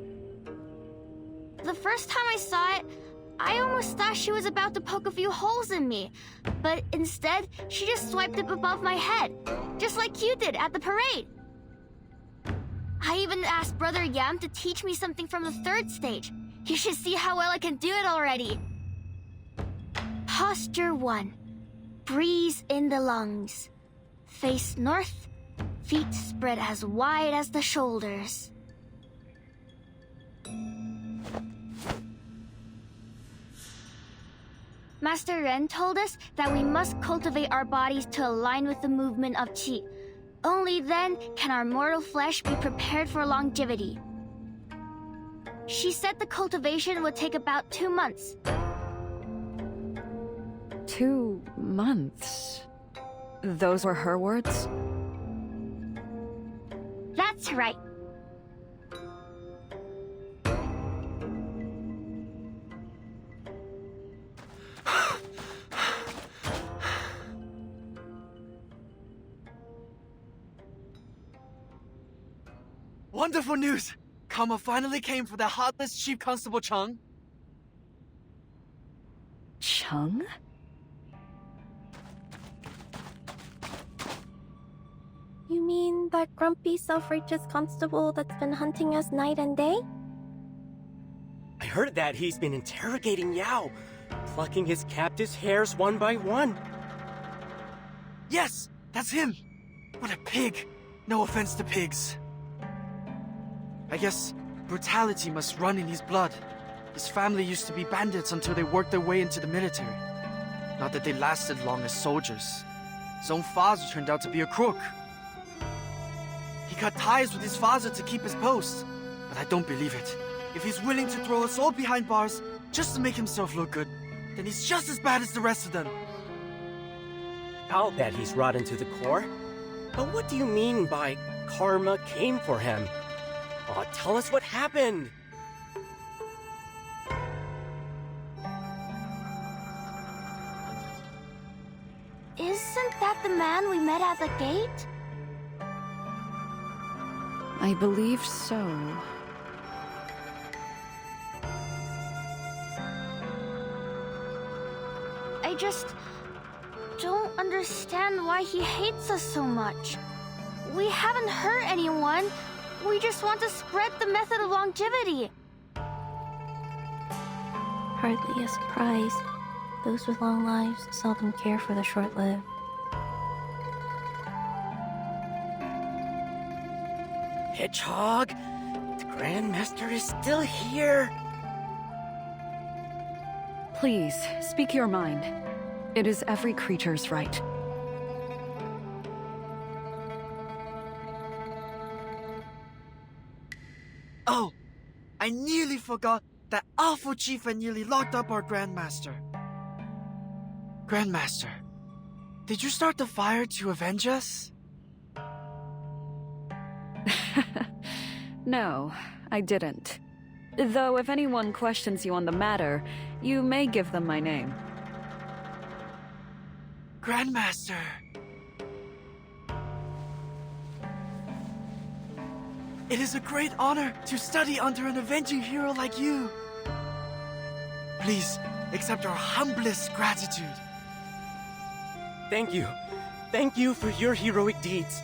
The first time I saw it, I almost thought she was about to poke a few holes in me, but instead, she just swiped it above my head, just like you did at the parade. I even asked Brother Yam to teach me something from the 3rd stage. You should see how well I can do it already. Posture 1. Breeze in the lungs. Face north, feet spread as wide as the shoulders. Master Ren told us that we must cultivate our bodies to align with the movement of qi. Only then can our mortal flesh be prepared for longevity. She said the cultivation would take about 2 months. 2 months? Those were her words? That's right. Wonderful news! Karma finally came for the heartless Chief Constable Chung. Chung? You mean that grumpy, self-righteous constable that's been hunting us night and day? I heard that he's been interrogating Yao, plucking his captive's hairs one by one. Yes, that's him! What a pig! No offense to pigs. I guess brutality must run in his blood. His family used to be bandits until they worked their way into the military. Not that they lasted long as soldiers. His own father turned out to be a crook. He cut ties with his father to keep his post, but I don't believe it. If he's willing to throw us all behind bars just to make himself look good, then he's just as bad as the rest of them. I'll bet he's rotten to the core. But what do you mean by karma came for him? Oh, tell us what happened. Isn't that the man we met at the gate? I believe so. I just don't understand why he hates us so much. We haven't hurt anyone. We just want to spread the method of longevity. Hardly a surprise. Those with long lives seldom care for the short-lived. Hedgehog, the Grandmaster is still here. Please, speak your mind. It is every creature's right. Oh, I nearly forgot that awful chief had nearly locked up our Grandmaster. Grandmaster, did you start the fire to avenge us? No, I didn't. Though if anyone questions you on the matter, you may give them my name. Grandmaster. It is a great honor to study under an avenging hero like you. Please, accept our humblest gratitude. Thank you. Thank you for your heroic deeds.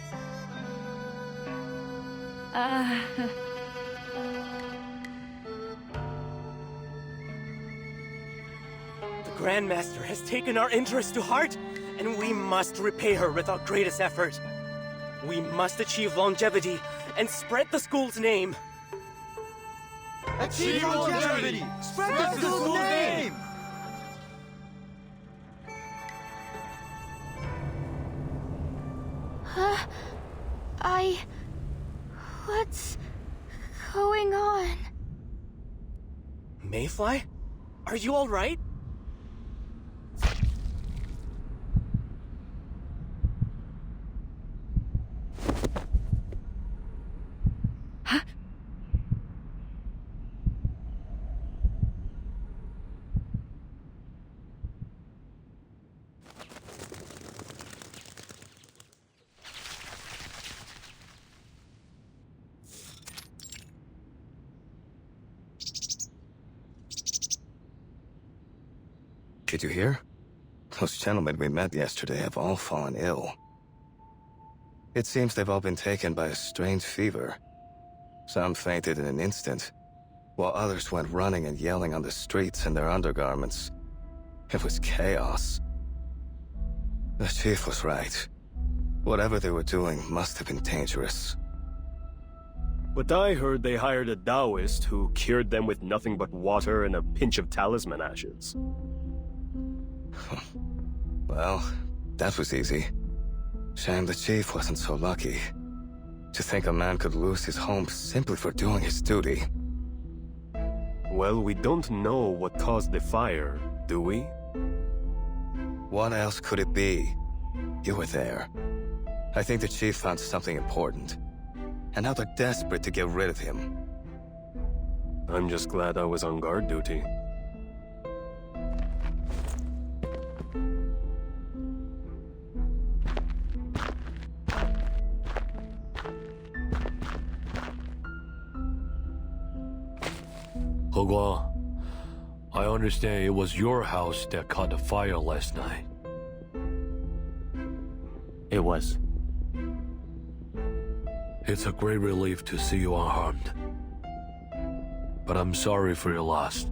Grandmaster has taken our interest to heart, and we must repay her with our greatest effort. We must achieve longevity and spread the school's name. Achieve longevity! Spread the school's name! What's going on? Mayfly? Are you alright? Did you hear? Those gentlemen we met yesterday have all fallen ill. It seems they've all been taken by a strange fever. Some fainted in an instant, while others went running and yelling on the streets in their undergarments. It was chaos. The chief was right. Whatever they were doing must have been dangerous. But I heard they hired a Taoist who cured them with nothing but water and a pinch of talisman ashes. Well, that was easy. Shame the chief wasn't so lucky. To think a man could lose his home simply for doing his duty. Well, we don't know what caused the fire, do we? What else could it be? You were there. I think the chief found something important. And now they're desperate to get rid of him. I'm just glad I was on guard duty. He Guang, I understand it was your house that caught the fire last night. It was. It's a great relief to see you unharmed. But I'm sorry for your loss.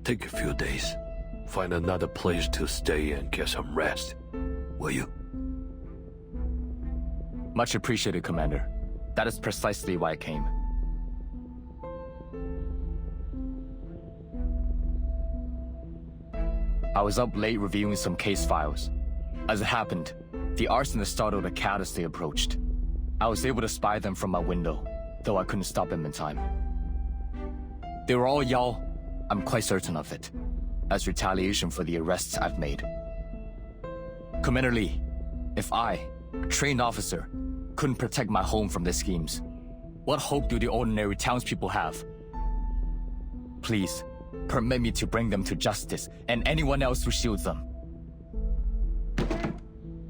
Take a few days. Find another place to stay and get some rest. Will you? Much appreciated, Commander. That is precisely why I came. I was up late reviewing some case files. As it happened, the arsonist startled a cat as they approached. I was able to spy them from my window, though I couldn't stop them in time. They were all Yao, I'm quite certain of it, as retaliation for the arrests I've made. Commander Lee, if I, a trained officer, couldn't protect my home from their schemes, what hope do the ordinary townspeople have? Please, permit me to bring them to justice, and anyone else who shields them.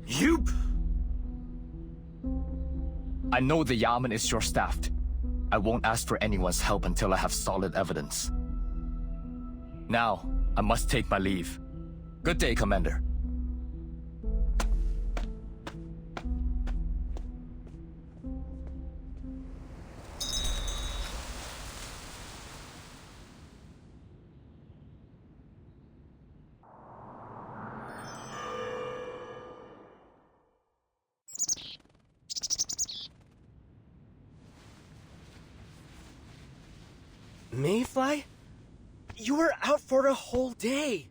You... I know the Yamen is short-staffed. I won't ask for anyone's help until I have solid evidence. Now, I must take my leave. Good day, Commander. Mayfly? You were out for a whole day.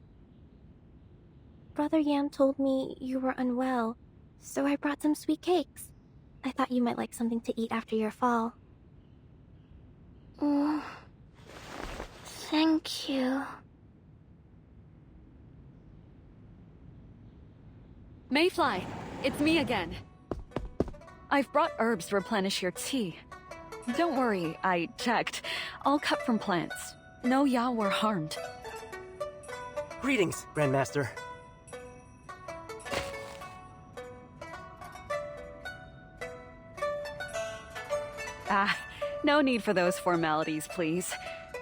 Brother Yam told me you were unwell, so I brought some sweet cakes. I thought you might like something to eat after your fall. Oh, thank you. Mayfly, it's me again. I've brought herbs to replenish your tea. Don't worry, I checked. All cut from plants. No Yao were harmed. Greetings, Grandmaster. No need for those formalities, please.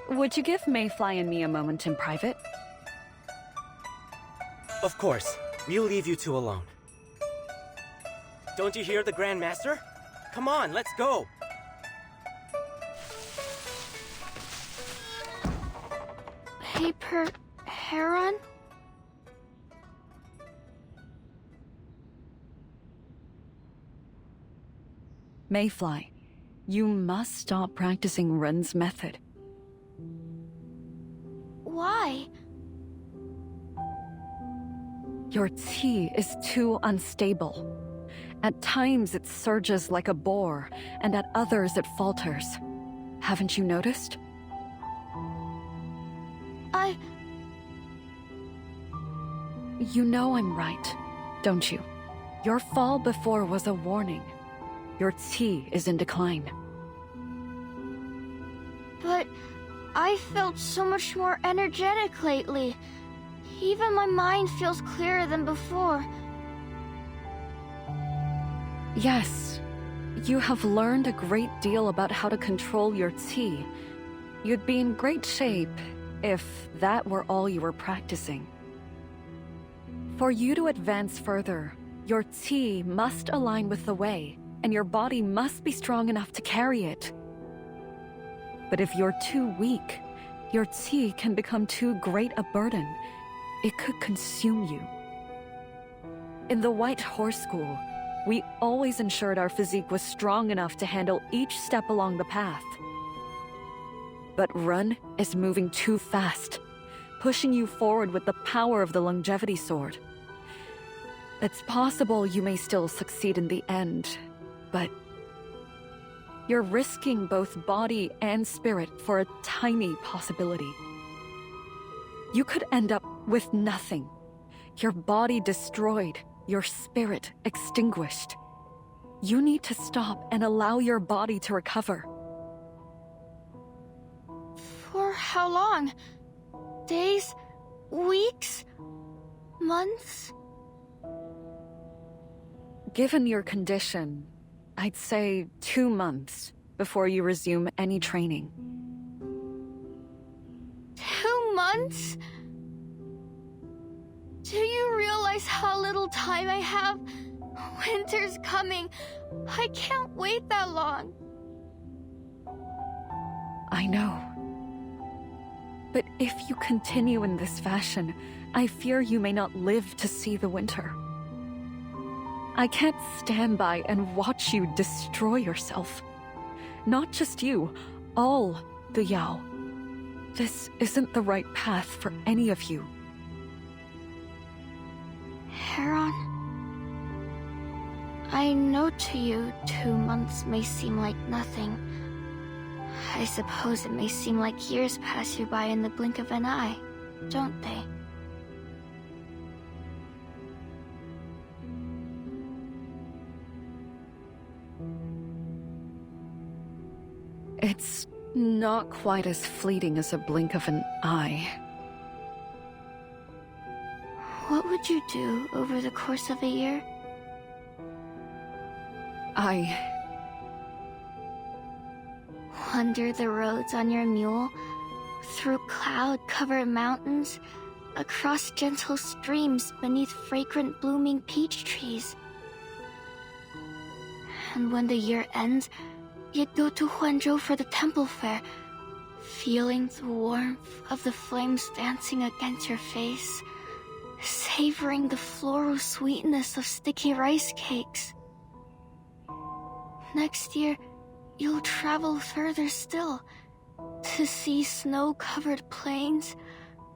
Would you give Mayfly and me a moment in private? Of course. We'll leave you two alone. Don't you hear the Grandmaster? Come on, let's go! Heron? Mayfly, you must stop practicing Ren's method. Why? Your tea is too unstable. At times it surges like a boar, and at others it falters. Haven't you noticed? You know I'm right, don't you? Your fall before was a warning. Your tea is in decline. But I felt so much more energetic lately. Even my mind feels clearer than before. Yes, you have learned a great deal about how to control your tea. You'd be in great shape if that were all you were practicing. For you to advance further, your tea must align with the way, and your body must be strong enough to carry it. But if you're too weak, your tea can become too great a burden. It could consume you. In the White Horse School, we always ensured our physique was strong enough to handle each step along the path. But Ren is moving too fast, pushing you forward with the power of the longevity sword. It's possible you may still succeed in the end, but you're risking both body and spirit for a tiny possibility. You could end up with nothing. Your body destroyed, your spirit extinguished. You need to stop and allow your body to recover. For how long? Days? Weeks? Months? Given your condition, I'd say 2 months before you resume any training. 2 months? Do you realize how little time I have? Winter's coming. I can't wait that long. I know. But if you continue in this fashion, I fear you may not live to see the winter. I can't stand by and watch you destroy yourself. Not just you, all the Yao. This isn't the right path for any of you. Heron, I know to you 2 months may seem like nothing. I suppose it may seem like years pass you by in the blink of an eye, don't they? It's not quite as fleeting as a blink of an eye. What would you do over the course of a year? Wander the roads on your mule, through cloud-covered mountains, across gentle streams beneath fragrant blooming peach trees. And when the year ends, you'd go to Huanzhou for the temple fair, feeling the warmth of the flames dancing against your face, savoring the floral sweetness of sticky rice cakes. Next year, you'll travel further still, to see snow-covered plains,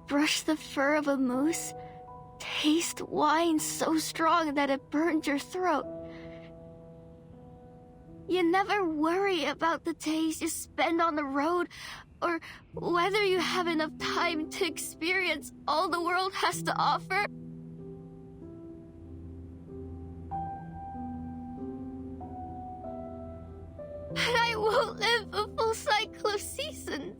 brush the fur of a moose, taste wine so strong that it burns your throat. You never worry about the days you spend on the road, or whether you have enough time to experience all the world has to offer. But I won't live a full cycle of seasons.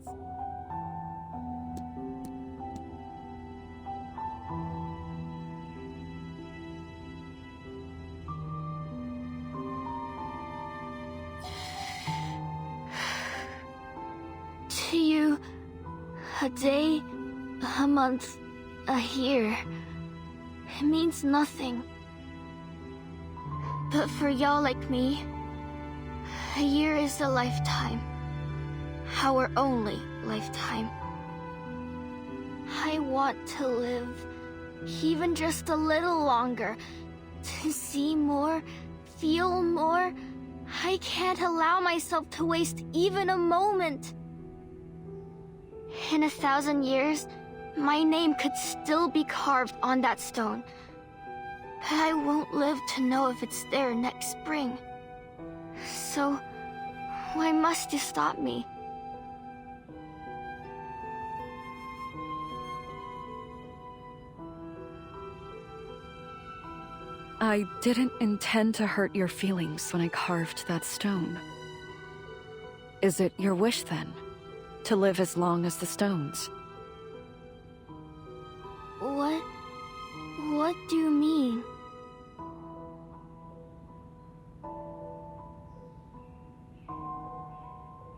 To you, a day, a month, a year, it means nothing. But for y'all like me, a year is a lifetime. Our only lifetime. I want to live, even just a little longer, to see more, feel more. I can't allow myself to waste even a moment. In 1,000 years, my name could still be carved on that stone. But I won't live to know if it's there next spring. So, why must you stop me? I didn't intend to hurt your feelings when I carved that stone. Is it your wish, then, to live as long as the stones? What do you mean?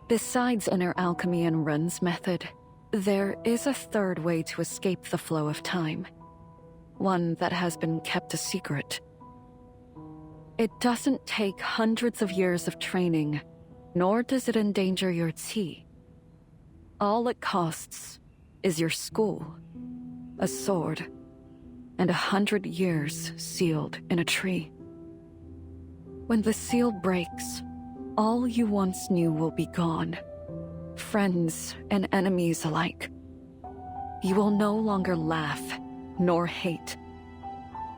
Besides inner alchemy and Run's method, there is a third way to escape the flow of time. One that has been kept a secret. It doesn't take hundreds of years of training, nor does it endanger your qi. All it costs is your school, a sword, and 100 years sealed in a tree. When the seal breaks, all you once knew will be gone, friends and enemies alike. You will no longer laugh, nor hate,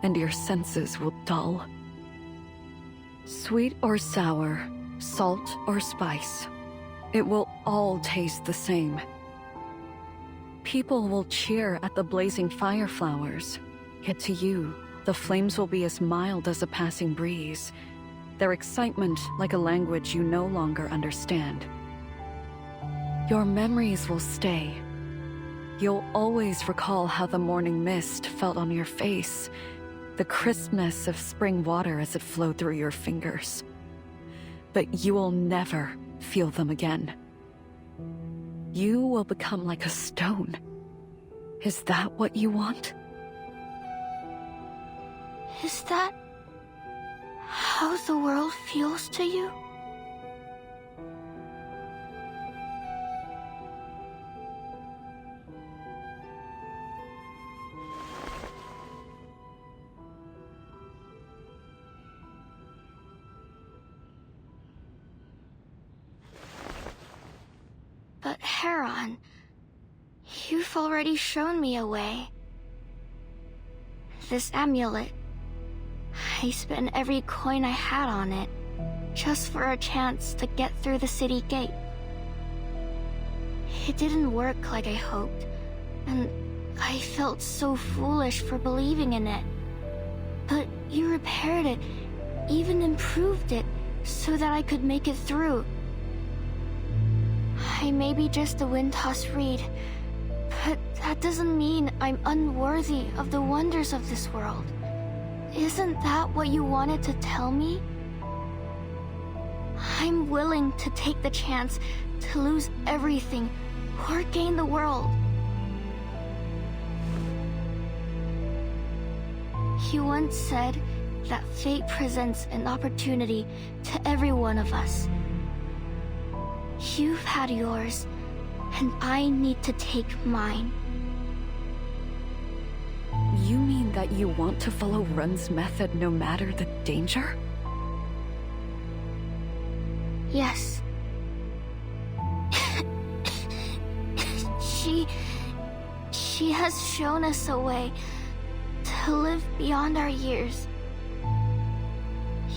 and your senses will dull. Sweet or sour, salt or spice, it will all taste the same. People will cheer at the blazing fire flowers, yet to you, the flames will be as mild as a passing breeze, their excitement like a language you no longer understand. Your memories will stay. You'll always recall how the morning mist felt on your face, the crispness of spring water as it flowed through your fingers. But you will never feel them again. You will become like a stone. Is that what you want? Is that how the world feels to you? But Heron, you've already shown me a way. This amulet. I spent every coin I had on it, just for a chance to get through the city gate. It didn't work like I hoped, and I felt so foolish for believing in it. But you repaired it, even improved it, so that I could make it through. I may be just a wind-tossed reed, but that doesn't mean I'm unworthy of the wonders of this world. Isn't that what you wanted to tell me? I'm willing to take the chance to lose everything or gain the world. You once said that fate presents an opportunity to every one of us. You've had yours, and I need to take mine. You mean that you want to follow Run's method no matter the danger? Yes. She has shown us a way to live beyond our years.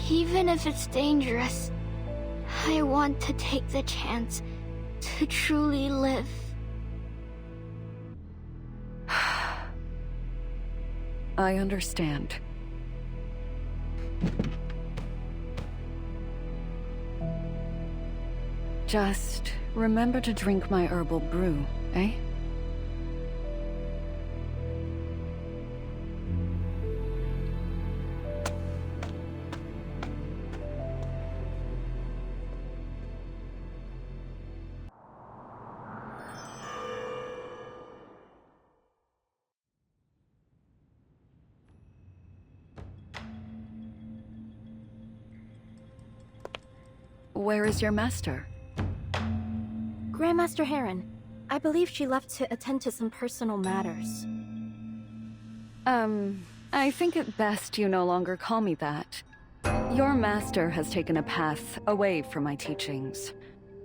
Even if it's dangerous, I want to take the chance to truly live. I understand. Just remember to drink my herbal brew, eh? Where is your master? Grandmaster Heron, I believe she left to attend to some personal matters. I think it best you no longer call me that. Your master has taken a path away from my teachings.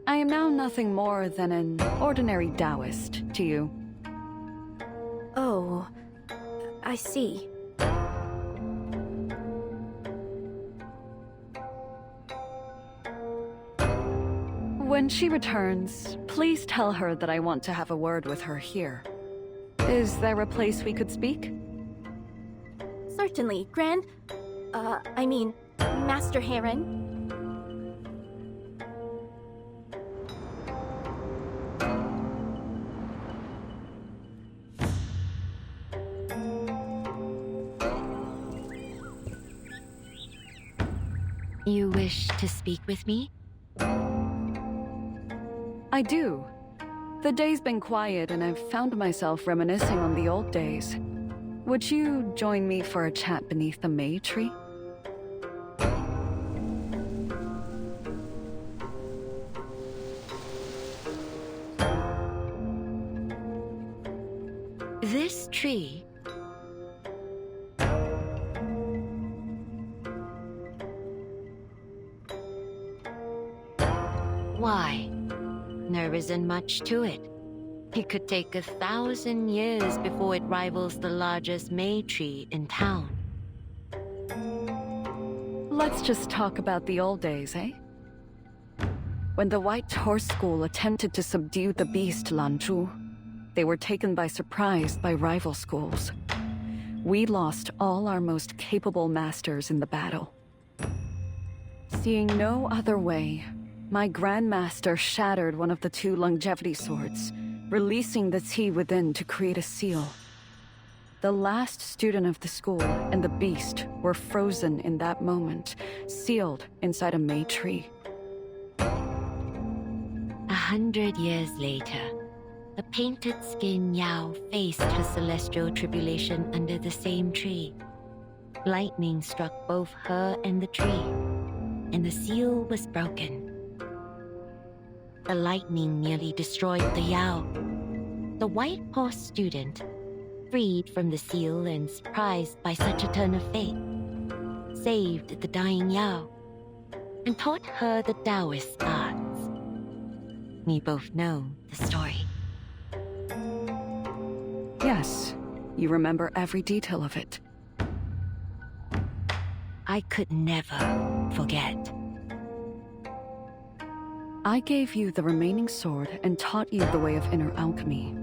I am now nothing more than an ordinary Taoist to you. Oh, I see. When she returns, please tell her that I want to have a word with her here. Is there a place we could speak? Certainly, Master Heron. You wish to speak with me? I do. The day's been quiet and I've found myself reminiscing on the old days. Would you join me for a chat beneath the May tree? This tree... Why? There isn't much to it. It could take 1,000 years before it rivals the largest May tree in town. Let's just talk about the old days, eh? When the White Horse School attempted to subdue the beast Lanzhu, they were taken by surprise by rival schools. We lost all our most capable masters in the battle. Seeing no other way, my Grandmaster shattered one of the 2 longevity swords, releasing the Qi within to create a seal. The last student of the school and the beast were frozen in that moment, sealed inside a May tree. 100 years later, the painted-skin Yao faced her celestial tribulation under the same tree. Lightning struck both her and the tree, and the seal was broken. The lightning nearly destroyed the Yao. The White Horse student, freed from the seal and surprised by such a turn of fate, saved the dying Yao and taught her the Taoist arts. We both know the story. Yes, you remember every detail of it. I could never forget. I gave you the remaining sword and taught you the way of inner alchemy.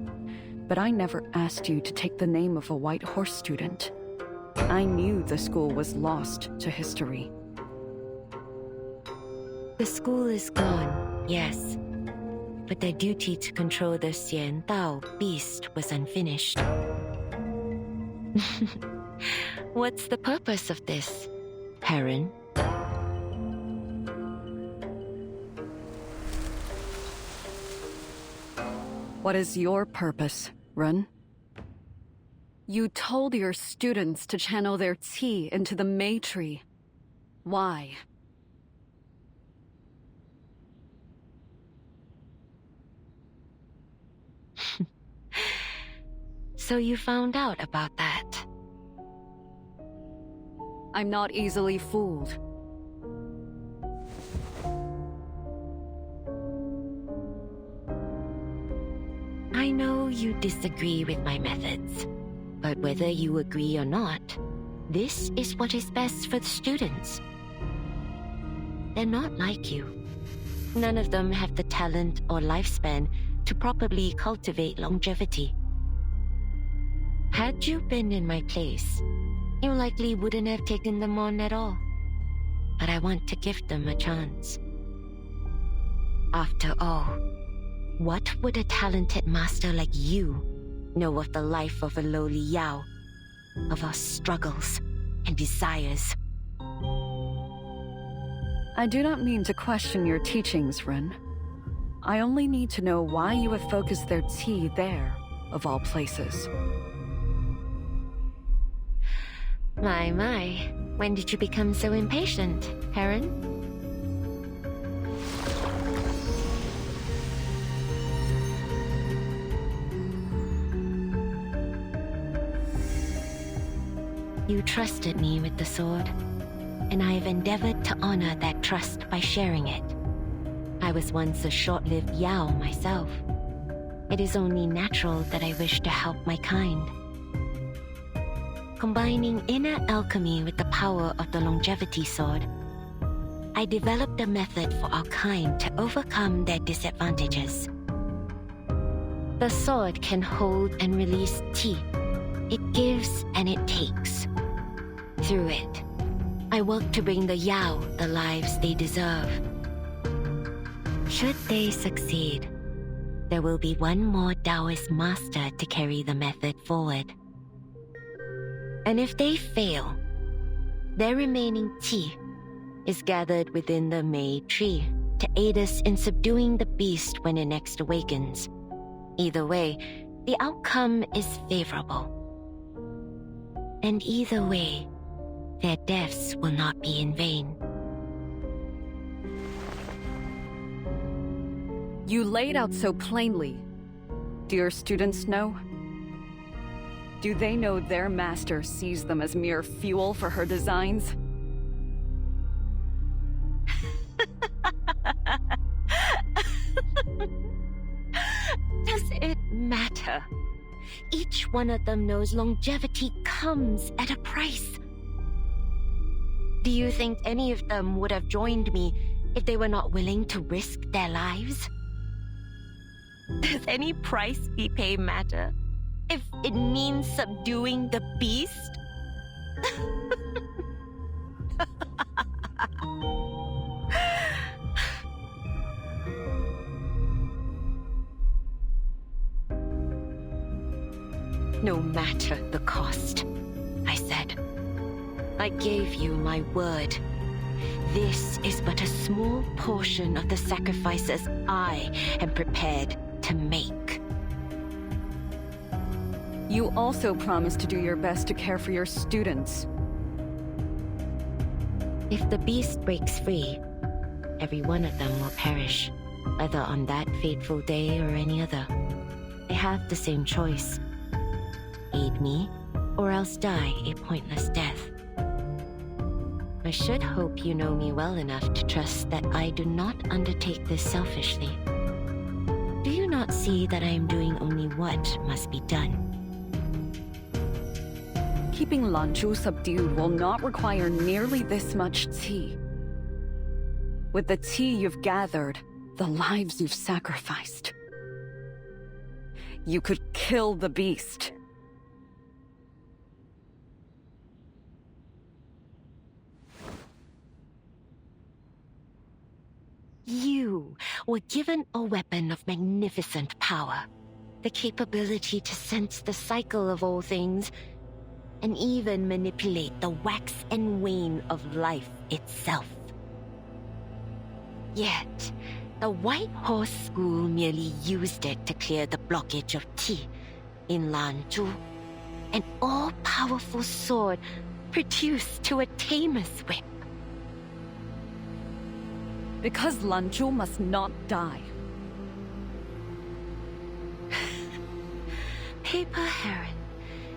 But I never asked you to take the name of a White Horse student. I knew the school was lost to history. The school is gone, yes. But their duty to control the Xian Dao beast was unfinished. What's the purpose of this, Heron? What is your purpose, Ren? You told your students to channel their Qi into the May tree. Why? So you found out about that? I'm not easily fooled. I know you disagree with my methods, but whether you agree or not, this is what is best for the students. They're not like you. None of them have the talent or lifespan to properly cultivate longevity. Had you been in my place, you likely wouldn't have taken them on at all. But I want to give them a chance. After all, what would a talented master like you know of the life of a lowly Yao, of our struggles and desires? I do not mean to question your teachings, Ren. I only need to know why you have focused their Qi there, of all places. My, when did you become so impatient, Heron? You trusted me with the sword, and I have endeavored to honor that trust by sharing it. I was once a short-lived Yao myself. It is only natural that I wish to help my kind. Combining inner alchemy with the power of the longevity sword, I developed a method for our kind to overcome their disadvantages. The sword can hold and release qi. It gives and it takes. Through it, I work to bring the Yao the lives they deserve. Should they succeed, there will be one more Taoist master to carry the method forward. And if they fail, their remaining qi is gathered within the Mei tree to aid us in subduing the beast when it next awakens. Either way, the outcome is favorable. And either way, their deaths will not be in vain. You laid out so plainly. Do your students know? Do they know their master sees them as mere fuel for her designs? Does it matter? Each one of them knows longevity comes at a price. Do you think any of them would have joined me if they were not willing to risk their lives? Does any price we pay matter if it means subduing the beast? No matter the cost, I said. I gave you my word. This is but a small portion of the sacrifices I am prepared to make. You also promised to do your best to care for your students. If the beast breaks free, every one of them will perish, whether on that fateful day or any other. They have the same choice. Aid me, or else die a pointless death. I should hope you know me well enough to trust that I do not undertake this selfishly. Do you not see that I am doing only what must be done? Keeping Lanzhu subdued will not require nearly this much qi. With the qi you've gathered, the lives you've sacrificed, you could kill the beast. You were given a weapon of magnificent power, the capability to sense the cycle of all things, and even manipulate the wax and wane of life itself. Yet, the White Horse School merely used it to clear the blockage of qi in Lanzhu, an all-powerful sword reduced to a tamer's whip. Because Lanzhu must not die. Paper Heron,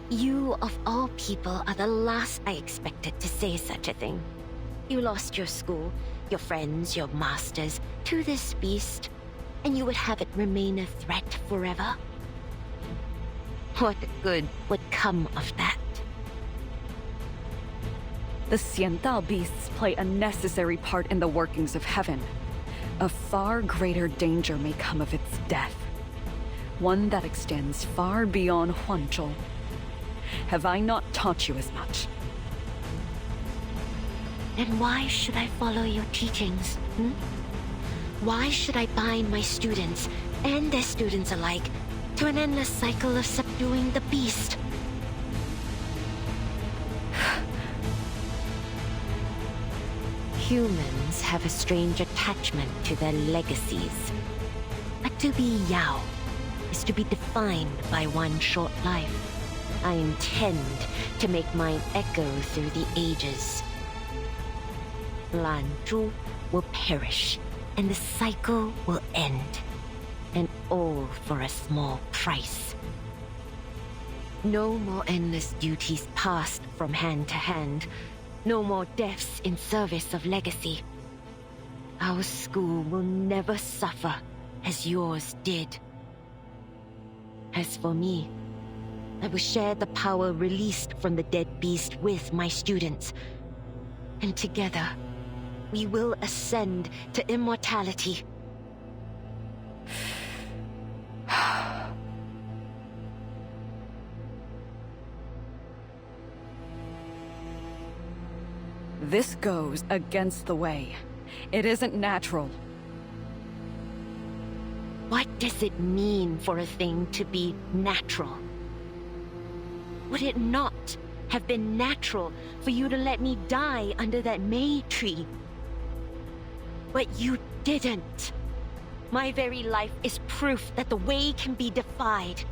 you of all people are the last I expected to say such a thing. You lost your school, your friends, your masters to this beast, and you would have it remain a threat forever? What good would come of that? The Xiandao beasts play a necessary part in the workings of heaven. A far greater danger may come of its death. One that extends far beyond Huanzhou. Have I not taught you as much? Then why should I follow your teachings? Why should I bind my students, and their students alike, to an endless cycle of subduing the beast? Humans have a strange attachment to their legacies. But to be Yao is to be defined by one short life. I intend to make mine echo through the ages. Lanzhu will perish, and the cycle will end. And all for a small price. No more endless duties passed from hand to hand. No more deaths in service of legacy. Our school will never suffer as yours did. As for me, I will share the power released from the dead beast with my students. And together, we will ascend to immortality. This goes against the way. It isn't natural. What does it mean for a thing to be natural? Would it not have been natural for you to let me die under that May tree? But you didn't. My very life is proof that the way can be defied.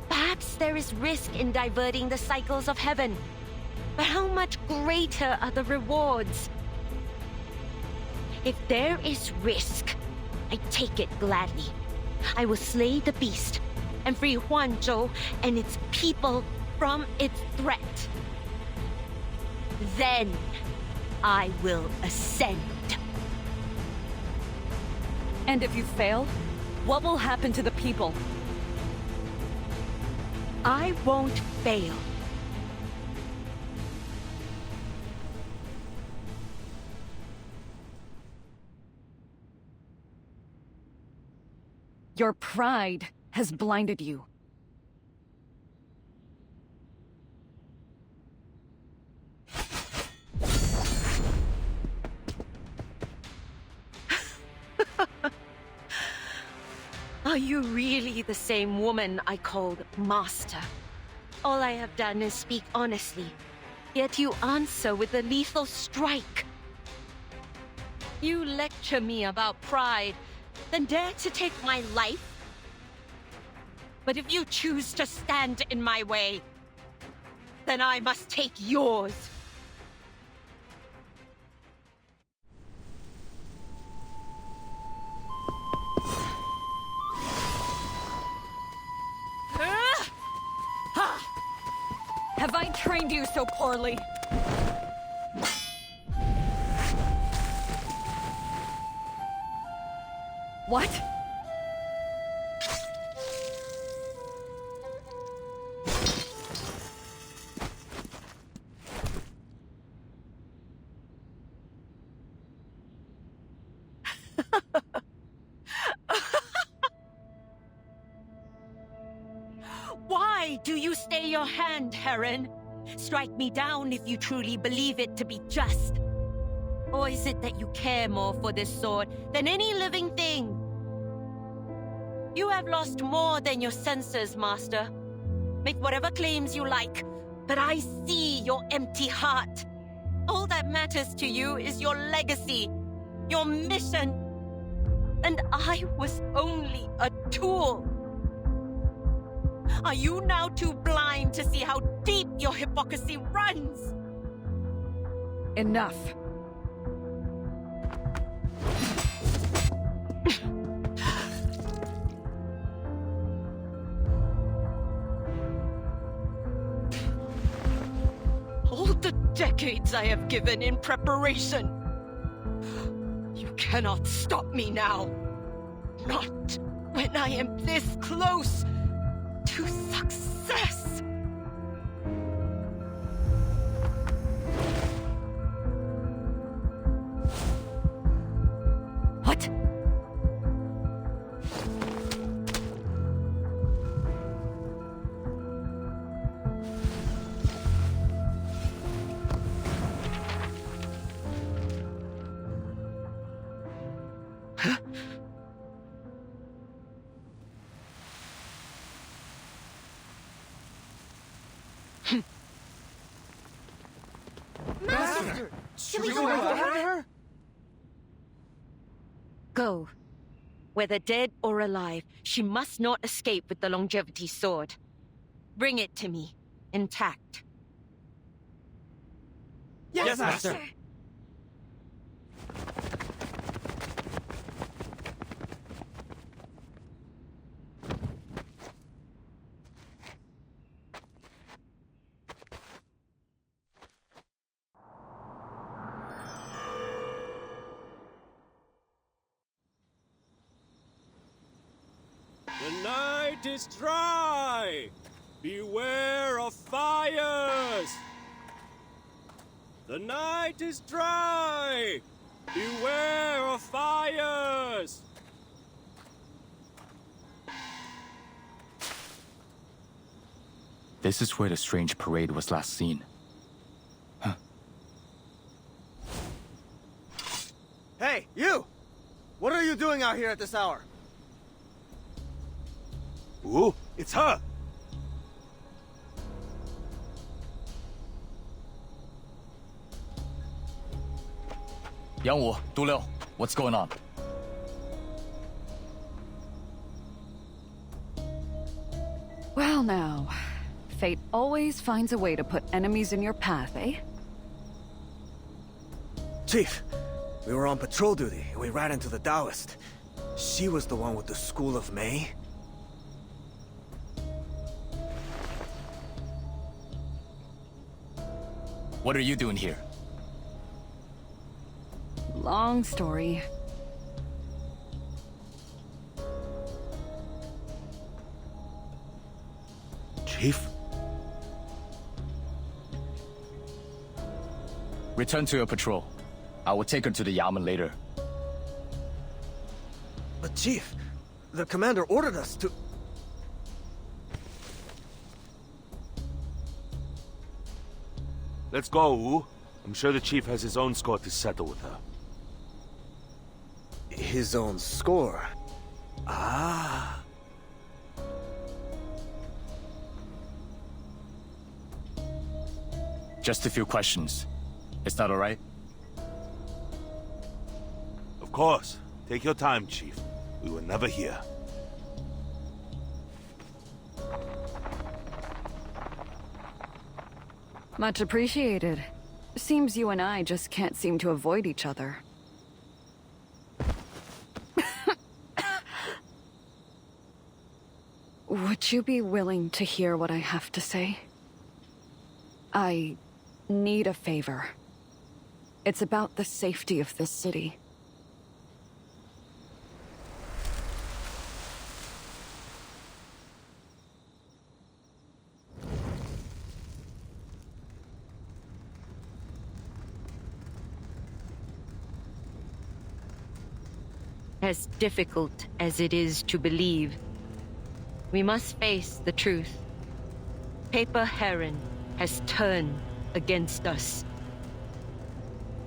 Perhaps there is risk in diverting the cycles of heaven, but how much greater are the rewards? If there is risk, I take it gladly. I will slay the beast and free Huanzhou and its people from its threat. Then I will ascend. And if you fail, what will happen to the people? I won't fail. Your pride has blinded you. Are you really the same woman I called Master? All I have done is speak honestly, yet you answer with a lethal strike. You lecture me about pride, then dare to take my life? But if you choose to stand in my way, then I must take yours. Have I trained you so poorly? What? Why do you stay your hand, Heron? Strike me down if you truly believe it to be just. Or is it that you care more for this sword than any living thing? You have lost more than your senses, Master. Make whatever claims you like, but I see your empty heart. All that matters to you is your legacy, your mission. And I was only a tool. Are you now too blind to see how deep your hypocrisy runs? Enough. All the decades I have given in preparation. You cannot stop me now. Not when I am this close to success. What? Master! Should we go after her? Go. Whether dead or alive, she must not escape with the longevity sword. Bring it to me, intact. Yes, Master! night is dry! Beware of fires! The night is dry! Beware of fires! This is where the strange parade was last seen. Huh. Hey, you! What are you doing out here at this hour? Ooh, it's her! Yang Wu, Du Liu, what's going on? Well now, fate always finds a way to put enemies in your path, eh? Chief, we were on patrol duty and we ran into the Taoist. She was the one with the School of May. What are you doing here? Long story. Chief? Return to your patrol. I will take her to the Yamen later. But Chief, the commander ordered us to... Let's go, Wu. I'm sure the chief has his own score to settle with her. His own score? Ah. Just a few questions. Is that all right? Of course. Take your time, Chief. We were never here. Much appreciated. Seems you and I just can't seem to avoid each other. Would you be willing to hear what I have to say? I need a favor. It's about the safety of this city. As difficult as it is to believe, we must face the truth. Paper Heron has turned against us.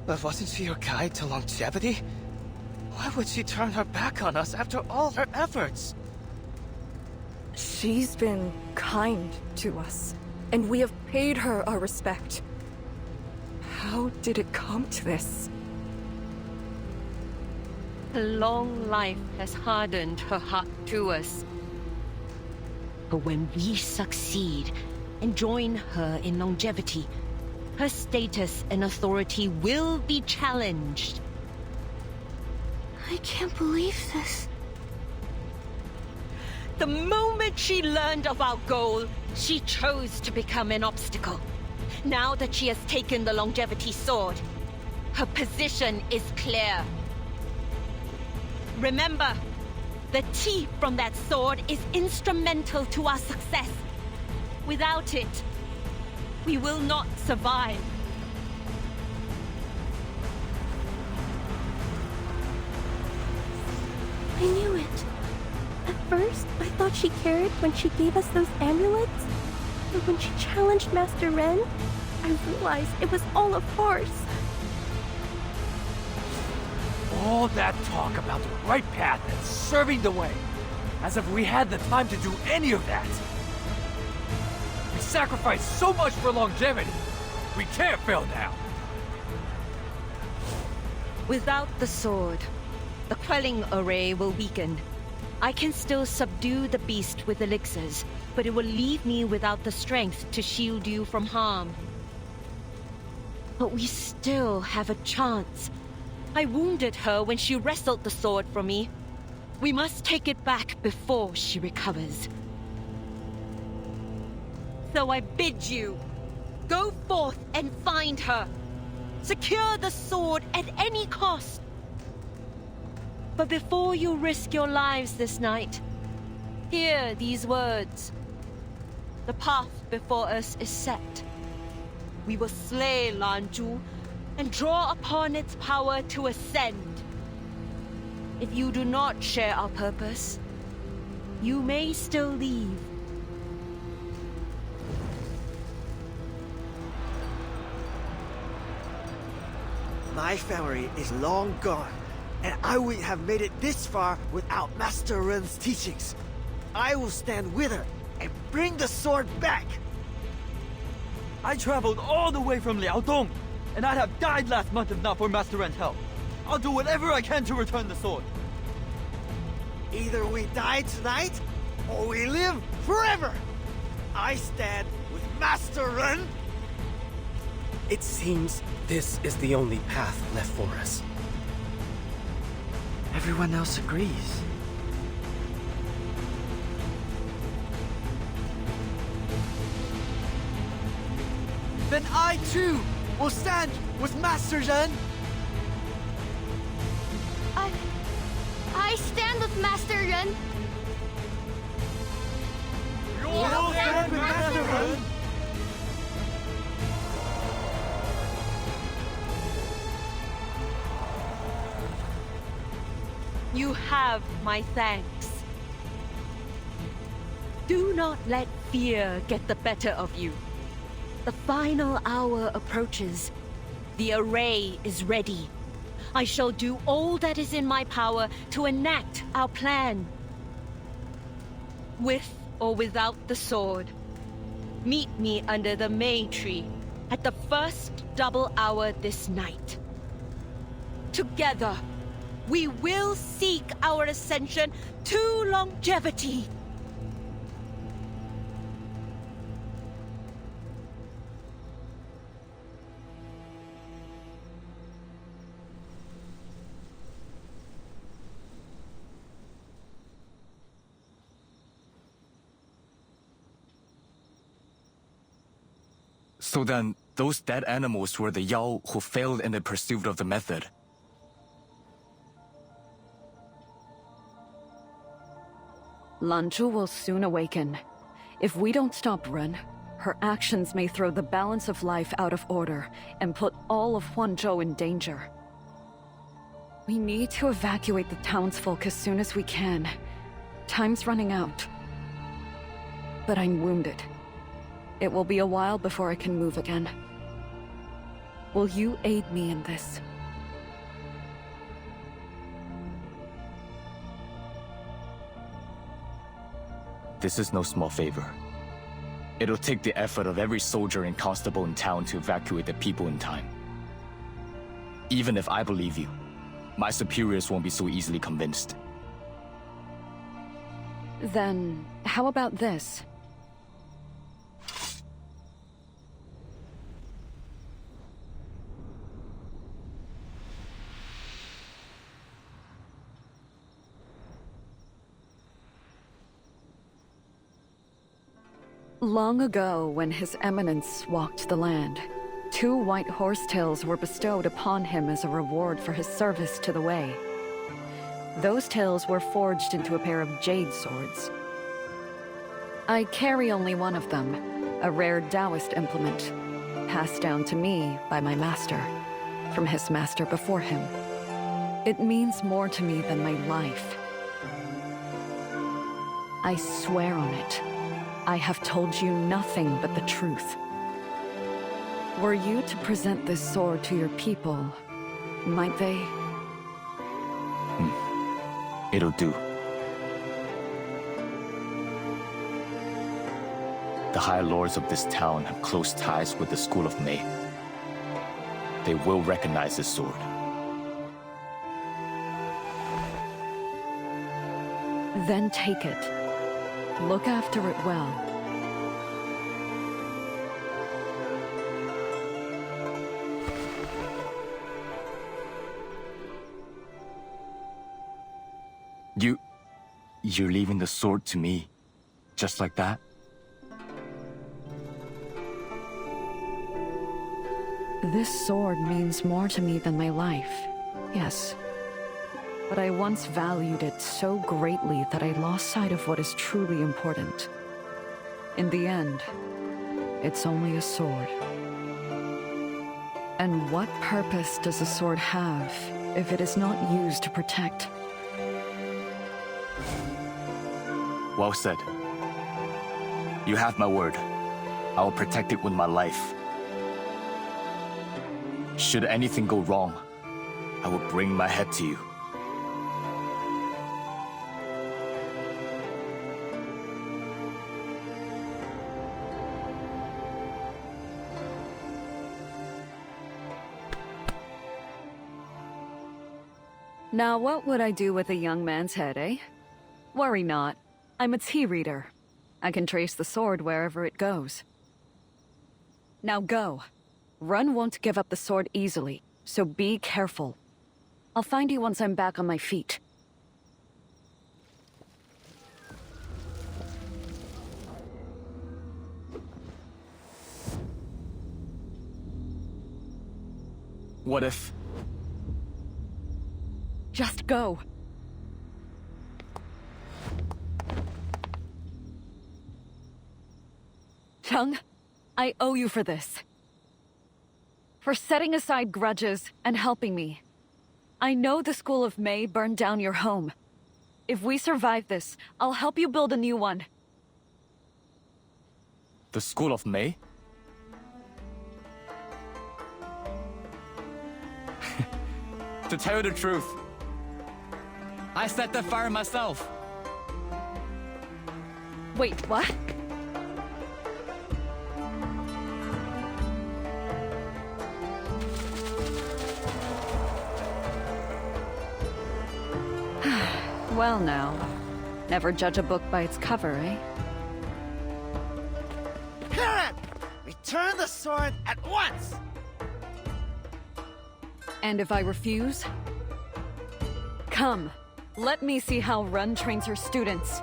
But wasn't she your guide to longevity? Why would she turn her back on us after all her efforts? She's been kind to us, and we have paid her our respect. How did it come to this? Her long life has hardened her heart to us. But when we succeed and join her in longevity, her status and authority will be challenged. I can't believe this. The moment she learned of our goal, she chose to become an obstacle. Now that she has taken the longevity sword, her position is clear. Remember, the teeth from that sword is instrumental to our success. Without it, we will not survive. I knew it. At first, I thought she cared when she gave us those amulets. But when she challenged Master Ren, I realized it was all a farce. All that talk about the right path and serving the way. As if we had the time to do any of that. We sacrificed so much for longevity. We can't fail now. Without the sword, the quelling array will weaken. I can still subdue the beast with elixirs, but it will leave me without the strength to shield you from harm. But we still have a chance. I wounded her when she wrestled the sword from me. We must take it back before she recovers. So I bid you, go forth and find her. Secure the sword at any cost. But before you risk your lives this night, Hear these words. The path before us is set. We will slay Lanzhu and draw upon its power to ascend. If you do not share our purpose, you may still leave. My family is long gone, and I wouldn't have made it this far without Master Ren's teachings. I will stand with her and bring the sword back. I traveled all the way from Liaodong, and I'd have died last month if not for Master Ren's help. I'll do whatever I can to return the sword. Either we die tonight, or we live forever. I stand with Master Ren. It seems this is the only path left for us. Everyone else agrees. Then I too will stand with Master Ren. I stand with Master Ren. You'll stand with Master Ren. You have my thanks. Do not let fear get the better of you. The final hour approaches. The array is ready. I shall do all that is in my power to enact our plan. With or without the sword, meet me under the May tree at the first double hour this night. Together, we will seek our ascension to longevity. So then, those dead animals were the Yao who failed in the pursuit of the method. Lanzhu will soon awaken. If we don't stop Ren, her actions may throw the balance of life out of order and put all of Huanzhou in danger. We need to evacuate the townsfolk as soon as we can. Time's running out. But I'm wounded. It will be a while before I can move again. Will you aid me in this? This is no small favor. It'll take the effort of every soldier and constable in town to evacuate the people in time. Even if I believe you, my superiors won't be so easily convinced. Then, how about this? Long ago, when His Eminence walked the land, 2 white horsetails were bestowed upon him as a reward for his service to the Way. Those tails were forged into a pair of jade swords. I carry only one of them, a rare Taoist implement, passed down to me by my master, from his master before him. It means more to me than my life. I swear on it. I have told you nothing but the truth. Were you to present this sword to your people, might they? It'll do. The High Lords of this town have close ties with the School of Mei. They will recognize this sword. Then take it. Look after it well. You're leaving the sword to me, just like that? This sword means more to me than my life, yes. but I once valued it so greatly that I lost sight of what is truly important. In the end, it's only a sword. And what purpose does a sword have if it is not used to protect? Well said. You have my word. I will protect it with my life. Should anything go wrong, I will bring my head to you. Now, what would I do with a young man's head, eh? Worry not. I'm a tea reader. I can trace the sword wherever it goes. Now go. Run won't give up the sword easily, so be careful. I'll find you once I'm back on my feet. What if... Just go. Chung, I owe you for this. For setting aside grudges and helping me. I know the School of May burned down your home. If we survive this, I'll help you build a new one. The School of May? To tell you the truth, I set the fire myself. Wait, what? Well now, never judge a book by its cover, eh? Kirin! Return the sword at once! And if I refuse? Come, let me see how Run trains her students.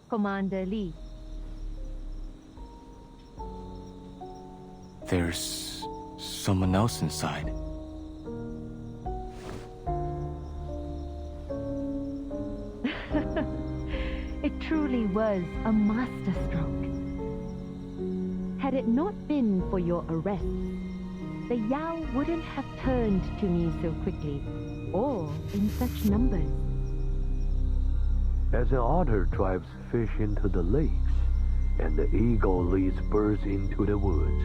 Commander Lee. There's someone else inside. It truly was a masterstroke. Had it not been for your arrest, the Yao wouldn't have turned to me so quickly, or in such numbers. As an otter drives fish into the lakes, and the eagle leads birds into the woods.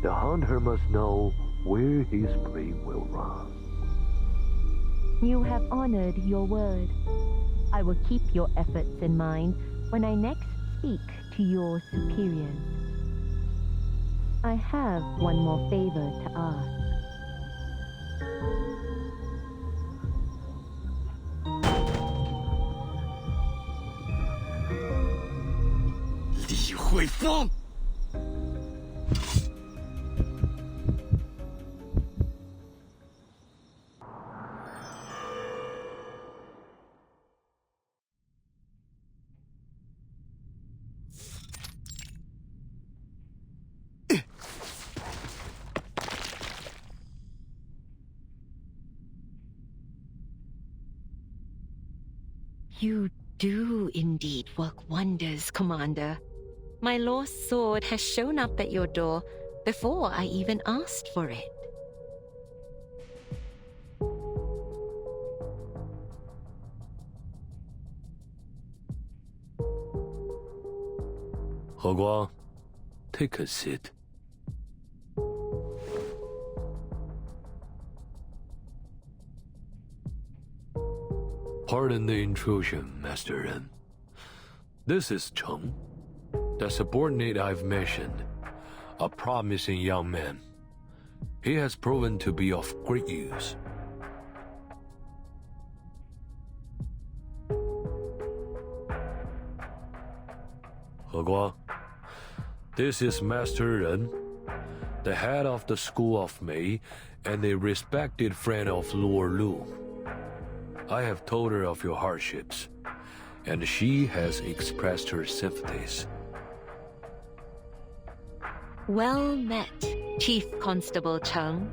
The hunter must know where his prey will run. You have honored your word. I will keep your efforts in mind when I next speak to your superiors. I have one more favor to ask. 李慧峰。 You do indeed work wonders, Commander. My lost sword has shown up at your door before I even asked for it. He Guang, take a seat. Pardon the intrusion, Master Ren. This is Cheng, the subordinate I've mentioned, a promising young man. He has proven to be of great use. He Guang, this is Master Ren, the head of the School of Mei and a respected friend of Lord Lu. I have told her of your hardships, and she has expressed her sympathies. Well met, Chief Constable Chung.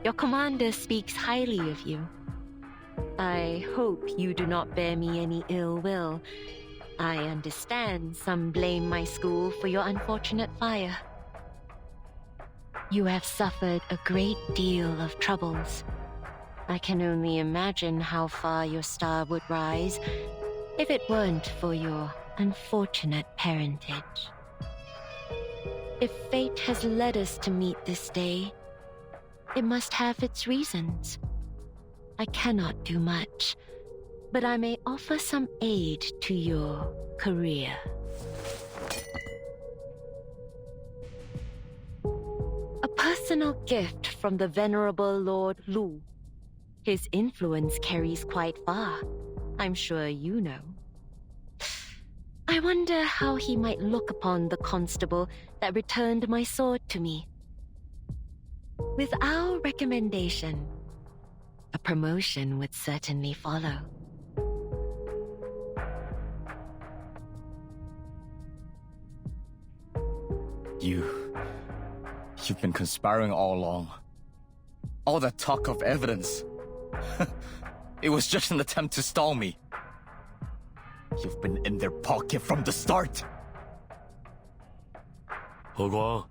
Your commander speaks highly of you. I hope you do not bear me any ill will. I understand some blame my school for your unfortunate fire. You have suffered a great deal of troubles. I can only imagine how far your star would rise if it weren't for your unfortunate parentage. If fate has led us to meet this day, it must have its reasons. I cannot do much, but I may offer some aid to your career. A personal gift from the venerable Lord Lu. His influence carries quite far. I'm sure you know. I wonder how he might look upon the constable that returned my sword to me. With our recommendation, a promotion would certainly follow. You've been conspiring all along. All that talk of evidence. It was just an attempt to stall me. You've been in their pocket from the start. He Guang.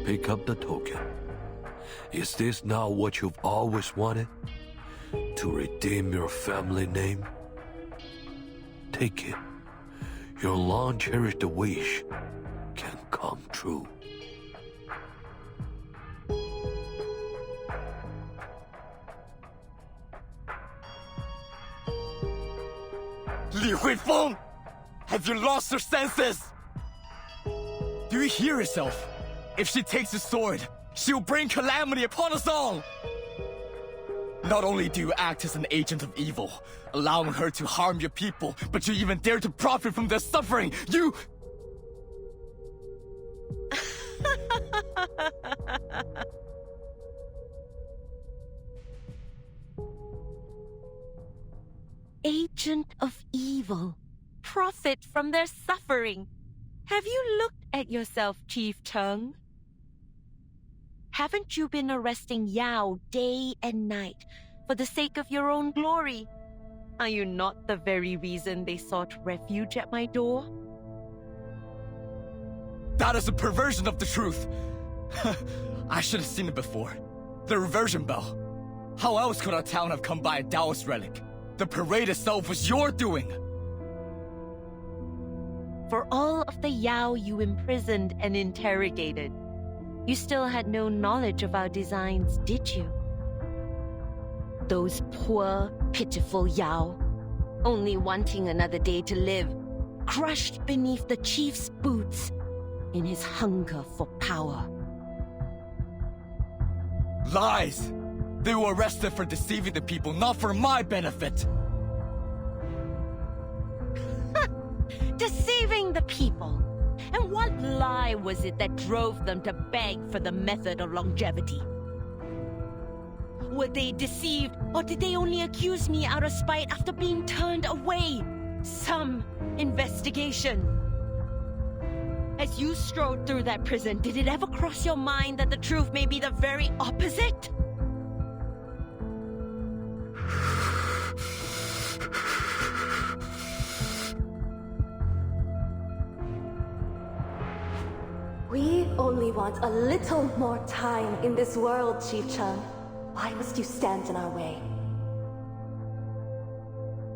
Pick up the token. Is this now what you've always wanted? To redeem your family name? Take it. Your long-cherished wish can come true. Li Huifeng! Have you lost your senses? Do you hear yourself? If she takes the sword, she'll bring calamity upon us all! Not only do you act as an agent of evil, allowing her to harm your people, but you even dare to profit from their suffering! You... Agent of evil. Profit from their suffering. Have you looked at yourself, Chief Chung? Haven't you been arresting Yao day and night for the sake of your own glory? Are you not the very reason they sought refuge at my door? That is a perversion of the truth! I should have seen it before. The reversion bell. How else could our town have come by a Taoist relic? The parade itself was your doing! For all of the Yao you imprisoned and interrogated, you still had no knowledge of our designs, did you? Those poor, pitiful Yao, only wanting another day to live, crushed beneath the chief's boots in his hunger for power. Lies! They were arrested for deceiving the people, not for my benefit! Deceiving the people? And what lie was it that drove them to beg for the method of longevity? Were they deceived, or did they only accuse me out of spite after being turned away? Some investigation. As you strode through that prison, did it ever cross your mind that the truth may be the very opposite? We only want a little more time in this world, Chief Chung. Why must you stand in our way?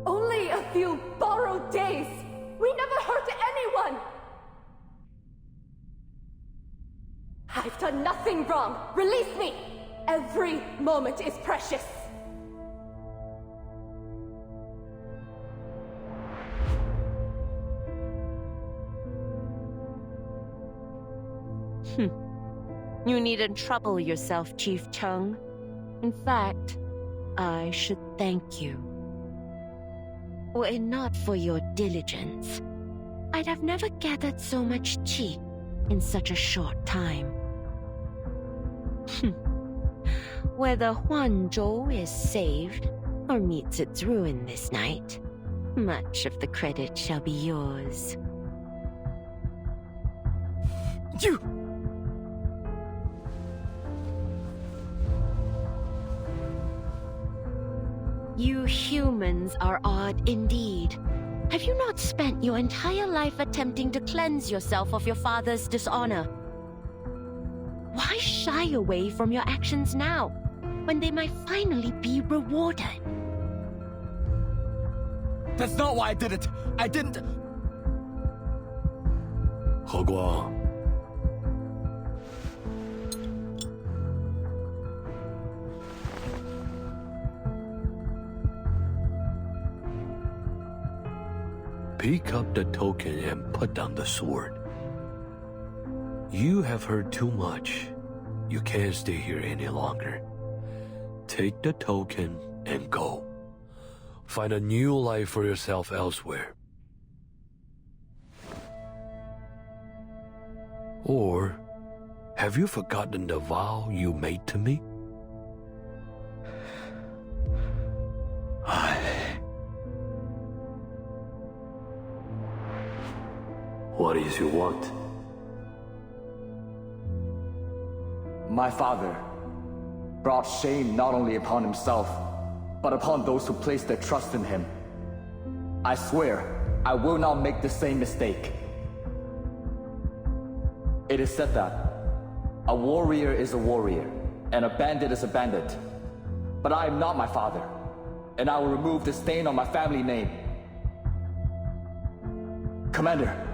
Only a few borrowed days! We never hurt anyone! I've done nothing wrong! Release me! Every moment is precious! You needn't trouble yourself, Chief Chung. In fact, I should thank you. Were it not for your diligence, I'd have never gathered so much qi in such a short time. Whether Huanzhou is saved or meets its ruin this night, much of the credit shall be yours. You! You humans are odd indeed. Have you not spent your entire life attempting to cleanse yourself of your father's dishonor? Why shy away from your actions now, when they might finally be rewarded? That's not why I did it! I didn't... He Guang. Pick up the token and put down the sword. You have heard too much. You can't stay here any longer. Take the token and go. Find a new life for yourself elsewhere. Or, have you forgotten the vow you made to me? What is your want? My father brought shame not only upon himself, but upon those who placed their trust in him. I swear, I will not make the same mistake. It is said that a warrior is a warrior, and a bandit is a bandit. But I am not my father, and I will remove the stain on my family name. Commander,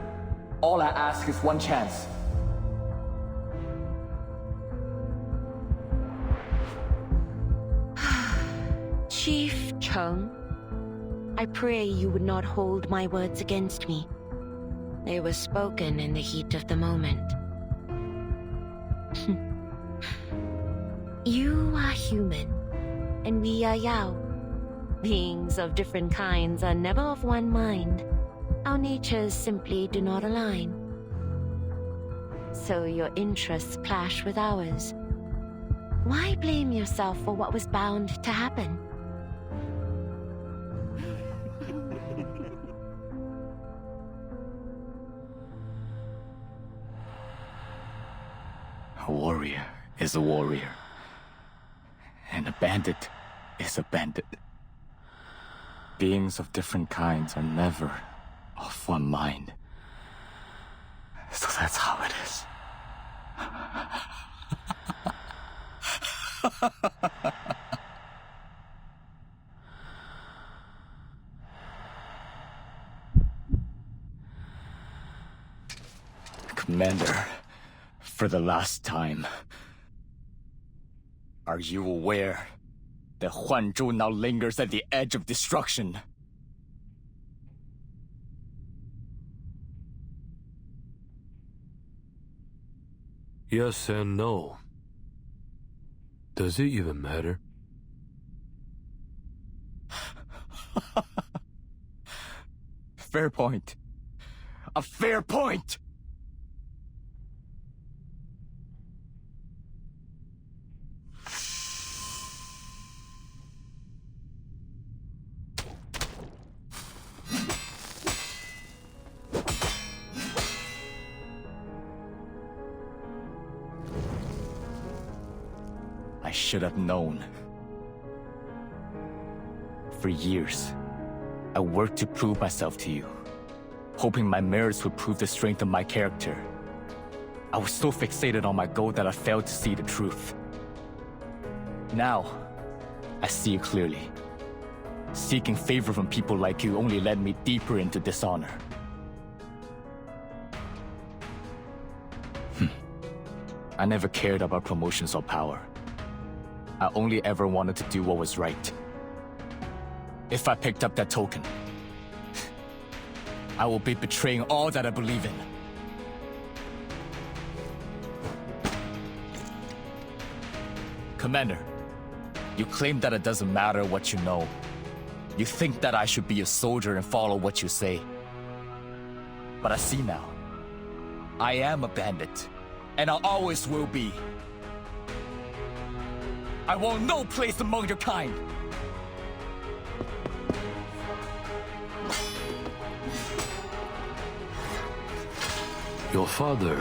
all I ask is one chance. Chief Cheng, I pray you would not hold my words against me. They were spoken in the heat of the moment. You are human, and we are Yao. Beings of different kinds are never of one mind. Our natures simply do not align. So your interests clash with ours. Why blame yourself for what was bound to happen? A warrior is a warrior, and a bandit is a bandit. Beings of different kinds are never of one mind. So that's how it is. Commander, for the last time, are you aware that Huanzhou now lingers at the edge of destruction? Yes and no. Does it even matter? Fair point. A fair point! I should have known. For years, I worked to prove myself to you, hoping my merits would prove the strength of my character. I was so fixated on my goal that I failed to see the truth. Now, I see it clearly. Seeking favor from people like you only led me deeper into dishonor. I never cared about promotions or power. I only ever wanted to do what was right. If I picked up that token, I will be betraying all that I believe in. Commander, you claim that it doesn't matter what you know. You think that I should be a soldier and follow what you say. But I see now. I am a bandit, and I always will be. I want no place among your kind. Your father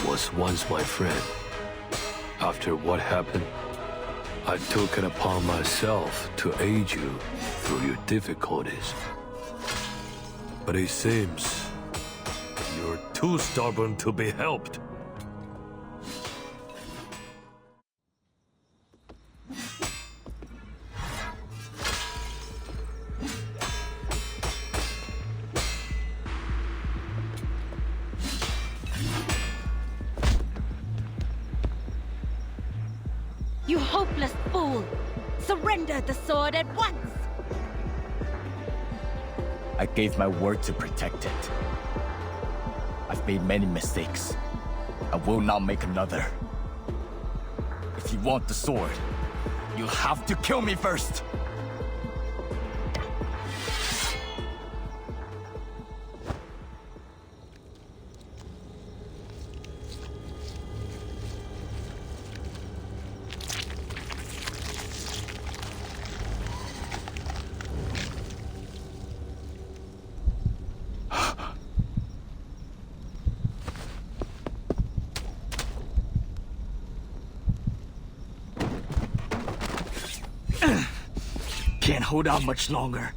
was once my friend. After what happened, I took it upon myself to aid you through your difficulties. But it seems you're too stubborn to be helped. You hopeless fool! Surrender the sword at once! I gave my word to protect it. I've made many mistakes. I will not make another. If you want the sword, you'll have to kill me first! Can't hold out much longer.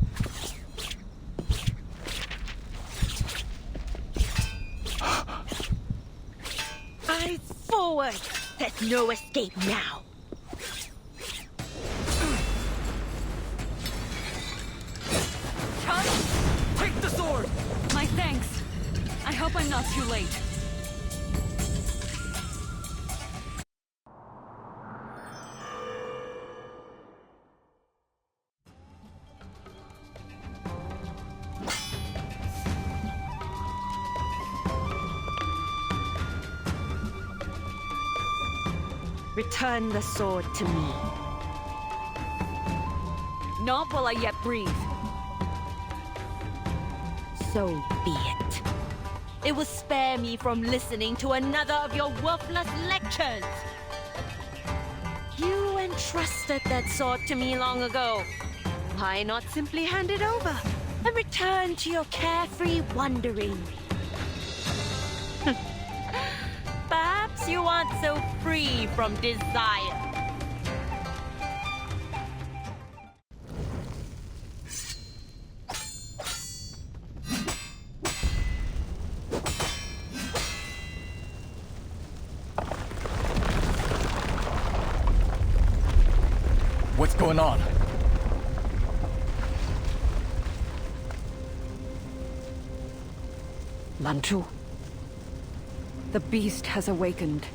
Eyes forward! There's no escape now! Chun, take the sword! My thanks. I hope I'm not too late. Return the sword to me. Not while I yet breathe. So be it. It will spare me from listening to another of your worthless lectures. You entrusted that sword to me long ago. Why not simply hand it over and return to your carefree wandering? Perhaps you aren't so free from desire. What's going on? Lanzhu. The beast has awakened.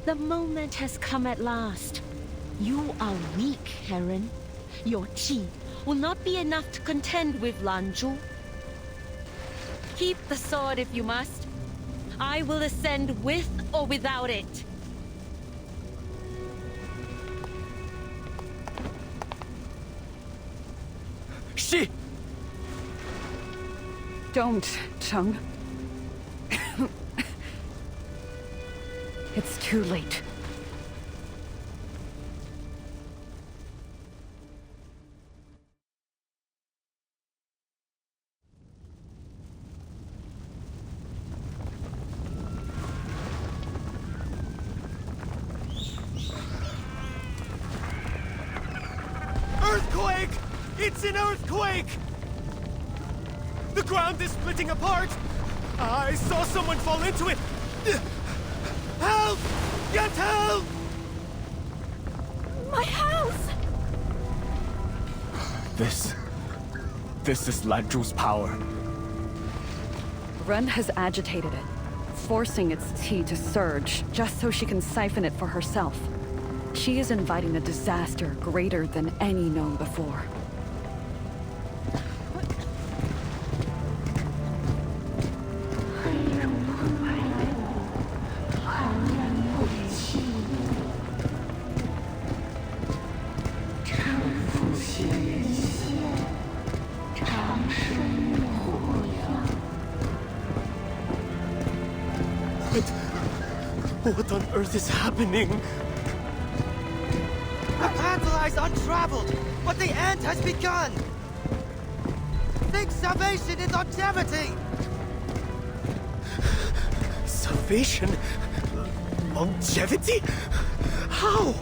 The moment has come at last. You are weak, Heron. Your chi will not be enough to contend with Lanzhu. Keep the sword if you must. I will ascend with or without it. She! Don't, Chung. It's too late. Earthquake! It's an earthquake! The ground is splitting apart! I saw someone fall into it! Help! Get help! My house! This is Lanzhu's power. Ren has agitated it, forcing its tea to surge, just so she can siphon it for herself. She is inviting a disaster greater than any known before. What on earth is happening? lies untraveled, but the end has begun! Think salvation in longevity! Salvation? Longevity? How?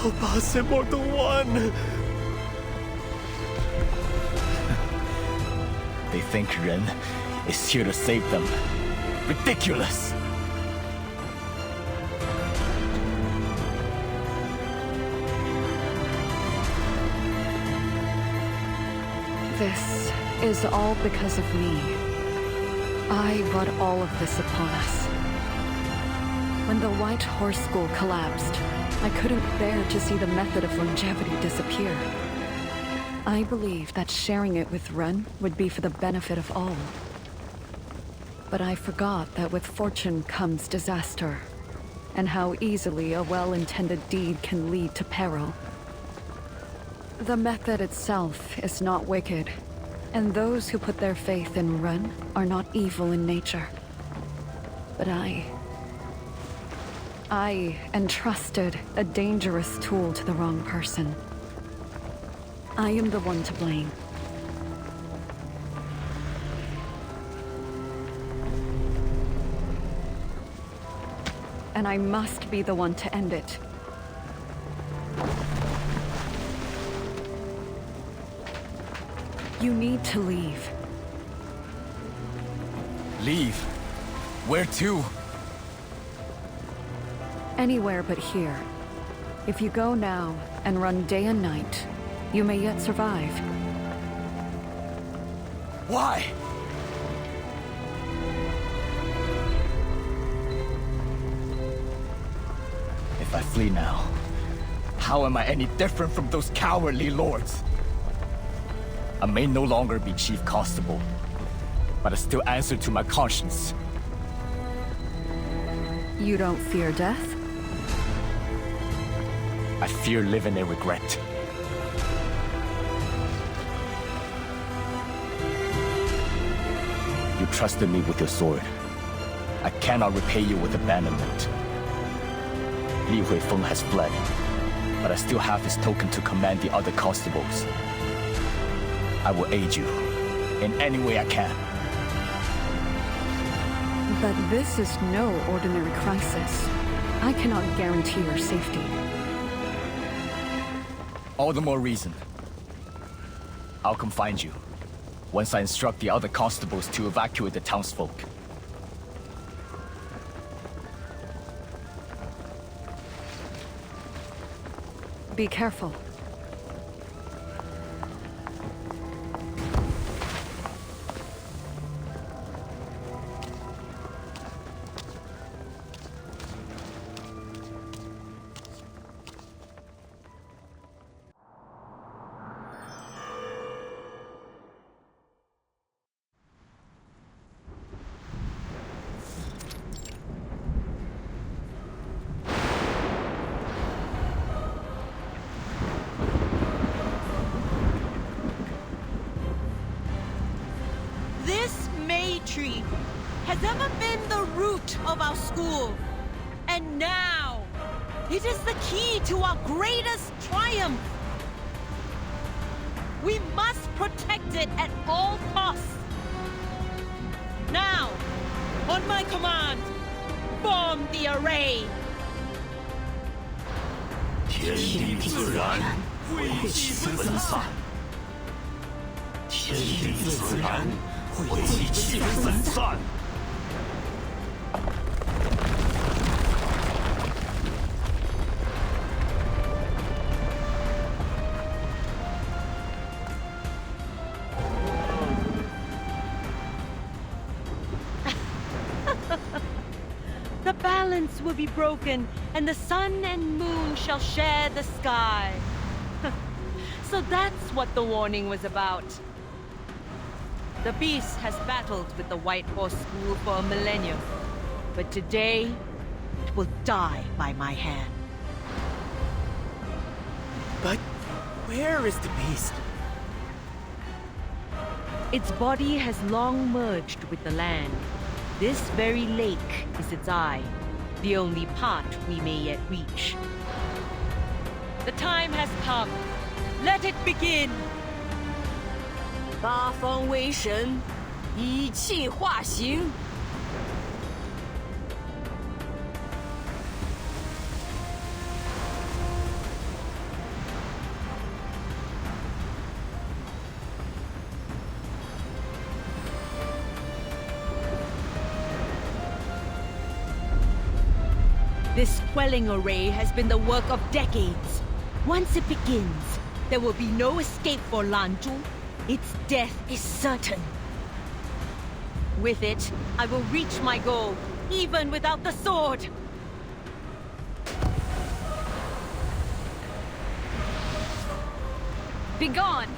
Help us, Immortal One! They think Ren is here to save them. Ridiculous! This is all because of me. I brought all of this upon us. When the White Horse School collapsed, I couldn't bear to see the method of longevity disappear. I believed that sharing it with Ren would be for the benefit of all. But I forgot that with fortune comes disaster, and how easily a well-intended deed can lead to peril. The method itself is not wicked, and those who put their faith in Ren are not evil in nature. But I entrusted a dangerous tool to the wrong person. I am the one to blame. And I must be the one to end it. You need to leave. Leave? Where to? Anywhere but here. If you go now and run day and night, you may yet survive. Why? If I flee now, how am I any different from those cowardly lords? I may no longer be Chief Constable, but I still answer to my conscience. You don't fear death? I fear living in regret. You trusted me with your sword. I cannot repay you with abandonment. Li Huifeng has fled, but I still have his token to command the other constables. I will aid you in any way I can. But this is no ordinary crisis. I cannot guarantee your safety. All the more reason. I'll come find you, once I instruct the other constables to evacuate the townsfolk. Be careful. This May tree has ever been the root of our school. And now, it is the key to our greatest triumph. We must protect it at all costs. Now, on my command, form the array. 天地自然，会气分散。天地自然，会气分散。The balance will be broken, and the sun and moon shall share the sky. So that's what the warning was about. The beast has battled with the White Horse School for a millennium, but today it will die by my hand. But where is the beast? Its body has long merged with the land. This very lake is its eye. the only part we may yet reach. The time has come. Let it begin. 八方威神，一气化形。This quelling array has been the work of decades. Once it begins, there will be no escape for Lanzhou. Its death is certain. With it, I will reach my goal, even without the sword. Begone!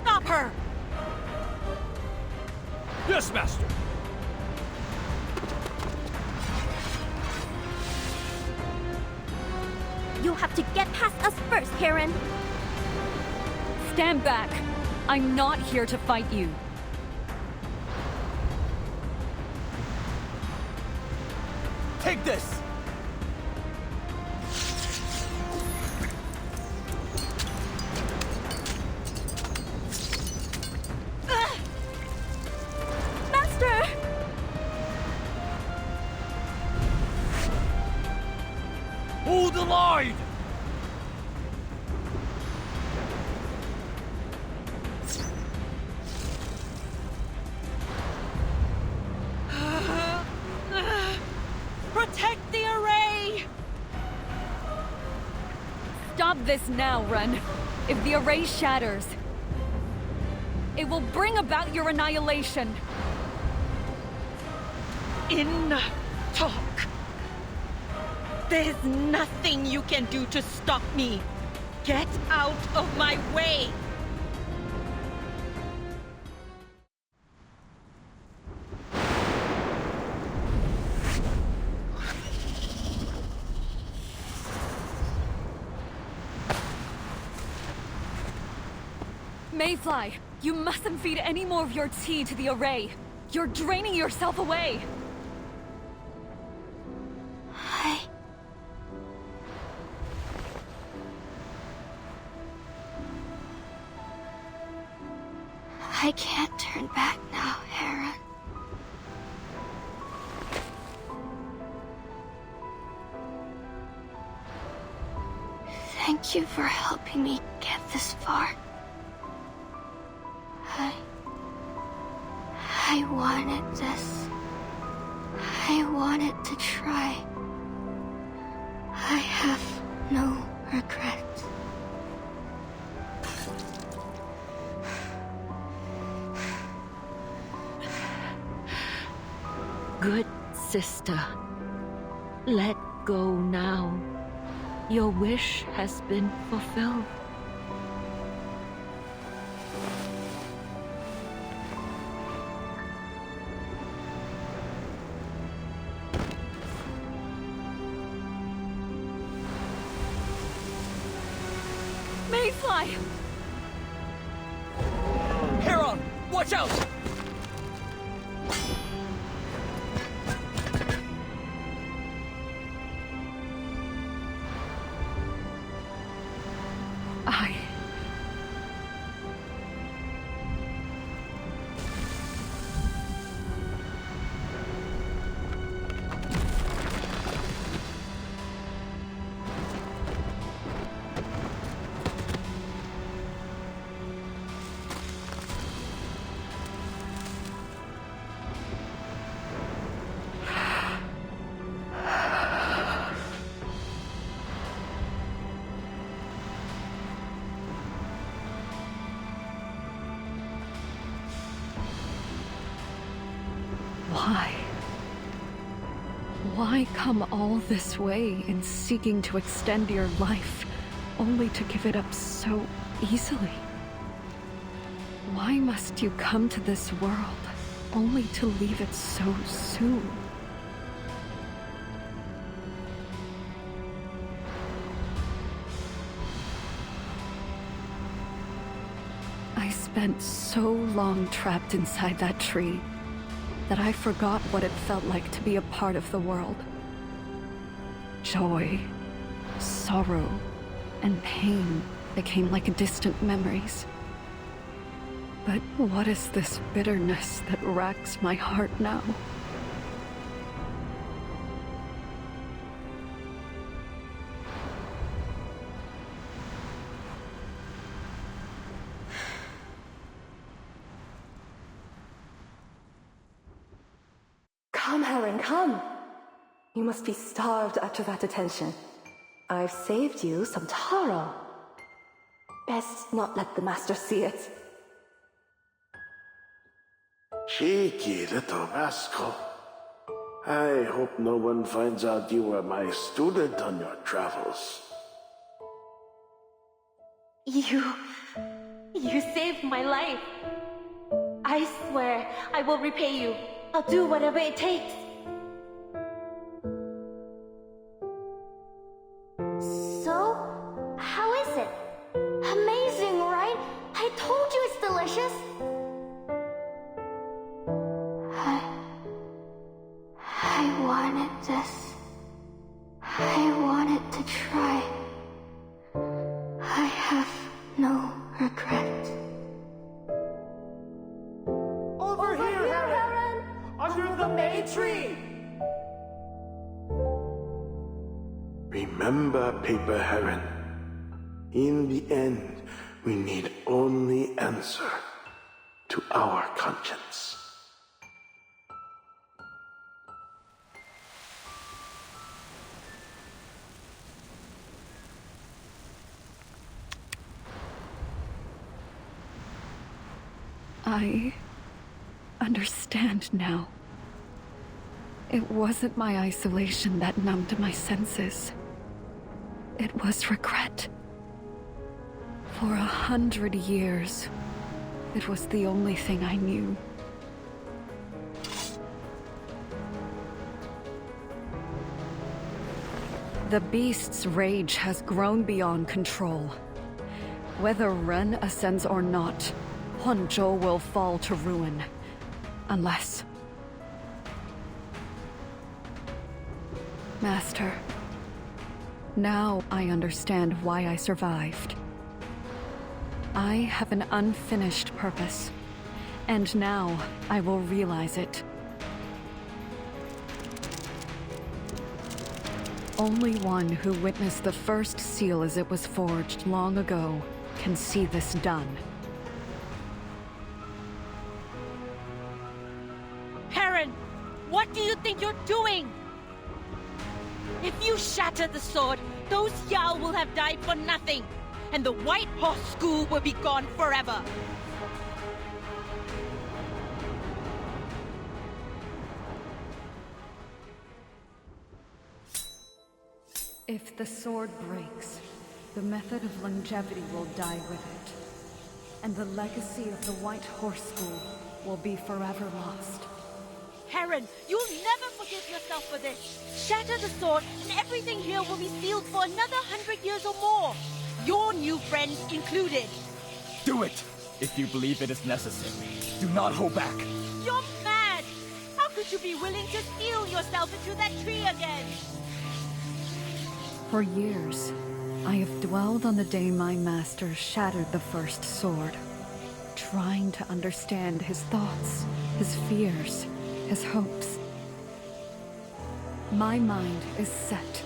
Stop her! Yes, Master! You'll have to get past us first, Heron. Stand back. I'm not here to fight you. Take this! Master! Hold the line! Protect the array! Stop this now, Ren. If the array shatters, it will bring about your annihilation. In talk. There's nothing you can do to stop me. Get out of my way! Mayfly, you mustn't feed any more of your tea to the array. You're draining yourself away. I can't turn back now, Heron. Thank you for helping me get this far. I wanted this. I wanted to try. I have no regrets. Good sister, let go now. Your wish has been fulfilled. Mayfly! Heron, watch out! Why come all this way in seeking to extend your life, only to give it up so easily? Why must you come to this world, only to leave it so soon? I spent so long trapped inside that tree that I forgot what it felt like to be a part of the world. Joy, sorrow, and pain became like distant memories. But what is this bitterness that racks my heart now? Come, Heron, come. You must be starved after that attention. I've saved you some taro. Best not let the master see it. Cheeky little rascal. I hope no one finds out you were my student on your travels. You saved my life. I swear I will repay you. I'll do whatever it takes. So, how is it? Amazing, right? I told you it's delicious. I wanted this. I wanted to try. I have no regret. Over here, Heron! Under the May tree! Remember, Paper Heron. In the end, we need only answer to our conscience. I understand now. It wasn't my isolation that numbed my senses. It was regret. For 100 years, it was the only thing I knew. The beast's rage has grown beyond control. Whether Ren ascends or not, Huanzhou will fall to ruin. Unless... Master, now I understand why I survived. I have an unfinished purpose, and now I will realize it. Only one who witnessed the first seal as it was forged long ago can see this done. Heron, what do you think you're doing? If you shatter the sword, those Yao will have died for nothing, and the White Horse School will be gone forever. If the sword breaks, the method of longevity will die with it, and the legacy of the White Horse School will be forever lost. Heron, you'll never forgive yourself for this. Shatter the sword, and everything here will be sealed for another 100 years or more. Your new friends included. Do it, if you believe it is necessary. Do not hold back. You're mad! How could you be willing to seal yourself into that tree again? For years, I have dwelled on the day my master shattered the first sword, trying to understand his thoughts, his fears, his hopes. My mind is set,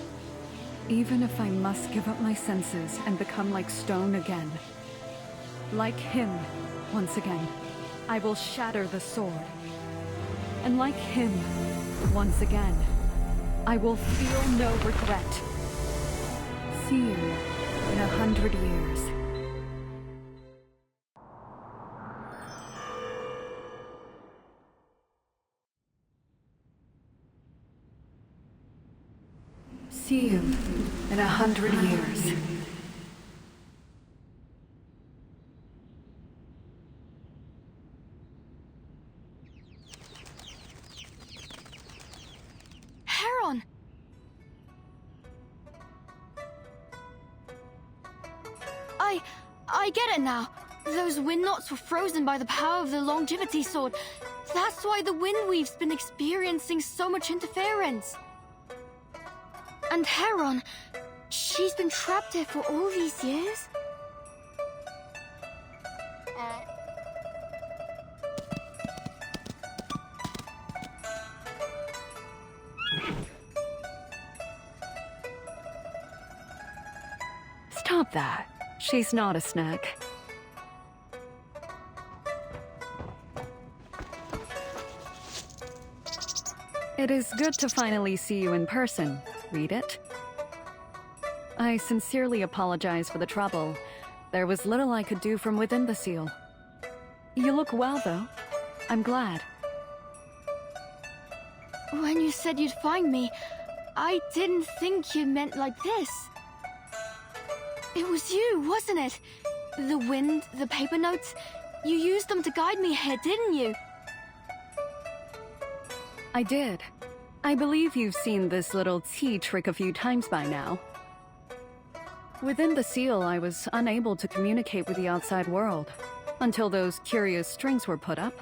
even if I must give up my senses and become like stone again. Like him, once again, I will shatter the sword. And like him, once again, I will feel no regret. See you in 100 years. See you in 100 years. Heron! I get it now. Those wind knots were frozen by the power of the longevity sword. That's why the Windweave's been experiencing so much interference. And Heron, she's been trapped here for all these years? Stop that. She's not a snack. It is good to finally see you in person. Read it. I sincerely apologize for the trouble. There was little I could do from within the seal. You look well, though. I'm glad. When you said you'd find me, I didn't think you meant like this. It was you, wasn't it? The wind, the paper notes. You used them to guide me here, didn't you? I did. I believe you've seen this little tea trick a few times by now. Within the seal, I was unable to communicate with the outside world, until those curious strings were put up.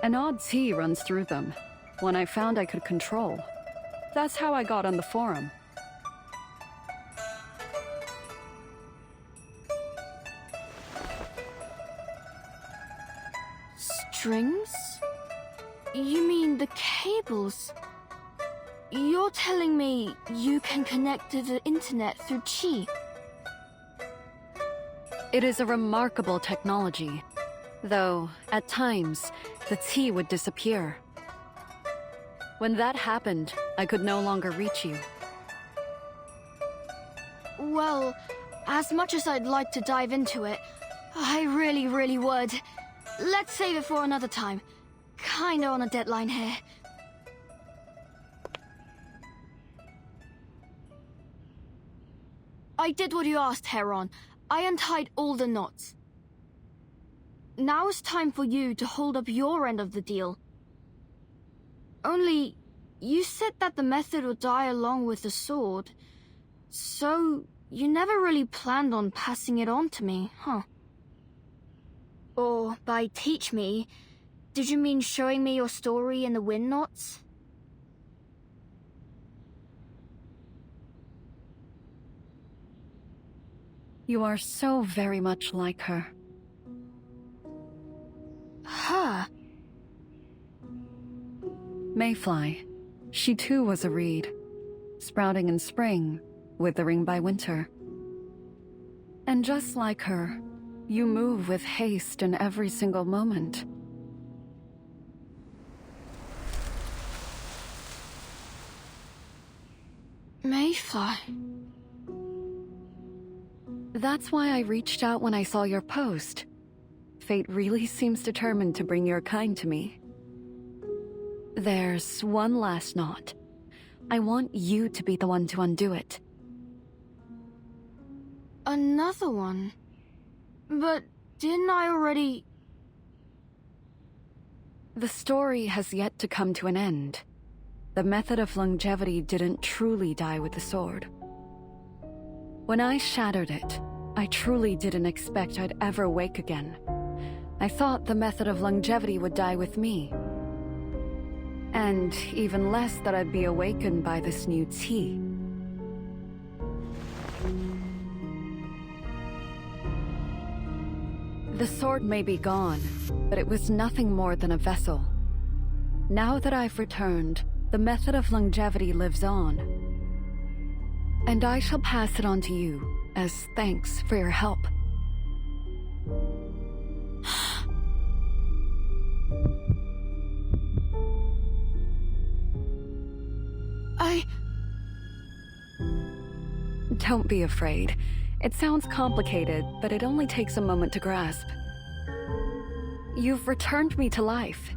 An odd tea runs through them, one I found I could control. That's how I got on the forum. Strings? You mean the cables? You're telling me you can connect to the internet through Qi? It is a remarkable technology, though at times the tea would disappear. When that happened, I could no longer reach you. Well, as much as I'd like to dive into it, I really would. Let's save it for another time. Kinda on a deadline here. I did what you asked, Heron. I untied all the knots. Now it's time for you to hold up your end of the deal. Only, you said that the method would die along with the sword. So, you never really planned on passing it on to me, huh? Or, by teach me, did you mean showing me your story in the wind knots? You are so very much like her. Her? Mayfly. She too was a reed, sprouting in spring, withering by winter. And just like her, you move with haste in every single moment. Mayfly. That's why I reached out when I saw your post. Fate really seems determined to bring your kind to me. There's one last knot. I want you to be the one to undo it. Another one? But didn't I already... The story has yet to come to an end. The method of longevity didn't truly die with the sword. When I shattered it, I truly didn't expect I'd ever wake again. I thought the method of longevity would die with me. And even less that I'd be awakened by this new tea. The sword may be gone, but it was nothing more than a vessel. Now that I've returned, the method of longevity lives on. And I shall pass it on to you, as thanks for your help. Don't be afraid. It sounds complicated, but it only takes a moment to grasp. You've returned me to life.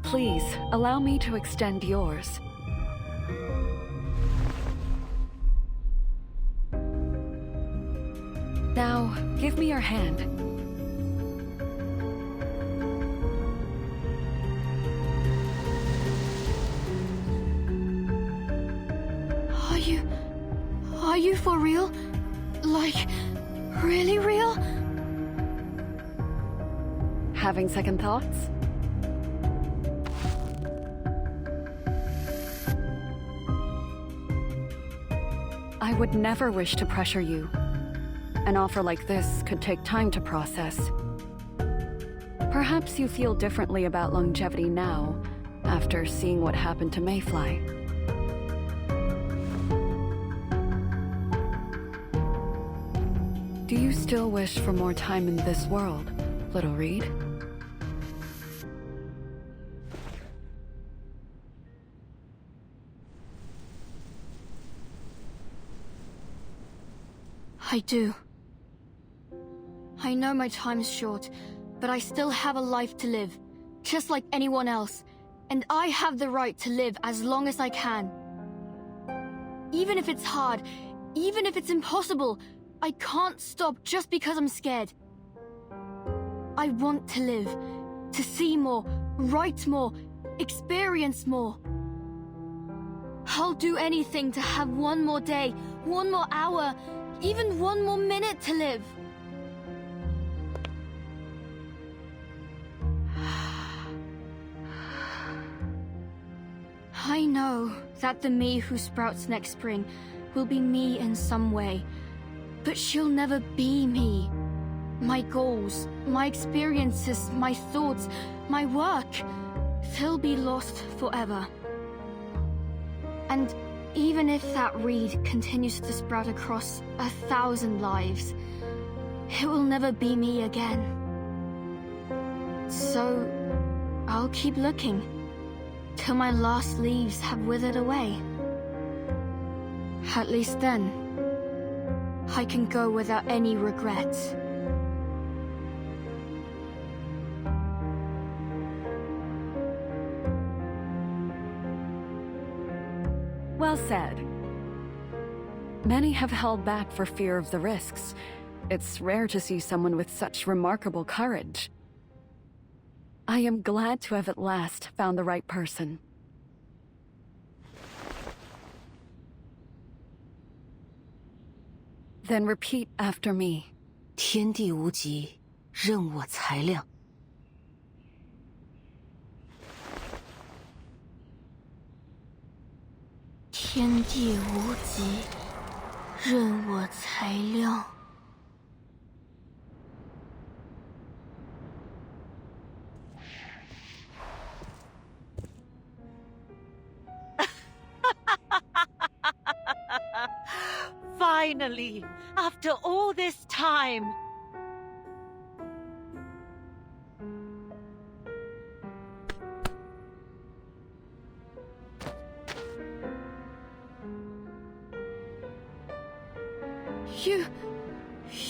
Please, allow me to extend yours. Now, give me your hand. Are you Are you for real? Like, really real? Having second thoughts? I would never wish to pressure you. An offer like this could take time to process. Perhaps you feel differently about longevity now, after seeing what happened to Mayfly. Do you still wish for more time in this world, Little Reed? I do. I know my time's short, but I still have a life to live, just like anyone else, and I have the right to live as long as I can. Even if it's hard, even if it's impossible, I can't stop just because I'm scared. I want to live, to see more, write more, experience more. I'll do anything to have one more day, one more hour, even one more minute to live. I know that the me who sprouts next spring will be me in some way, but she'll never be me. My goals, my experiences, my thoughts, my work, they'll be lost forever. And even if that reed continues to sprout across 1,000 lives, it will never be me again. So, I'll keep looking, till my last leaves have withered away. At least then, I can go without any regrets. Well said. Many have held back for fear of the risks. It's rare to see someone with such remarkable courage. I am glad to have at last found the right person. Then repeat after me. 天地无极，任我裁量。天地无极，任我裁量。Finally, after all this time.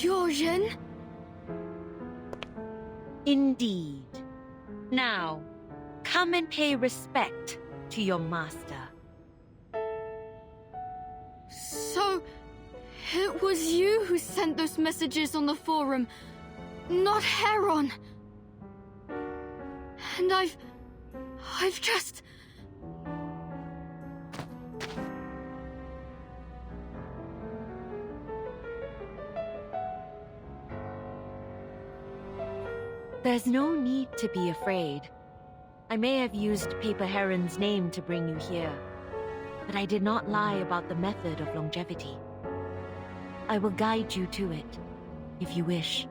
You're Ren? Indeed. Now, come and pay respect to your master. So, it was you who sent those messages on the forum, not Heron. And I've just... There's no need to be afraid. I may have used Paper Heron's name to bring you here, but I did not lie about the method of longevity. I will guide you to it, if you wish.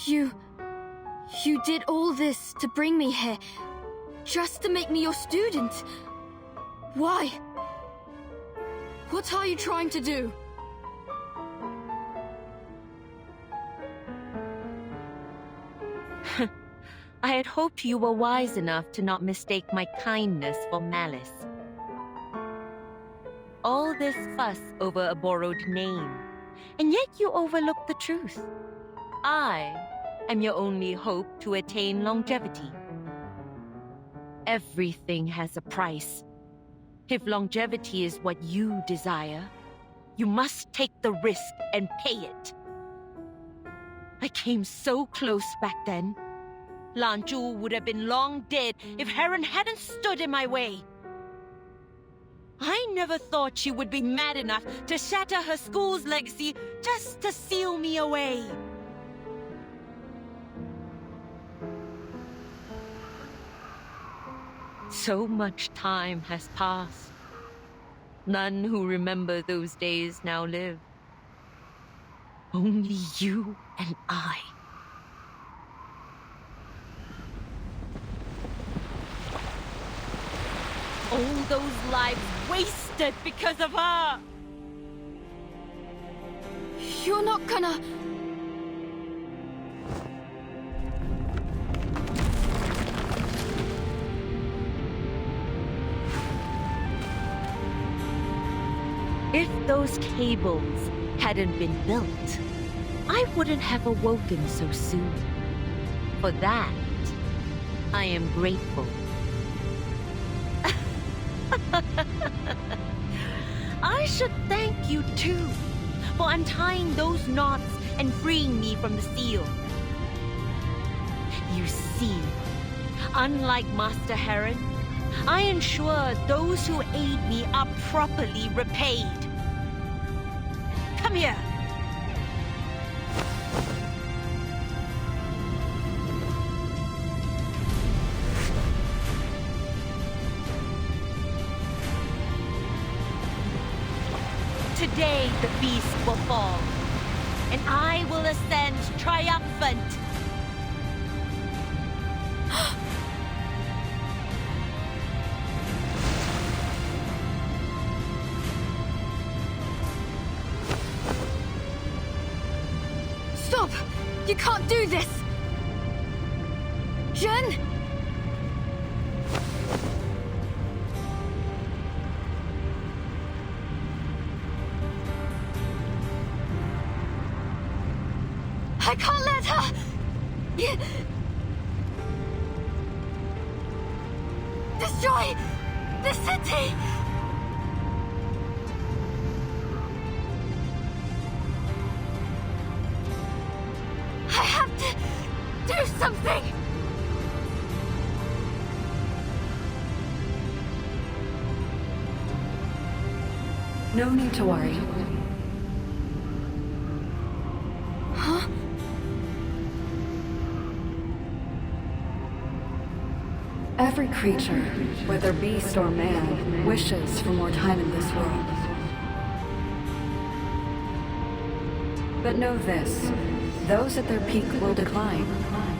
You did all this to bring me here, just to make me your student. Why? What are you trying to do? I had hoped you were wise enough to not mistake my kindness for malice. All this fuss over a borrowed name, and yet you overlook the truth. I am your only hope to attain longevity. Everything has a price. If longevity is what you desire, you must take the risk and pay it. I came so close back then, Lan Zhu would have been long dead if Heron hadn't stood in my way. I never thought she would be mad enough to shatter her school's legacy just to seal me away. So much time has passed. None who remember those days now live. Only you and I. All those lives wasted because of her! You're not gonna... If those cables hadn't been built, I wouldn't have awoken so soon. For that, I am grateful. I should thank you too for untying those knots and freeing me from the seal. You see, unlike Master Heron, I ensure those who aid me are properly repaid. Come here. Today the beast will fall, and I will ascend triumphant. Stop! You can't do this! Jen! I can't let her! Destroy the city! I have to do something! No need to worry. Huh? Every creature, whether beast or man, wishes for more time in this world. But know this, those at their peak will decline,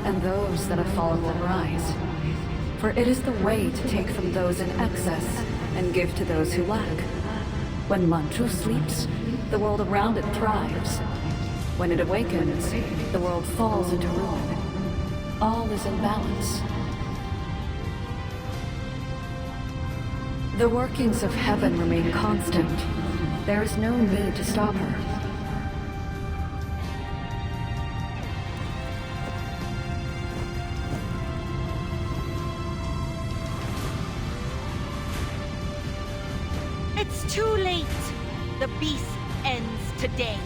and those that have fallen will rise. For it is the way to take from those in excess and give to those who lack. When Lan Zhu sleeps, the world around it thrives. When it awakens, the world falls into ruin. All is in balance. The workings of heaven remain constant. There is no need to stop her. It's too late. The beast ends today.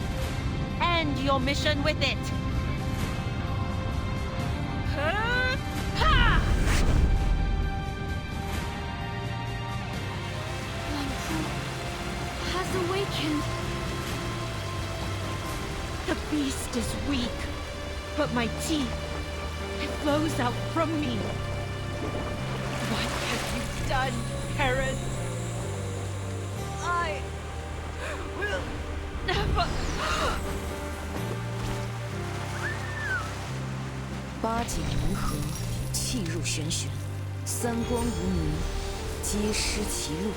And your mission with it. Ha! Has awakened. The beast is weak, but my teeth, it flows out from me. What have you done, Heron? I will never. 八景冥合，气入玄玄，三光无名，皆失其路。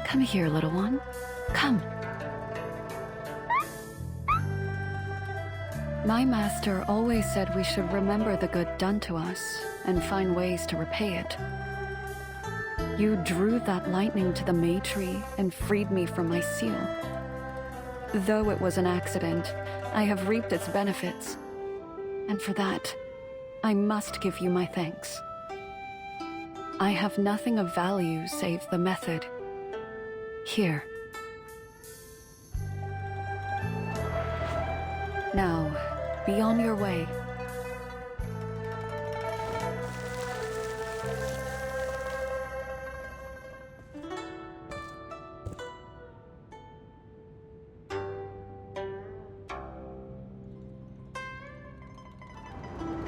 Come here, little one. Come. My master always said we should remember the good done to us and find ways to repay it. You drew that lightning to the May Tree and freed me from my seal. Though it was an accident, I have reaped its benefits. And for that, I must give you my thanks. I have nothing of value save the method. Here. Now, be on your way.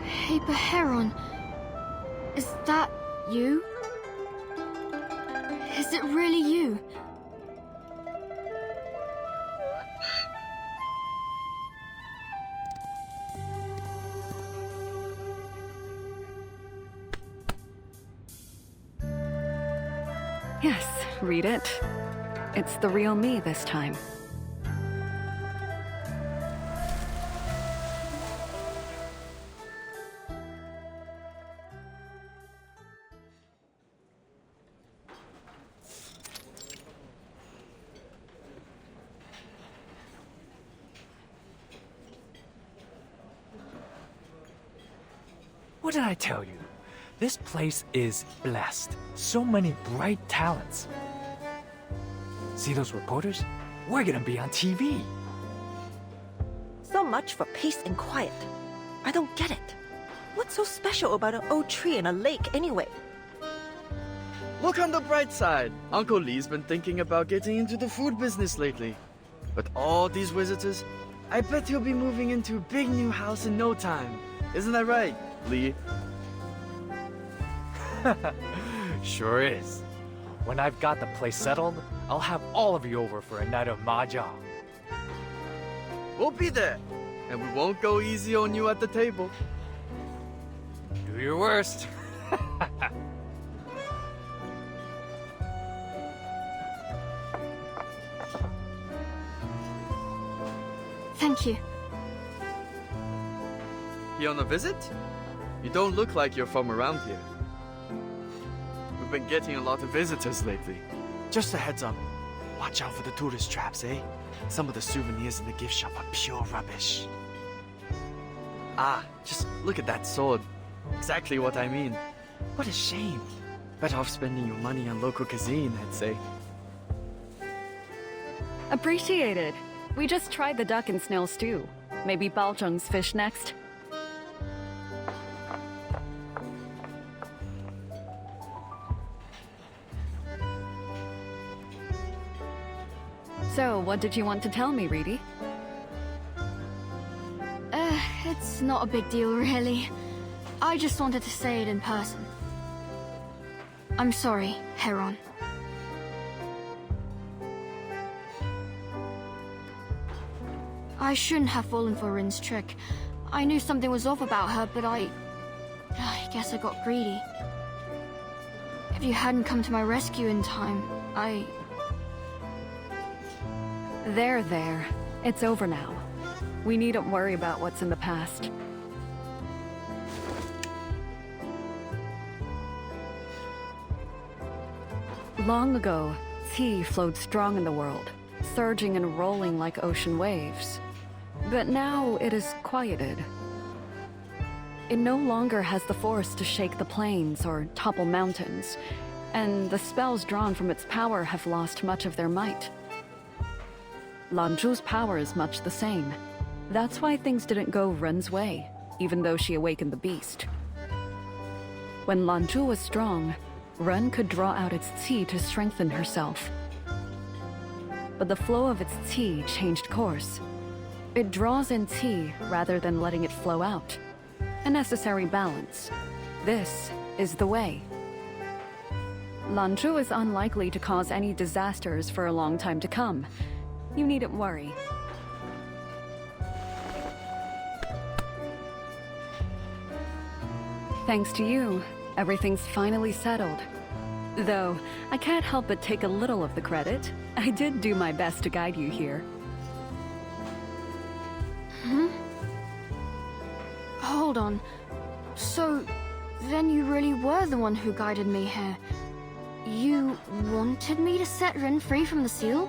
Paper Heron. Is that you? Is it really you? Yes, read it. It's the real me this time. What did I tell you? This place is blessed. So many bright talents. See those reporters? We're gonna be on TV. So much for peace and quiet. I don't get it. What's so special about an old tree and a lake anyway? Look on the bright side. Uncle Lee's been thinking about getting into the food business lately. With all these visitors, I bet he'll be moving into a big new house in no time. Isn't that right, Lee? Sure is. When I've got the place settled, I'll have all of you over for a night of mahjong. We'll be there, and we won't go easy on you at the table. Do your worst. Thank you. You on a visit? You don't look like you're from around here. We've been getting a lot of visitors lately. Just a heads up. Watch out for the tourist traps, eh? Some of the souvenirs in the gift shop are pure rubbish. Ah, just look at that sword. Exactly what I mean. What a shame. Better off spending your money on local cuisine, I'd say. Appreciated. We just tried the duck and snail stew. Maybe Baozheng's fish next. So, what did you want to tell me, Reedy? It's not a big deal, really. I just wanted to say it in person. I'm sorry, Heron. I shouldn't have fallen for Rin's trick. I knew something was off about her, but I guess I got greedy. If you hadn't come to my rescue in time, There. It's over now. We needn't worry about what's in the past. Long ago, tea flowed strong in the world, surging and rolling like ocean waves. But now it is quieted. It no longer has the force to shake the plains or topple mountains, and the spells drawn from its power have lost much of their might. Lanzhu's power is much the same. That's why things didn't go Ren's way, even though she awakened the beast. When Lanzhu was strong, Ren could draw out its qi to strengthen herself. But the flow of its qi changed course. It draws in qi rather than letting it flow out. A necessary balance. This is the way. Lanzhu is unlikely to cause any disasters for a long time to come. You needn't worry. Thanks to you, everything's finally settled. Though, I can't help but take a little of the credit. I did do my best to guide you here. Hold on. So, then you really were the one who guided me here. You wanted me to set Rin free from the seal?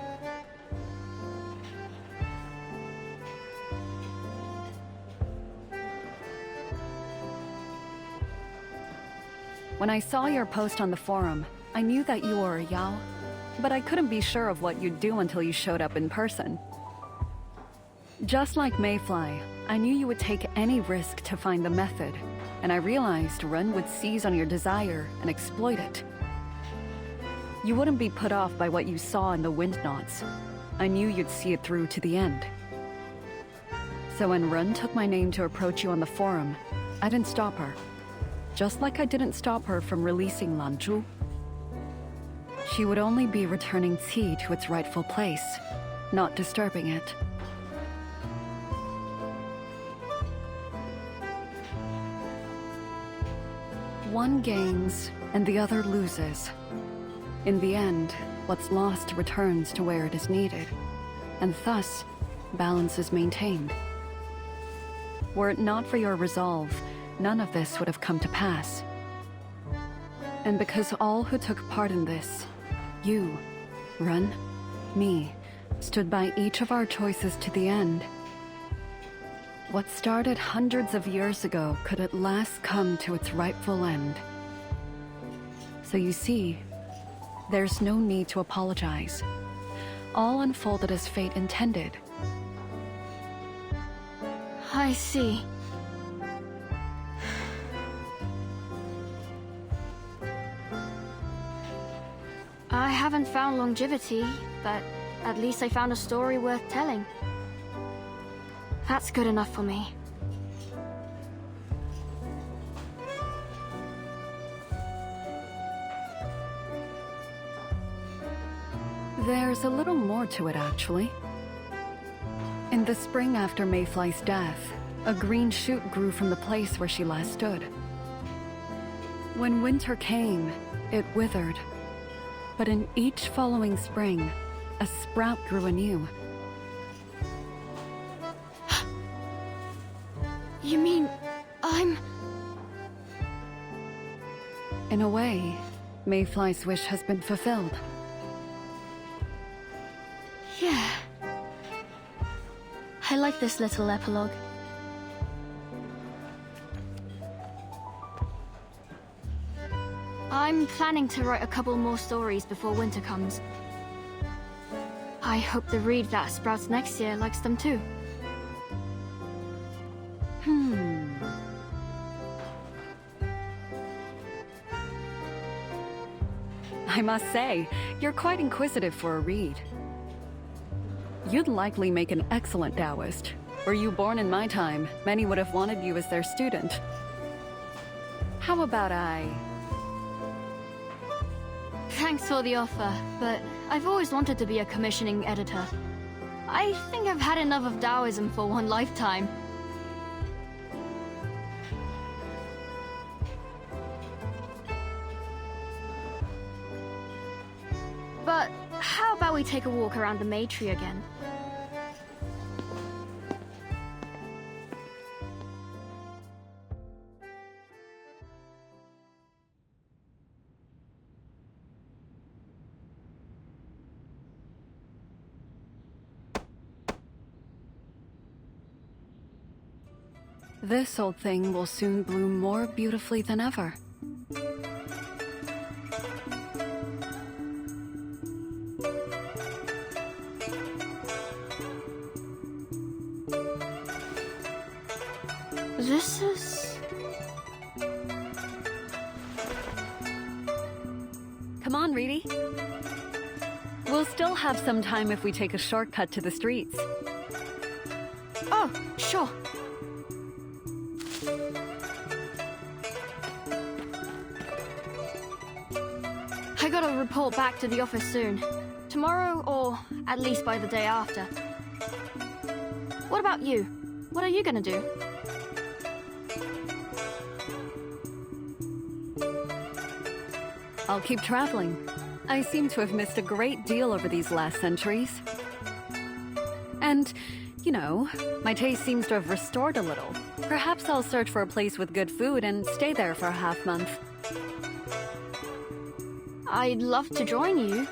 When I saw your post on the forum, I knew that you were a Yao, but I couldn't be sure of what you'd do until you showed up in person. Just like Mayfly, I knew you would take any risk to find the method, and I realized Ren would seize on your desire and exploit it. You wouldn't be put off by what you saw in the wind knots. I knew you'd see it through to the end. So when Ren took my name to approach you on the forum, I didn't stop her. Just like I didn't stop her from releasing Lanzhu. She would only be returning Qi to its rightful place, not disturbing it. One gains, and the other loses. In the end, what's lost returns to where it is needed, and thus, balance is maintained. Were it not for your resolve, none of this would have come to pass. And because all who took part in this, you, Ren, me, stood by each of our choices to the end, what started hundreds of years ago could at last come to its rightful end. So you see, there's no need to apologize. All unfolded as fate intended. I see. I haven't found longevity, but at least I found a story worth telling. That's good enough for me. There's a little more to it, actually. In the spring after Mayfly's death, a green shoot grew from the place where she last stood. When winter came, it withered. But in each following spring, a sprout grew anew. You mean, I'm... In a way, Mayfly's wish has been fulfilled. Yeah. I like this little epilogue. I'm planning to write a couple more stories before winter comes. I hope the reed that sprouts next year likes them too. I must say, you're quite inquisitive for a reed. You'd likely make an excellent Taoist. Were you born in my time, many would have wanted you as their student. How about Thanks for the offer, but I've always wanted to be a commissioning editor. I think I've had enough of Taoism for one lifetime. But how about we take a walk around the May Tree again? This old thing will soon bloom more beautifully than ever. This is... Come on, Reedy. We'll still have some time if we take a shortcut to the streets. Oh, sure. I gotta report back to the office soon. Tomorrow, or at least by the day after. What about you? What are you gonna do? I'll keep traveling. I seem to have missed a great deal over these last centuries. And, you know, my taste seems to have restored a little. Perhaps I'll search for a place with good food and stay there for a half-month. I'd love to join you.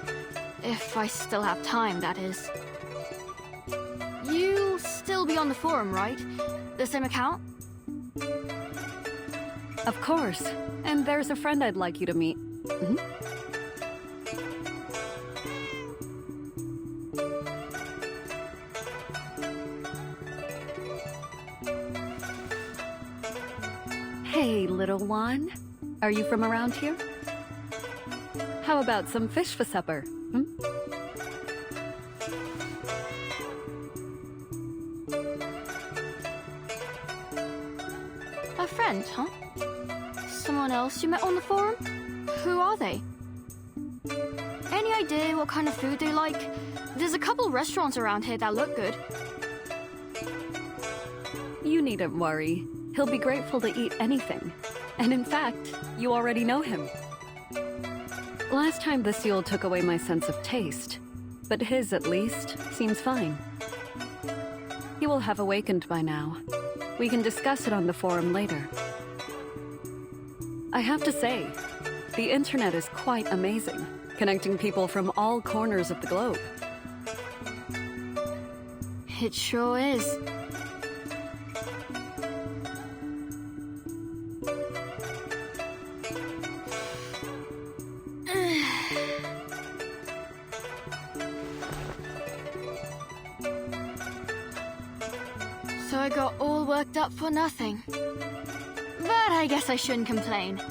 If I still have time, that is. You'll still be on the forum, right? The same account? Of course. And there's a friend I'd like you to meet. Hey, little one. Are you from around here? How about some fish for supper? A friend, huh? Someone else you met on the forum? Who are they? Any idea what kind of food they like? There's a couple restaurants around here that look good. You needn't worry. He'll be grateful to eat anything. And in fact, you already know him. Last time the seal took away my sense of taste, but his, at least, seems fine. He will have awakened by now. We can discuss it on the forum later. I have to say, the internet is quite amazing, connecting people from all corners of the globe. It sure is. So I got all worked up for nothing. But I guess I shouldn't complain.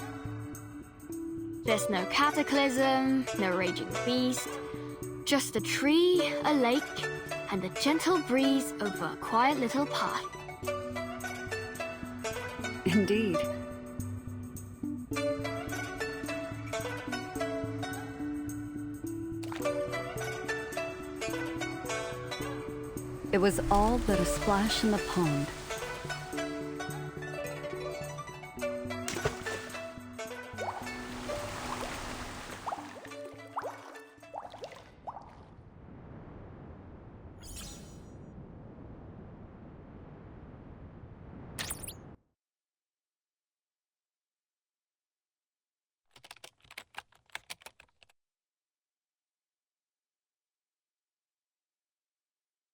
There's no cataclysm, no raging beast, just a tree, a lake, and a gentle breeze over a quiet little path. Indeed. It was all but a splash in the pond.